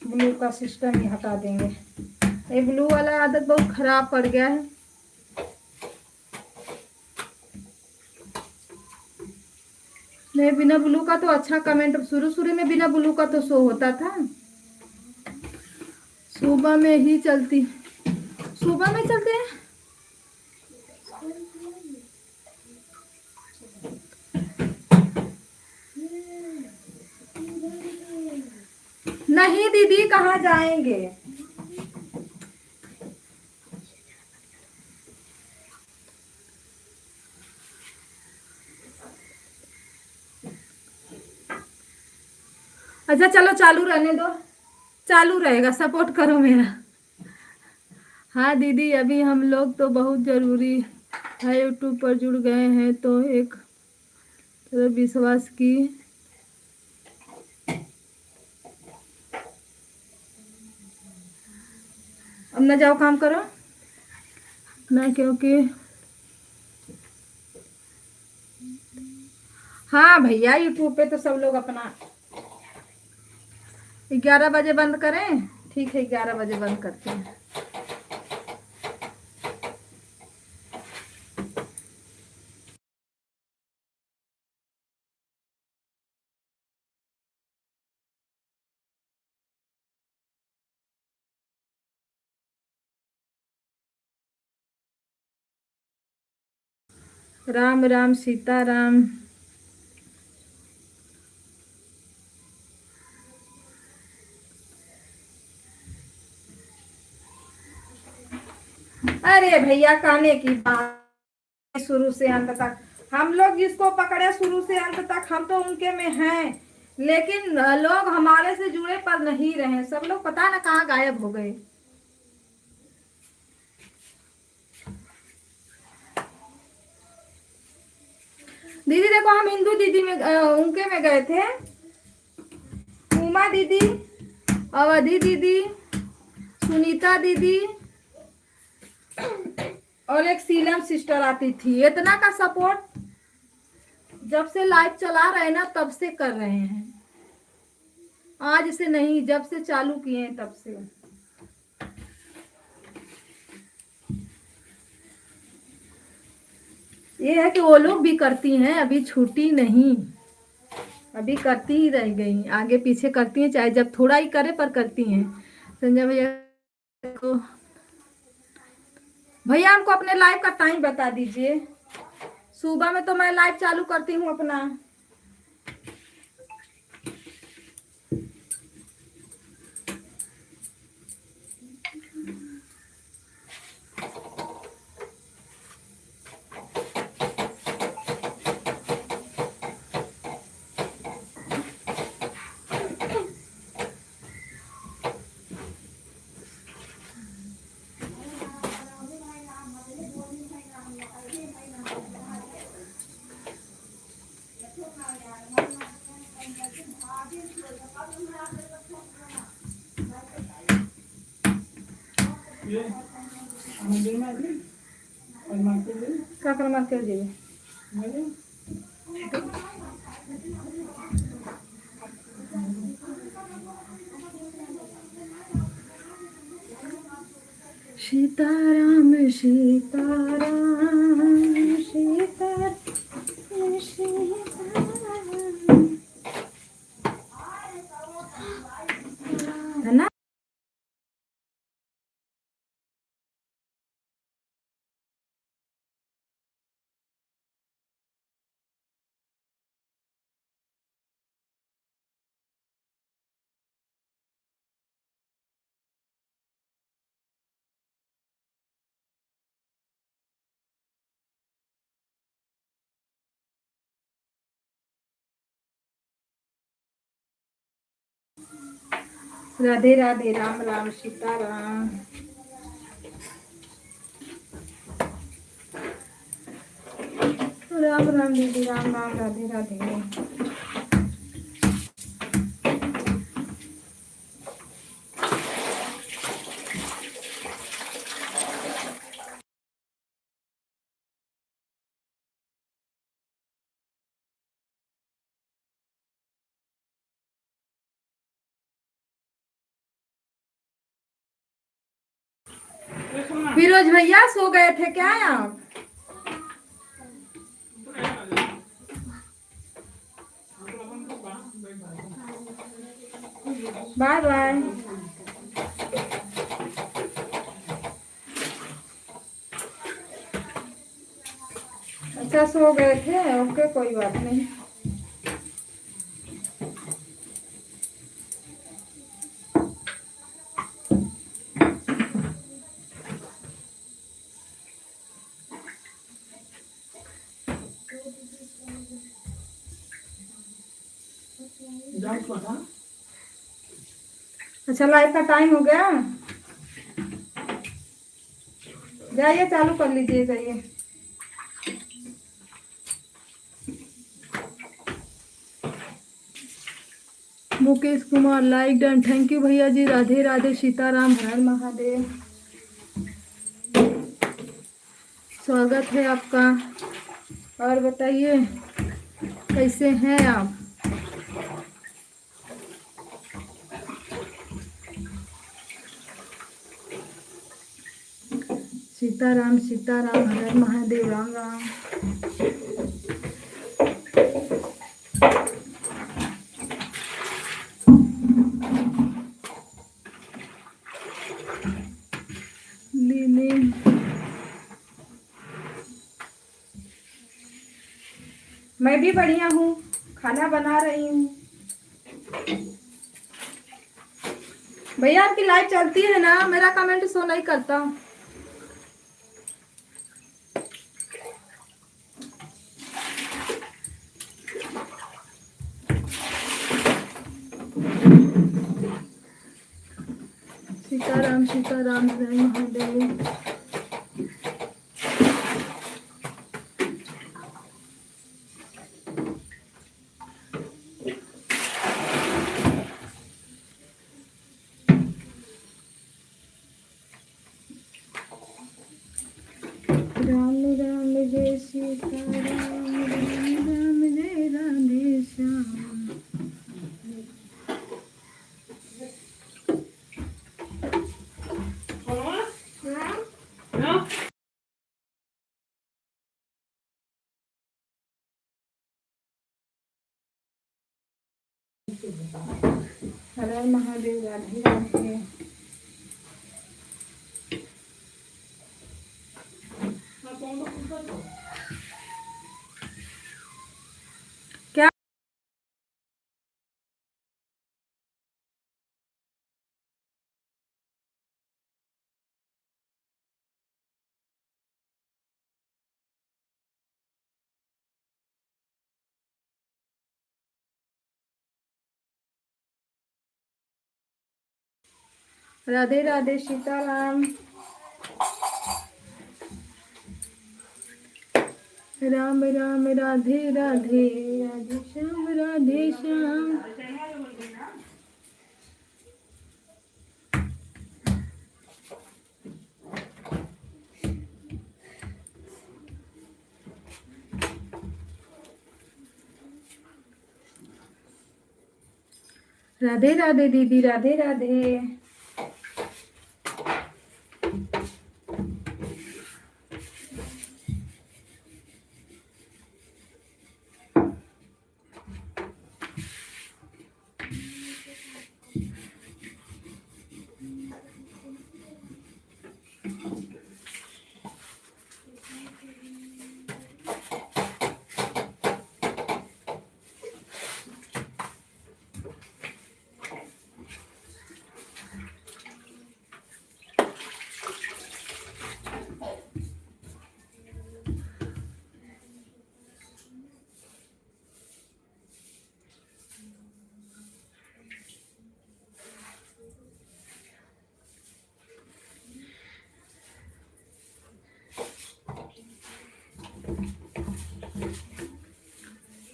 ब्लू का सिस्टम ही हटा देंगे। ये ब्लू वाला आदत बहुत खराब पड़ गया है। नहीं बिना ब्लू का तो अच्छा कमेंट शुरू शुरू में बिना ब्लू का तो शो होता था। सुबह में ही चलती, सुबह में चलते हैं। नहीं दीदी कहाँ जाएंगे। अच्छा चलो चालू रहने दो, चालू रहेगा, सपोर्ट करो मेरा। हाँ दीदी अभी हम लोग तो बहुत ज़रूरी है, यूट्यूब पर जुड़ गए हैं तो एक विश्वास की न जाओ काम करो ना, क्योंकि हाँ भैया यूट्यूब पे तो सब लोग अपना 11 बजे बंद करें। ठीक है 11 बजे बंद करते हैं। राम राम सीता राम। अरे भैया कहने की बात, शुरू से अंत तक हम लोग जिसको पकड़े शुरू से अंत तक हम तो उनके में हैं, लेकिन लोग हमारे से जुड़े पर नहीं रहे। सब लोग पता ना कहाँ गायब हो गए। दीदी देखो हम हिंदू दीदी में उनके में गए थे, उमा दीदी, अवधि दीदी, सुनीता दीदी और एक सीलम सिस्टर आती थी। इतना का सपोर्ट जब से लाइव चला रहे ना तब से कर रहे हैं, आज से नहीं, जब से चालू किए हैं तब से। ये है कि वो लोग भी करती हैं, अभी छूटी नहीं, अभी करती ही रह गई, आगे पीछे करती हैं, चाहे जब थोड़ा ही करे पर करती हैं। संजय भैया को, भैया हमको अपने लाइव का टाइम बता दीजिए। सुबह में तो मैं लाइव चालू करती हूँ अपना। क्या करना कर दीजिए। सीताराम सीताराम सीताराम सीताराम, है ना। राधे राधे, राम राम सीता राम। राम राम दीदी, राम राम, राधे राधे। फिरोज भैया सो गए थे क्या आप? Bye bye. अच्छा सो गए थे, ओके कोई बात नहीं। अच्छा लाइव का टाइम हो गया, जाइए चालू कर लीजिए, जाइए। Mukesh Kumar like done, thank you भैया जी। राधे राधे सीताराम, हर हर महादेव। स्वागत है आपका। और बताइए कैसे हैं आप। सीताराम सीताराम, हर हर महादेव, राम राम। लीली मैं भी बढ़िया हूँ, खाना बना रही हूँ। भैया आपकी लाइव चलती है ना, मेरा कमेंट शो नहीं करता। सीताराम सीताराम, जय महादेव। राम राम जय सीताराम, राम राम जय राधे श्याम। हर हर महादेव, राधे राधे। क्या राधे राधे, सीताराम। राम राम राधे राधे, राधे श्याम राधे श्याम। राधे राधे दीदी, राधे राधे।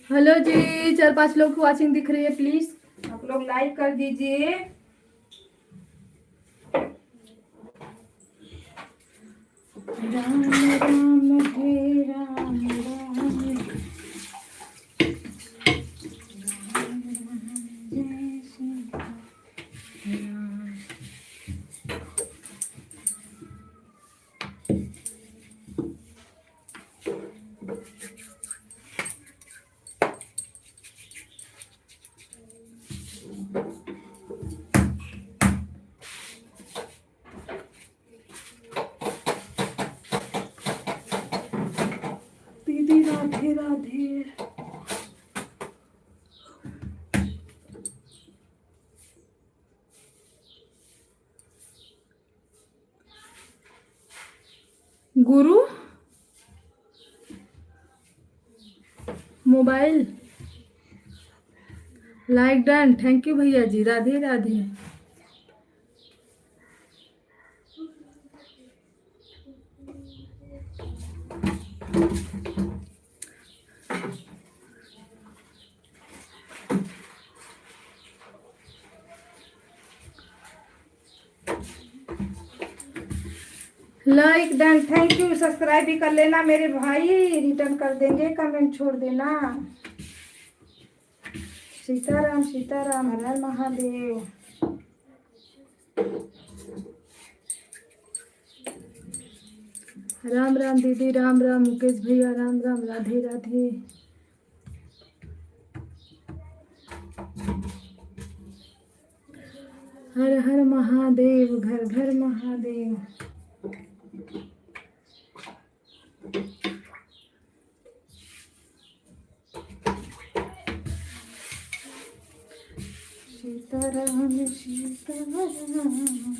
हेलो जी, 4-5 लोग की वॉचिंग दिख रही है, प्लीज आप लोग लाइक कर दीजिए। राम राम हे राम राम, जय सीताराम। दीदी Radhe Radhe. Guru mobile like done, thank you भैया ji, Radhe Radhe. Like done, thank you. Subscribe भी कर लेना मेरे भाई, रिटर्न कर देंगे, कमेंट छोड़ देना। सीताराम सीताराम, हर हर महादेव। राम राम दीदी, राम राम मुकेश भैया, राम राम, राधे राधे। हर हर महादेव, घर घर महादेव। सीताराम सीताराम।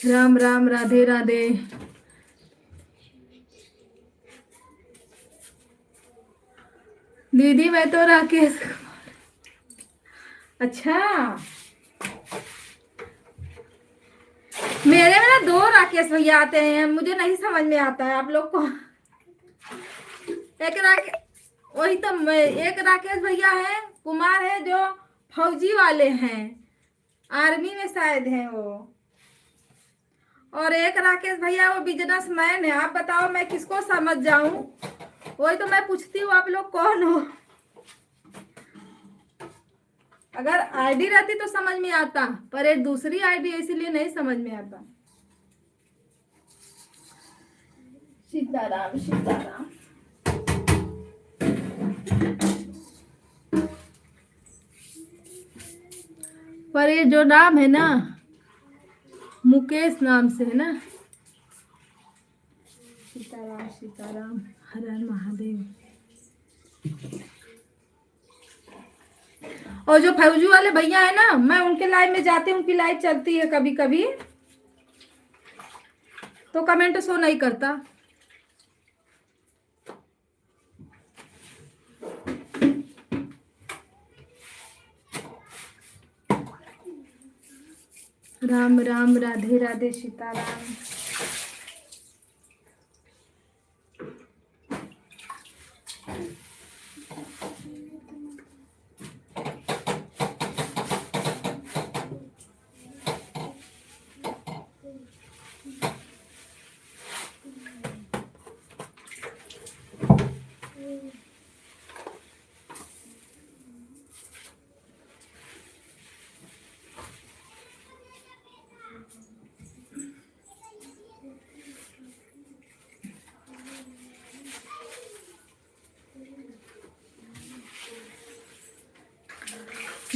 राम राम, राधे राधे। दीदी मैं तो राकेश। अच्छा, मेरे में ना 2 राकेश भैया आते हैं, मुझे नहीं समझ में आता है आप लोग को। एक वही तो एक राकेश भैया है, कुमार है, जो फौजी वाले हैं, आर्मी में शायद हैं वो। और एक राकेश भैया वो बिजनेसमैन है। आप बताओ मैं किसको समझ जाऊं? वही तो मैं पूछती हूँ, आप लोग कौन हो? अगर आईडी रहती तो समझ में आता, पर एक दूसरी आईडी है, इसीलिए नहीं समझ में आता। सीताराम सीताराम। पर ये जो नाम है ना, मुकेश नाम से है ना। सीताराम सीताराम, हर हर महादेव। और जो फौजी वाले भैया है ना, मैं उनके लाइव में जाती हूँ, उनकी लाइव चलती है कभी कभी, तो कमेंट शो नहीं करता। राम राम, राधे राधे, सीताराम।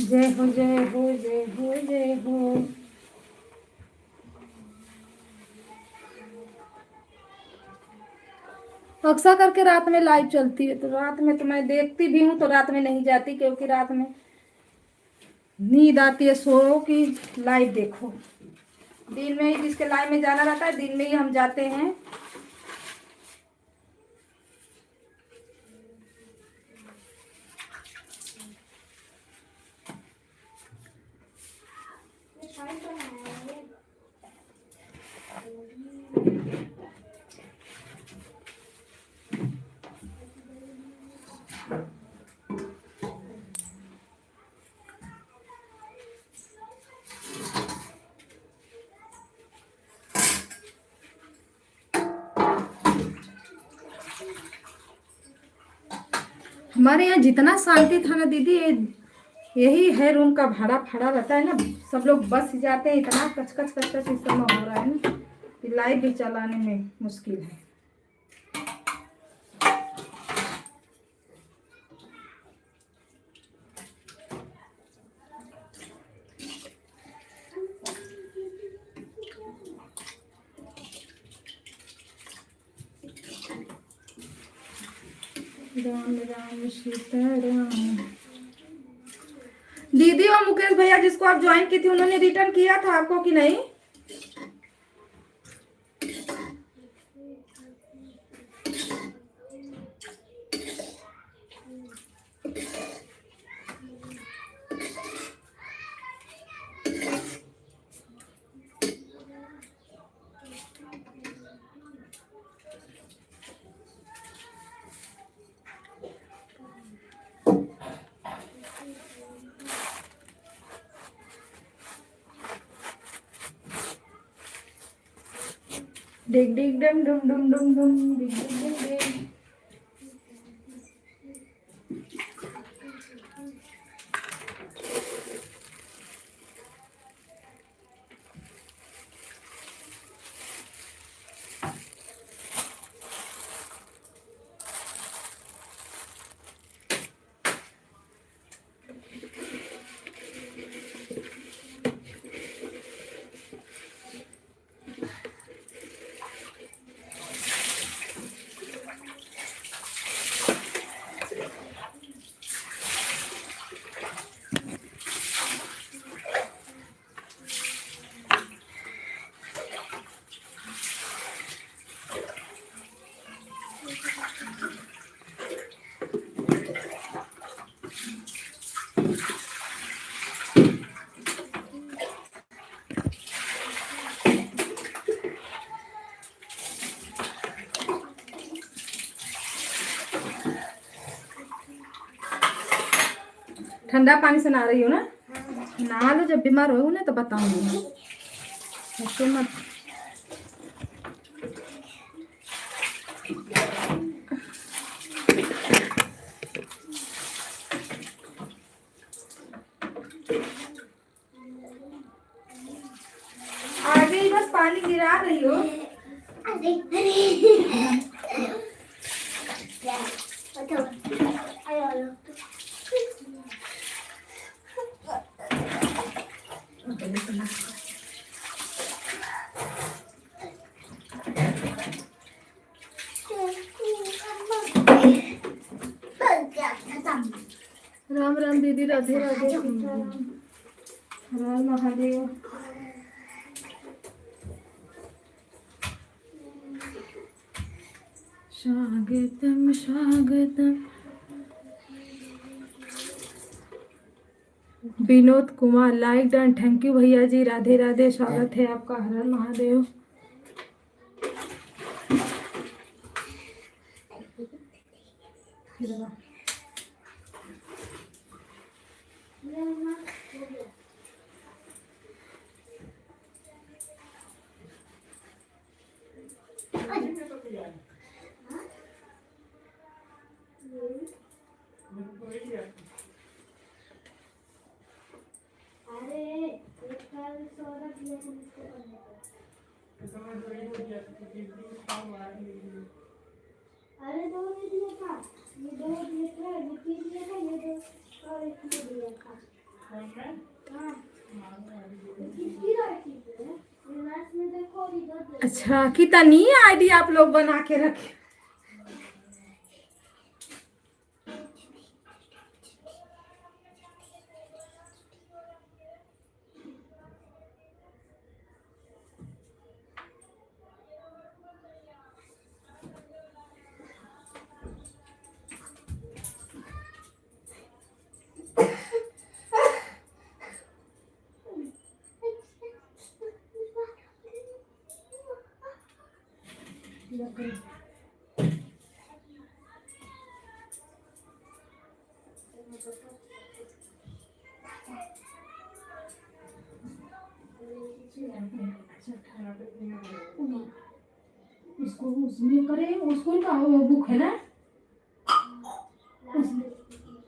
जय हो जय हो जय हो जय हो। अक्सर करके रात में लाइव चलती है, तो रात में तो मैं देखती भी हूँ, तो रात में नहीं जाती, क्योंकि रात में नींद आती है, सो की लाइव देखो। दिन में ही जिसके लाइव में जाना रहता है, दिन में ही हम जाते हैं। हमारे यहाँ जितना शांति था ना दीदी, यही है रूम का भाड़ा फड़ा रहता है ना, सब लोग बस जाते हैं, इतना कचकच कचकच इस समय हो रहा है ना कि लाइव भी चलाने में मुश्किल है। राम राम सीताराम। दीदी और मुकेश भैया जिसको आप ज्वाइन की थी उन्होंने रिटर्न किया था आपको कि नहीं? डिग डिग डम डुम डुम डुम डुम डिग डिग डिग डिग। ठंडा पानी से नहा रही हो ना? नहा लो, जब बीमार हो ना तो बताऊंगी। ऐसे मत। आगे बस पानी गिरा रही हो। राम राम दीदी, राधे राधे, सीताराम, हर हर महादेव। स्वागतम स्वागतम। Vinod Kumar like done, thank you भैया जी, राधे राधे, स्वागत है आपका, हर हर महादेव। अरे दो ये दिया था, ये दो दिया था, ये तीन दिया था, ये दो और एक ये दिया था। हाँ, किसकी राखी है? ये लास्ट में देखो इधर। अच्छा, कितनी आईडी आप लोग बना के रखे? उसको उसमें करे, उसको का वो बुक है ना,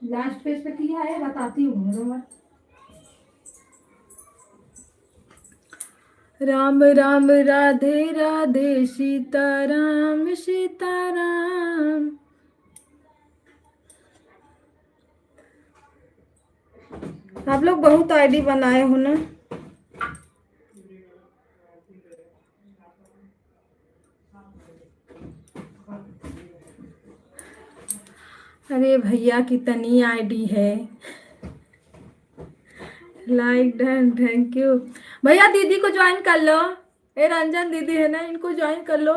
लास्ट पेज पे किया है, बताती हूँ बरोबर। राम राम राधे राधे, सीताराम सीताराम। आप लोग बहुत आईडी बनाए हो ना। अरे भैया कितनी आईडी है, लाइक डन, थैंक यू भैया। दीदी को ज्वाइन कर लो, ये रंजन दीदी है ना, इनको ज्वाइन कर लो,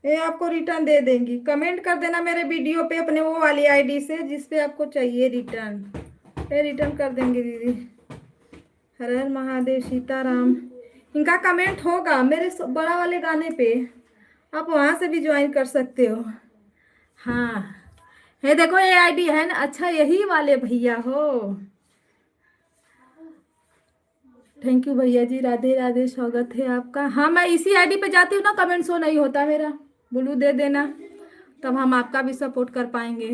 ये आपको रिटर्न दे देंगी। कमेंट कर देना मेरे वीडियो पे अपने वो वाली आईडी से जिस पे आपको चाहिए रिटर्न, ये रिटर्न कर देंगे दीदी। हर हर महादेव, सीताराम, इनका कमेंट होगा मेरे बड़ा वाले गाने पे, आप वहाँ से भी ज्वाइन कर सकते हो। हाँ ये देखो ये आईडी है ना, अच्छा यही वाले भैया हो। थैंक यू भैया जी, राधे राधे, स्वागत है आपका। हाँ मैं इसी आईडी पे जाती हूँ ना, कमेंट शो नहीं होता मेरा, ब्लू दे देना तब हम आपका भी सपोर्ट कर पाएंगे।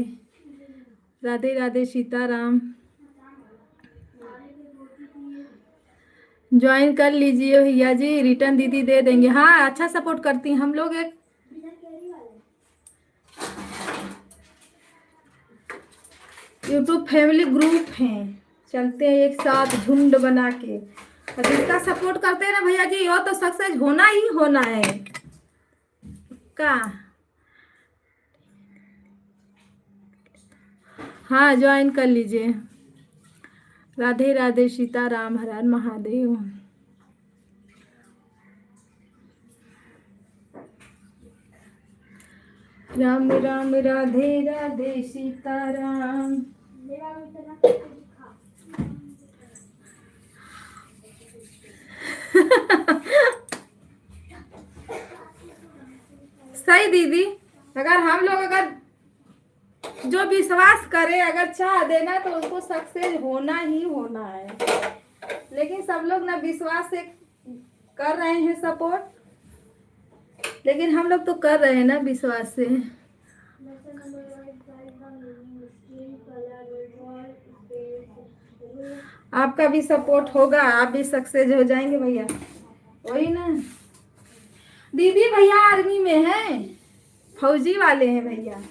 राधे राधे, सीताराम, ज्वाइन कर लीजिए भैया जी, रिटर्न दीदी दे देंगे। हाँ अच्छा सपोर्ट करती हैं हम लोग, एक यूट्यूब फैमिली ग्रुप हैं, चलते हैं एक साथ झुंड बना के, और जिसका सपोर्ट करते हैं ना भैया जी वो तो सक्सेस होना ही होना है का। हाँ ज्वाइन कर लीजिए। राधे राधे, सीताराम, हर हर महादेव। राम राम, राधे राधे, सीताराम। मेरा इतना खा सही दीदी, अगर हम लोग अगर जो विश्वास करे, अगर चाह देना तो उसको सक्सेस होना ही होना है। लेकिन सब लोग ना विश्वास से कर रहे हैं सपोर्ट, लेकिन हम लोग तो कर रहे हैं ना विश्वास से। आपका भी सपोर्ट होगा, आप भी सक्सेस हो जाएंगे भैया, वही ना। दीदी भैया आर्मी में है, फौजी वाले हैं भैया।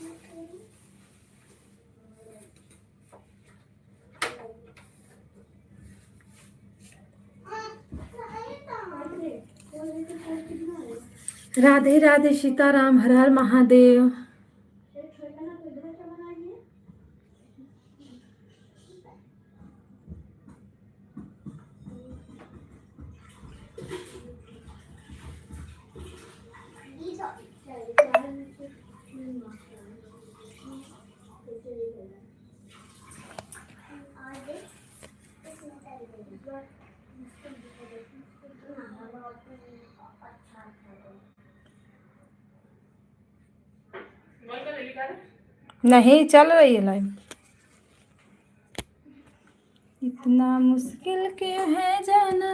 राधे राधे, सीताराम, हर हर महादेव। नहीं चल रही है लाइन। इतना मुश्किल क्यों है जाना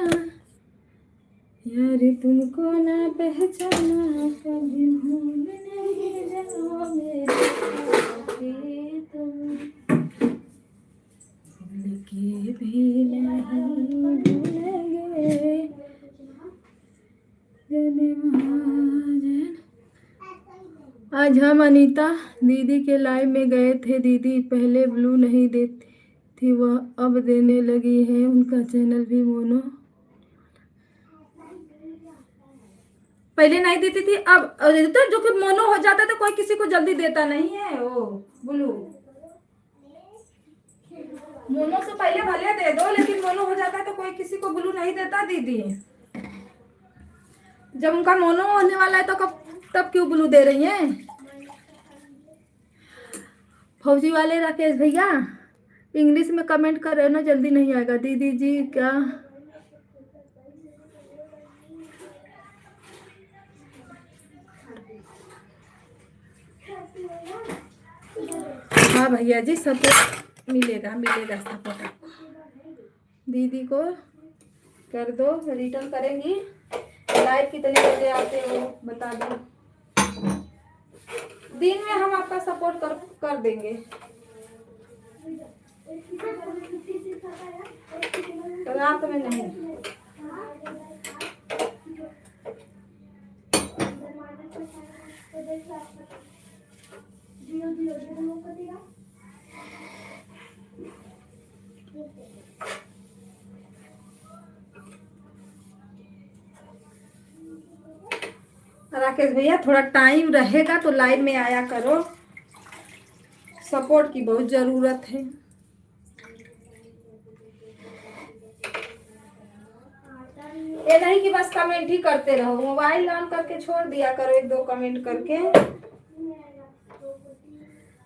यार तुमको ना पहचाना, कभी भूल नहीं जाओगे तुम, भूल के भी नहीं भूलेंगे। आज हम अनीता दीदी के लाइव में गए थे। दीदी पहले ब्लू नहीं देती थी, वह अब देने लगी है, उनका चैनल भी मोनो। पहले नहीं देती थी, अब तो जो कि मोनो हो जाता तो कोई किसी को जल्दी देता नहीं है वो ब्लू। मोनो से पहले भले दे दो, लेकिन मोनो हो जाता है तो कोई किसी को ब्लू नहीं देता दीदी। जब उनका मोनो होने वाला है तो कब तब क्यों ब्लू दे रही हैं? फौजी वाले राकेश भैया इंग्लिश में कमेंट कर रहे हो ना, जल्दी नहीं आएगा। दीदी जी क्या हाँ भैया जी सपोर्ट मिलेगा, मिलेगा सपोर्ट आपको। दीदी को कर दो, रिटर्न करेंगी। लाइव कितने बजे आते हो बता दो, दिन में हम आपका सपोर्ट कर देंगे, रात में नहीं। राकेश भैया थोड़ा टाइम रहेगा तो लाइव में आया करो, सपोर्ट की बहुत जरूरत है। ये नहीं कि बस कमेंट ही करते रहो, मोबाइल ऑन करके छोड़ दिया करो, एक दो कमेंट करके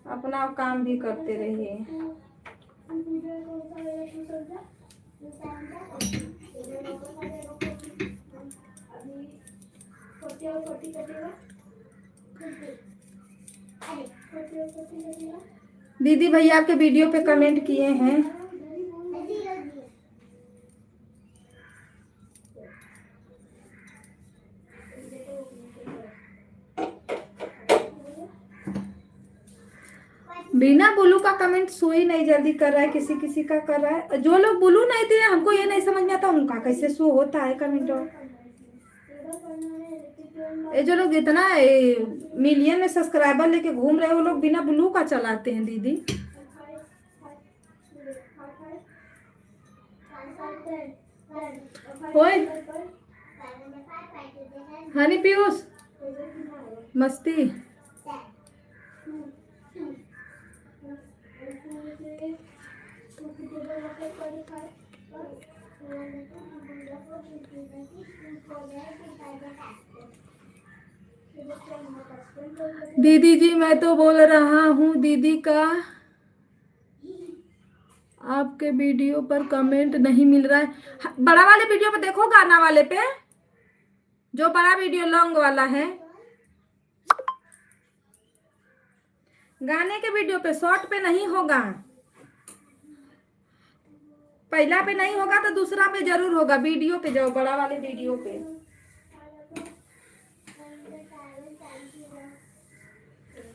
अपना काम भी करते रहिए। दीदी भैया आपके वीडियो पे कमेंट किए हैं। बिना ब्लू का कमेंट सुई नहीं जल्दी कर रहा है, किसी किसी का कर रहा है। जो लोग ब्लू नहीं दिए हमको ये नहीं समझ में आता उनका कैसे शो होता है कमेंट। ये जो लोग इतना मिलियन में सब्सक्राइबर लेके घूम रहे हैं वो लोग बिना ब्लू का चलाते हैं दीदी। ओए हनी पीयूष मस्ती। दीदी जी मैं तो बोल रहा हूँ दीदी का आपके वीडियो पर कमेंट नहीं मिल रहा है। बड़ा वाले वीडियो पे देखो, गाना वाले पे, जो बड़ा वीडियो लॉन्ग वाला है, गाने के वीडियो पे, शॉर्ट पे नहीं होगा। पहला पे नहीं होगा तो दूसरा पे जरूर होगा। वीडियो पे जाओ, बड़ा वाले वीडियो पे।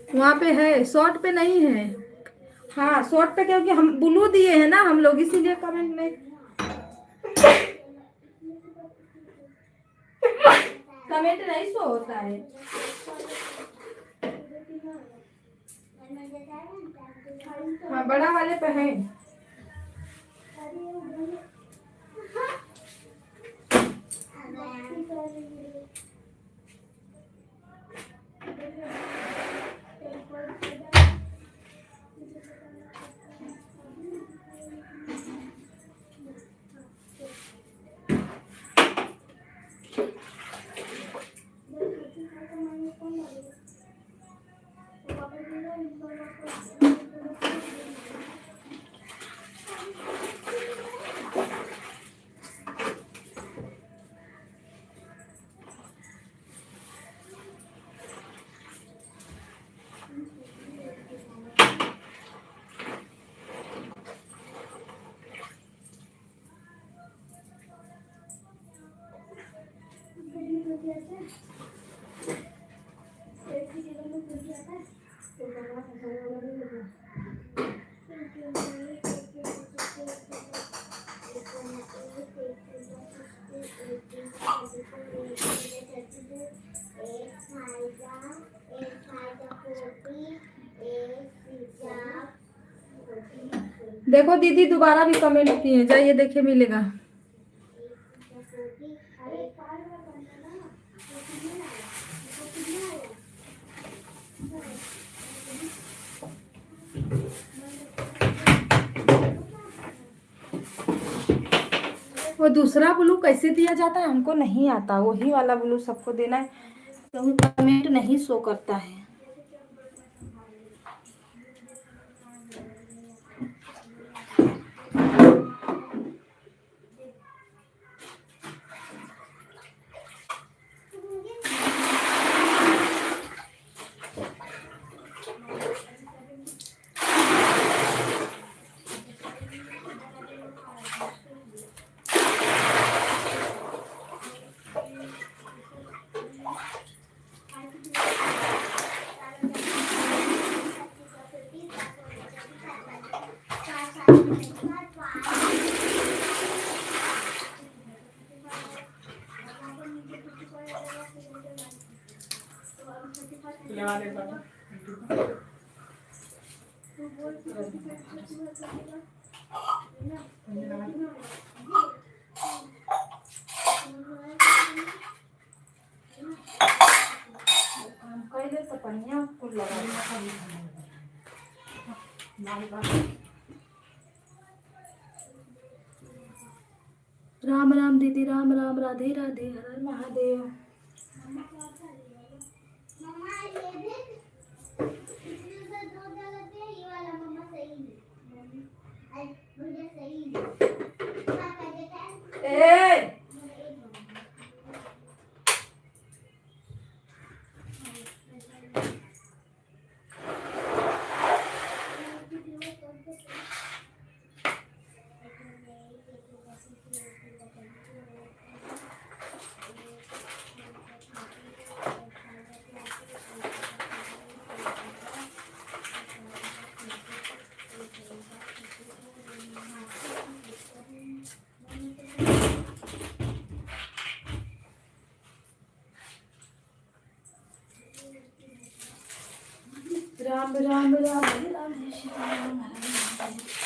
वहां पे है, शॉर्ट पे नहीं है। हाँ शॉर्ट पे, क्योंकि हम ब्लू दिए हैं ना हम लोग, इसीलिए कमेंट में कमेंट नहीं शो होता है। हाँ बड़ा वाले पे है। देखो दीदी दोबारा भी कमेंट किए, जाइए देखिए मिलेगा। वो दूसरा ब्लू कैसे दिया जाता है हमको नहीं आता, वही वाला ब्लू सबको देना है, तो कमेंट नहीं शो करता है। राम राम दीदी, राम राम, राधे राधे, हर हर महादेव। मम्मा ये देख, इसमें से दो गलत है, ये वाला मम्मा सही है। मम्मी आज मुझे सही है। हाँ कर देता है। ए राम राम राम राम, जय श्री राम, हर हर महादेव।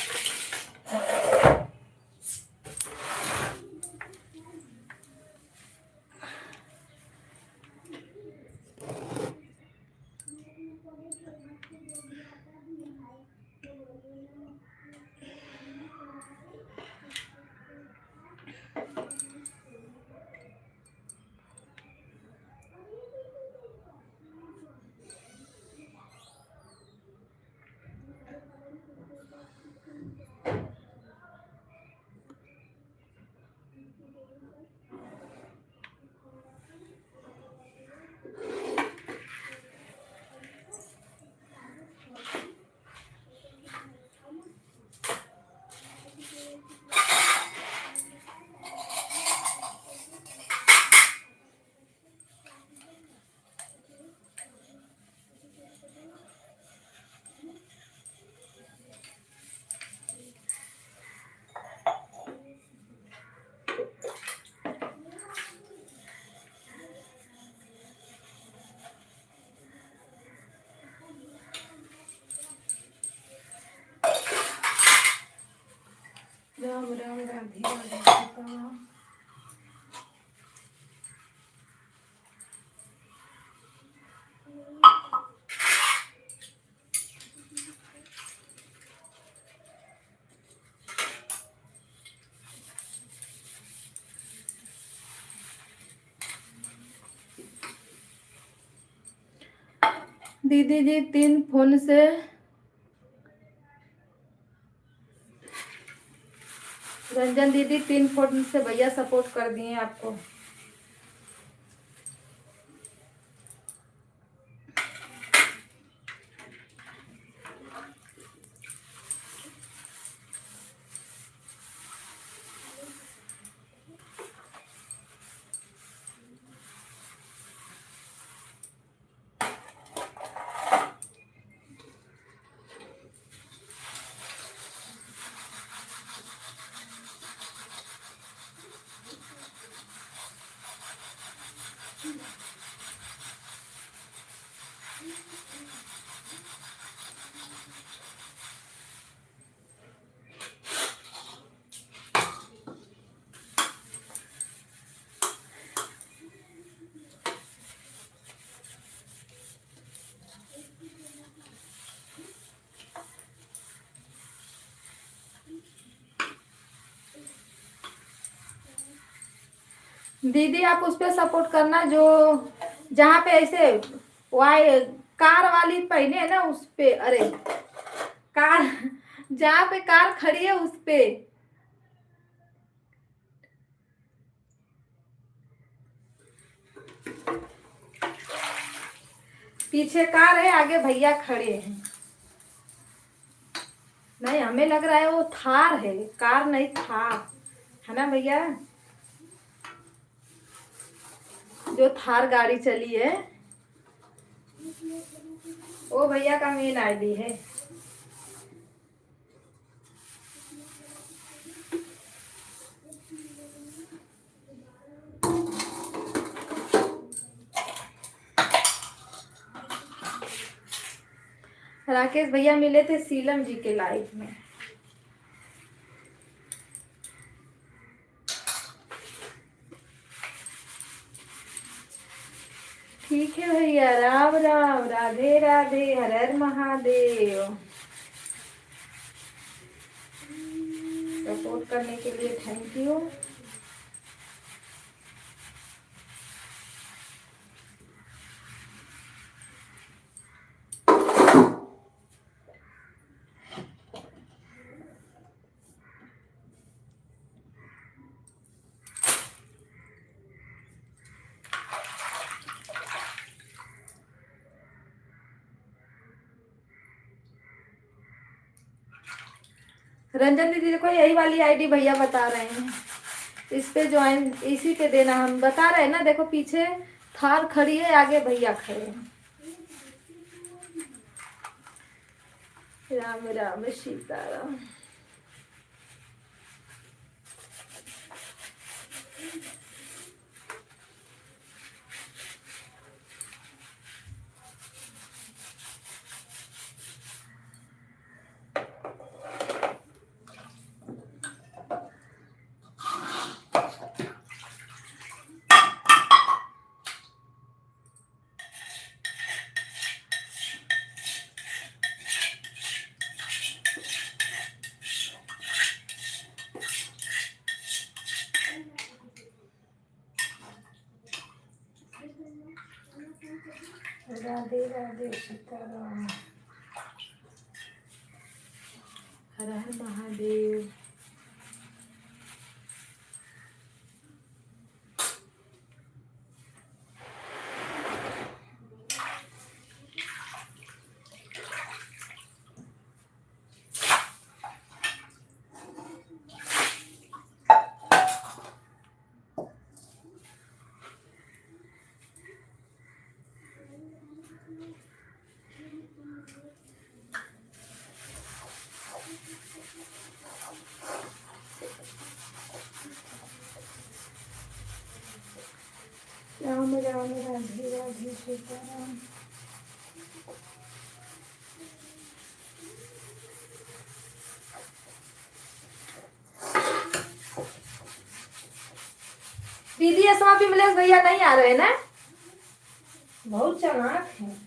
राम राम, राधे राधे, सीताराम। दीदी जी 3 फोन से रंजन दीदी 3 फोन से भैया सपोर्ट कर दिए आपको। दीदी आप उस पे सपोर्ट करना जो जहाँ पे ऐसे वाई कार वाली पहने है ना, उस पे, अरे कार जहाँ पे कार खड़ी है उस पे। पीछे कार है, आगे भैया खड़े हैं। नहीं, हमें लग रहा है वो थार है, कार नहीं, थार है ना भैया, जो थार गाड़ी चली है वो भैया का मेन आईडी है। राकेश भैया मिले थे सीलम जी के लाइफ में। ठीक है भैया, राम राम, राधे राधे, हर हर महादेव। सपोर्ट करने के लिए थैंक यू। रंजन दीदी देखो यही वाली आईडी भैया बता रहे हैं, इस पे ज्वाइन इसी पे देना। हम बता रहे हैं ना, देखो पीछे थार खड़ी है, आगे भैया खड़े हैं। राम राम सीताराम। राधे राधे सीताराम। हर हर महादेव। राम राम राधे राधे सीताराम। दीदी असमा विमलेश भैया नहीं आ रहे ना, बहुत चालाक है।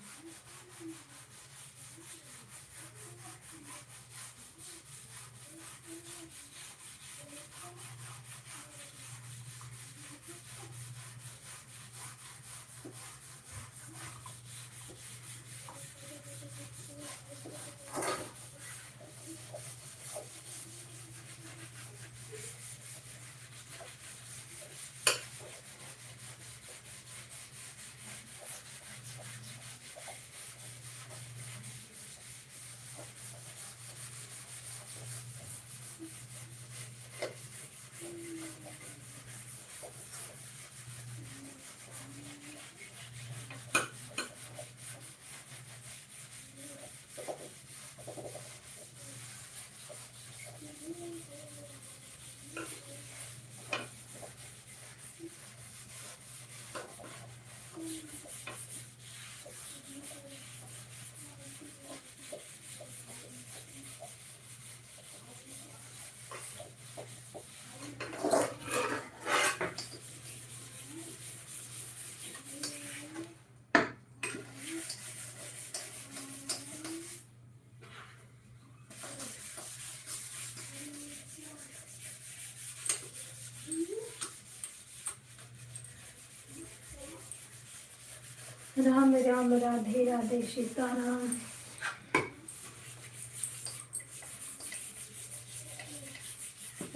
राम राम राधे राधे सीताराम।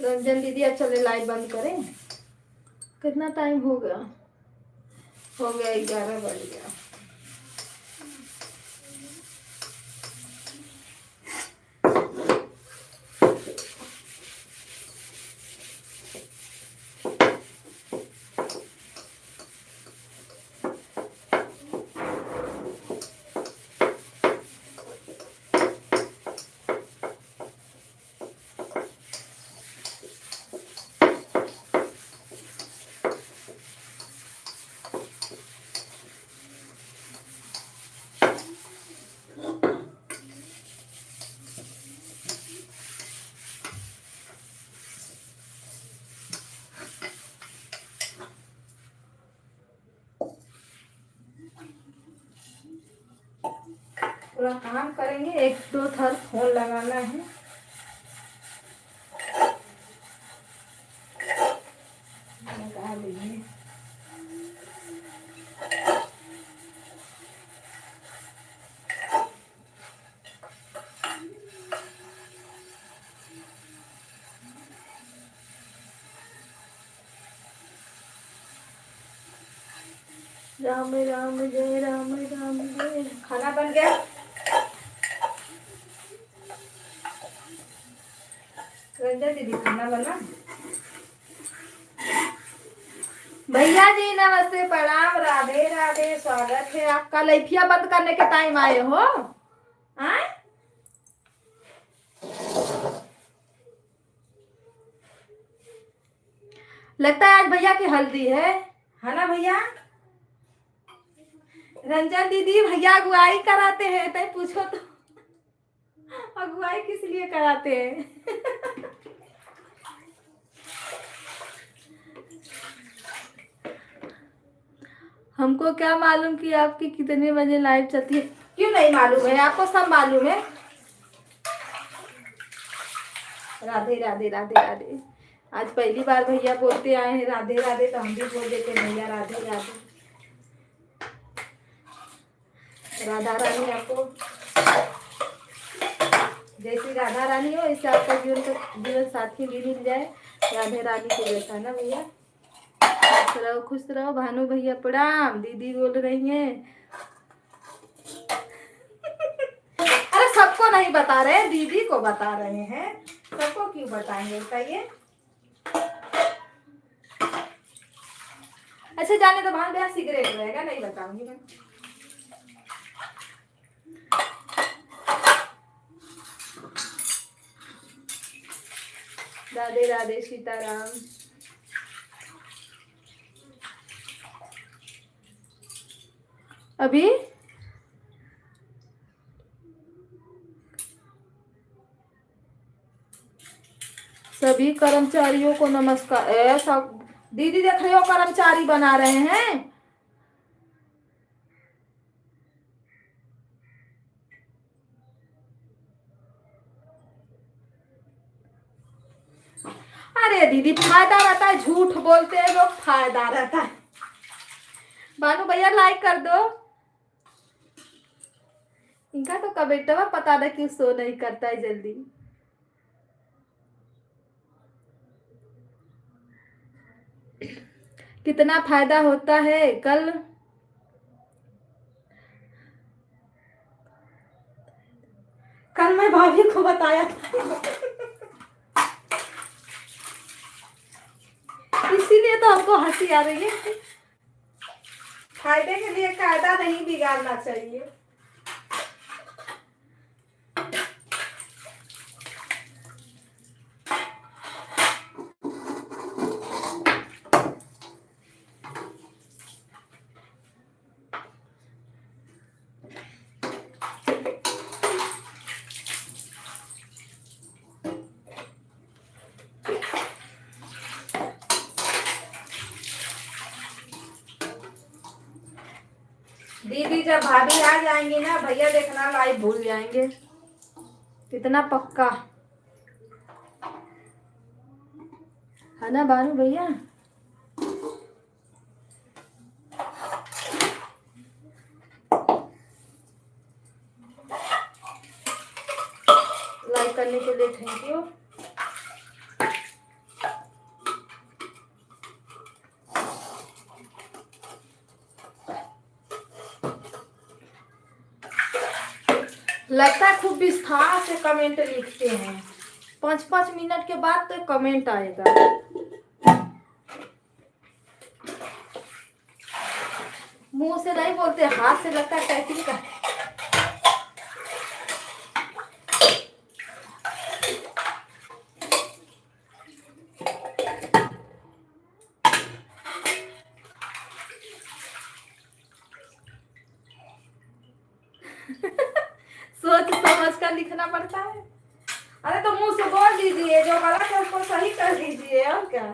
रंजन दीदी अब चले लाइव बंद करें। कितना टाइम हो गया? हो गया 11 बज गया। पूरा काम करेंगे, 1-2 थर फोन लगाना है। लगा लीजिए। राम राम जय राम राम जय। खाना बन गया? रंजन दीदी खाना बना। भैया जी नमस्ते, प्रणाम, राधे राधे, स्वागत है आपका। लैफिया बंद करने के टाइम आए हो? आए? लगता है आज भैया की हल्दी है ना भैया? रंजन दीदी भैया अगुवाई कराते हैं, तो पूछो तो अगुवाई किस लिए कराते हैं? हमको क्या मालूम कि आपकी कितने बजे लाइव चलती है? क्यों नहीं मालूम है आपको? सब मालूम है। राधे राधे राधे राधे। आज पहली बार भैया बोलते आए हैं राधे राधे, तो हम भी बोल देते भैया राधे राधे। राधा रानी आपको जैसी राधा रानी हो, इससे आपका जीवन साथी भी मिल जाए राधे रानी के जैसा ना भैया। खुश रहो खुश रहो। भानु भैया प्रणाम, दीदी बोल रही हैं। अरे सबको नहीं बता रहे, दीदी को बता रहे हैं। सबको क्यों बताएंगे बताइए? अच्छा जाने तो भान भैया, सिगरेट रहेगा, नहीं बताऊंगी मैं। राधे राधे सीताराम। अभी सभी कर्मचारियों को नमस्कार। सब दीदी देख रहे हो, कर्मचारी बना रहे हैं। अरे दीदी फायदा रहता है, झूठ बोलते हैं लोग, फायदा रहता है। भानु भैया लाइक कर दो। इनका तो कमेंटवा पता नहीं क्यों शो नहीं करता है जल्दी। कितना फायदा होता है। कल मैं भाभी को बताया था, इसीलिए तो हमको हंसी आ रही है। फायदे के लिए कायदा नहीं बिगाड़ना चाहिए। दीदी जब भाभी आ जाएंगी ना, भैया देखना लाइव भूल जाएंगे, इतना पक्का है ना भानु भैया? लाइक करने के लिए थैंक यू। लगता है खूब विस्तार से कमेंट लिखते हैं। 5-5 मिनट के बाद तो कमेंट आएगा। मुंह से नहीं बोलते, हाथ से लगता है टाइपिंग का। सोच समझ कर लिखना पड़ता है। अरे तो मुंह से बोल दीजिए, जो गलत है उसको सही कर दीजिए, और क्या।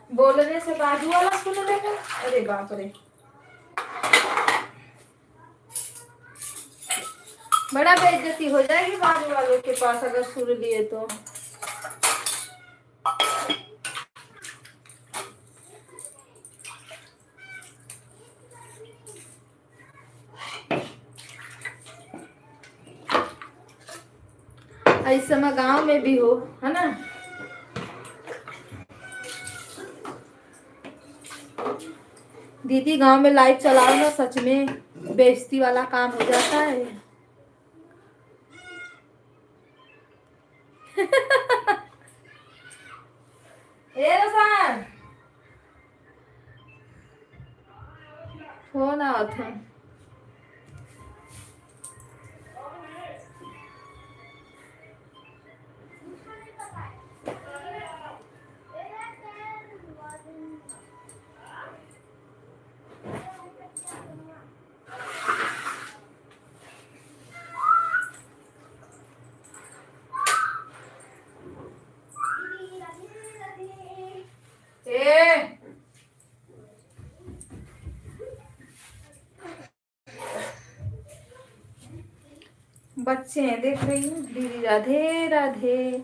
बोलने से बाजू वाला सुन लेगा। अरे बाप रे। बड़ा बेइज्जती हो जाएगी बाजू वालों के पास अगर सुन लिए तो। इस समय गांव में भी हो, है ना। दीदी गांव में लाइट चलाओ ना, सच में बेइज्जती वाला काम हो जाता है। ए रसान फोन आओ था। ए बच्चे हैं, देख रही हूँ। दीदी राधे राधे।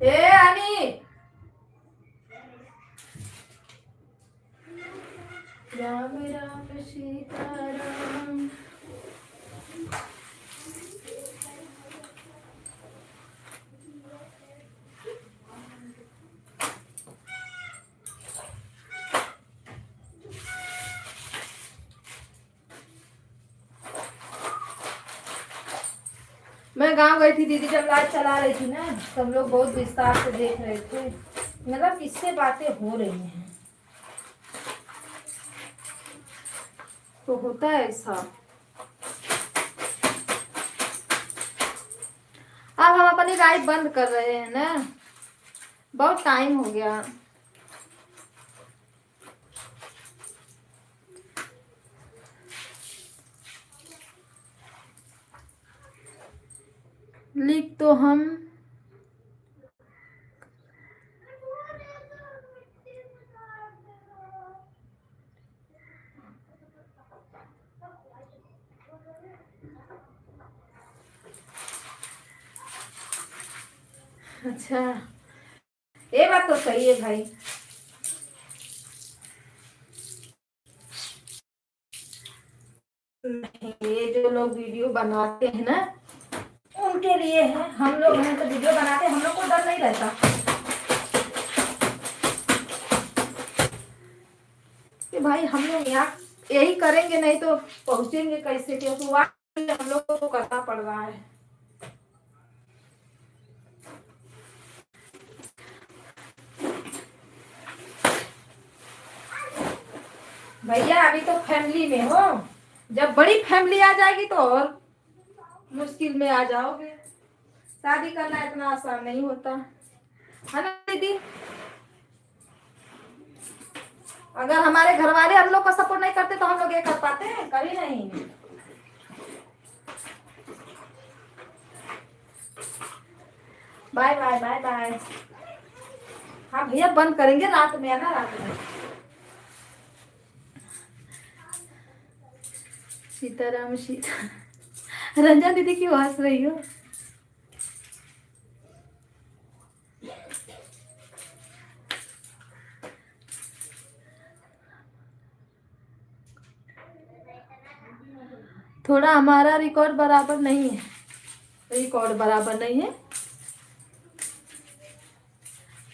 ए आनी राम राम सीताराम। मैं गांव गई थी दीदी, जब लाइट चला रही थी ना, सब लोग बहुत विस्तार से देख रहे थे, मतलब किससे बातें हो रही हैं। तो होता है ऐसा। अब हम अपनी लाइट बंद कर रहे हैं ना, बहुत टाइम हो गया। लिख तो हम अच्छा, ये बात तो सही है भाई। ये जो लोग वीडियो बनाते हैं ना, उनके लिए है। हम लोग हैं तो वीडियो बनाते हैं, हम लोग को डर नहीं रहता कि भाई हम लोग यहाँ यही करेंगे, नहीं तो पहुंचेंगे कैसे, क्योंकि वहाँ हम लोग को करना पड़ रहा है। भैया अभी तो फैमिली में हो, जब बड़ी फैमिली आ जाएगी तो और मुश्किल में आ जाओगे। शादी करना इतना आसान नहीं होता है ना दीदी। अगर हमारे घर वाले हम लोग को सपोर्ट नहीं करते तो हम लोग ये कर पाते हैं? कभी नहीं। Bye bye bye bye. हाँ भैया बंद करेंगे रात में, है ना, रात में। सीताराम सीता। रंजन दीदी क्यों हंस रही हो? थोड़ा हमारा रिकॉर्ड बराबर नहीं है, रिकॉर्ड बराबर नहीं है।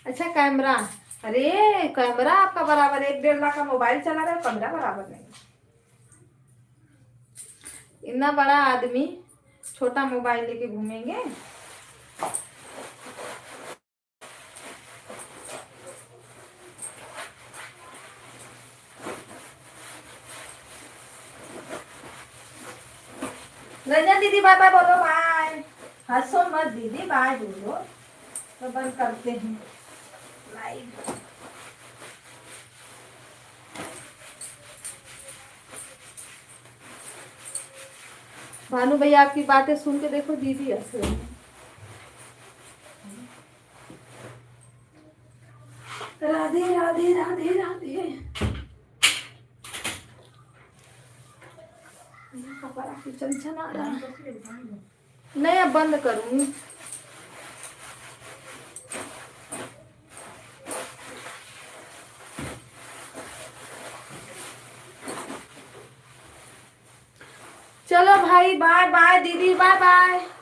अच्छा कैमरा, अरे कैमरा आपका बराबर, 1-1.5 लाख का मोबाइल चला रहा है, कैमरा बराबर नहीं। इतना बड़ा आदमी छोटा मोबाइल लेके घूमेंगे? रंजन दीदी बाय बाय बोलो, बाय। हंसो मत दीदी, बाय बोलो। तो बंद करते हैं लाइव। भानु भैया आपकी बातें सुन के देखो, दीदी हंस रही है। राधे राधे राधे। कपड़ा की चमचम आ रहा है। नहीं अब बंद करूंगी। चलो भाई बाय बाय दीदी बाय बाय।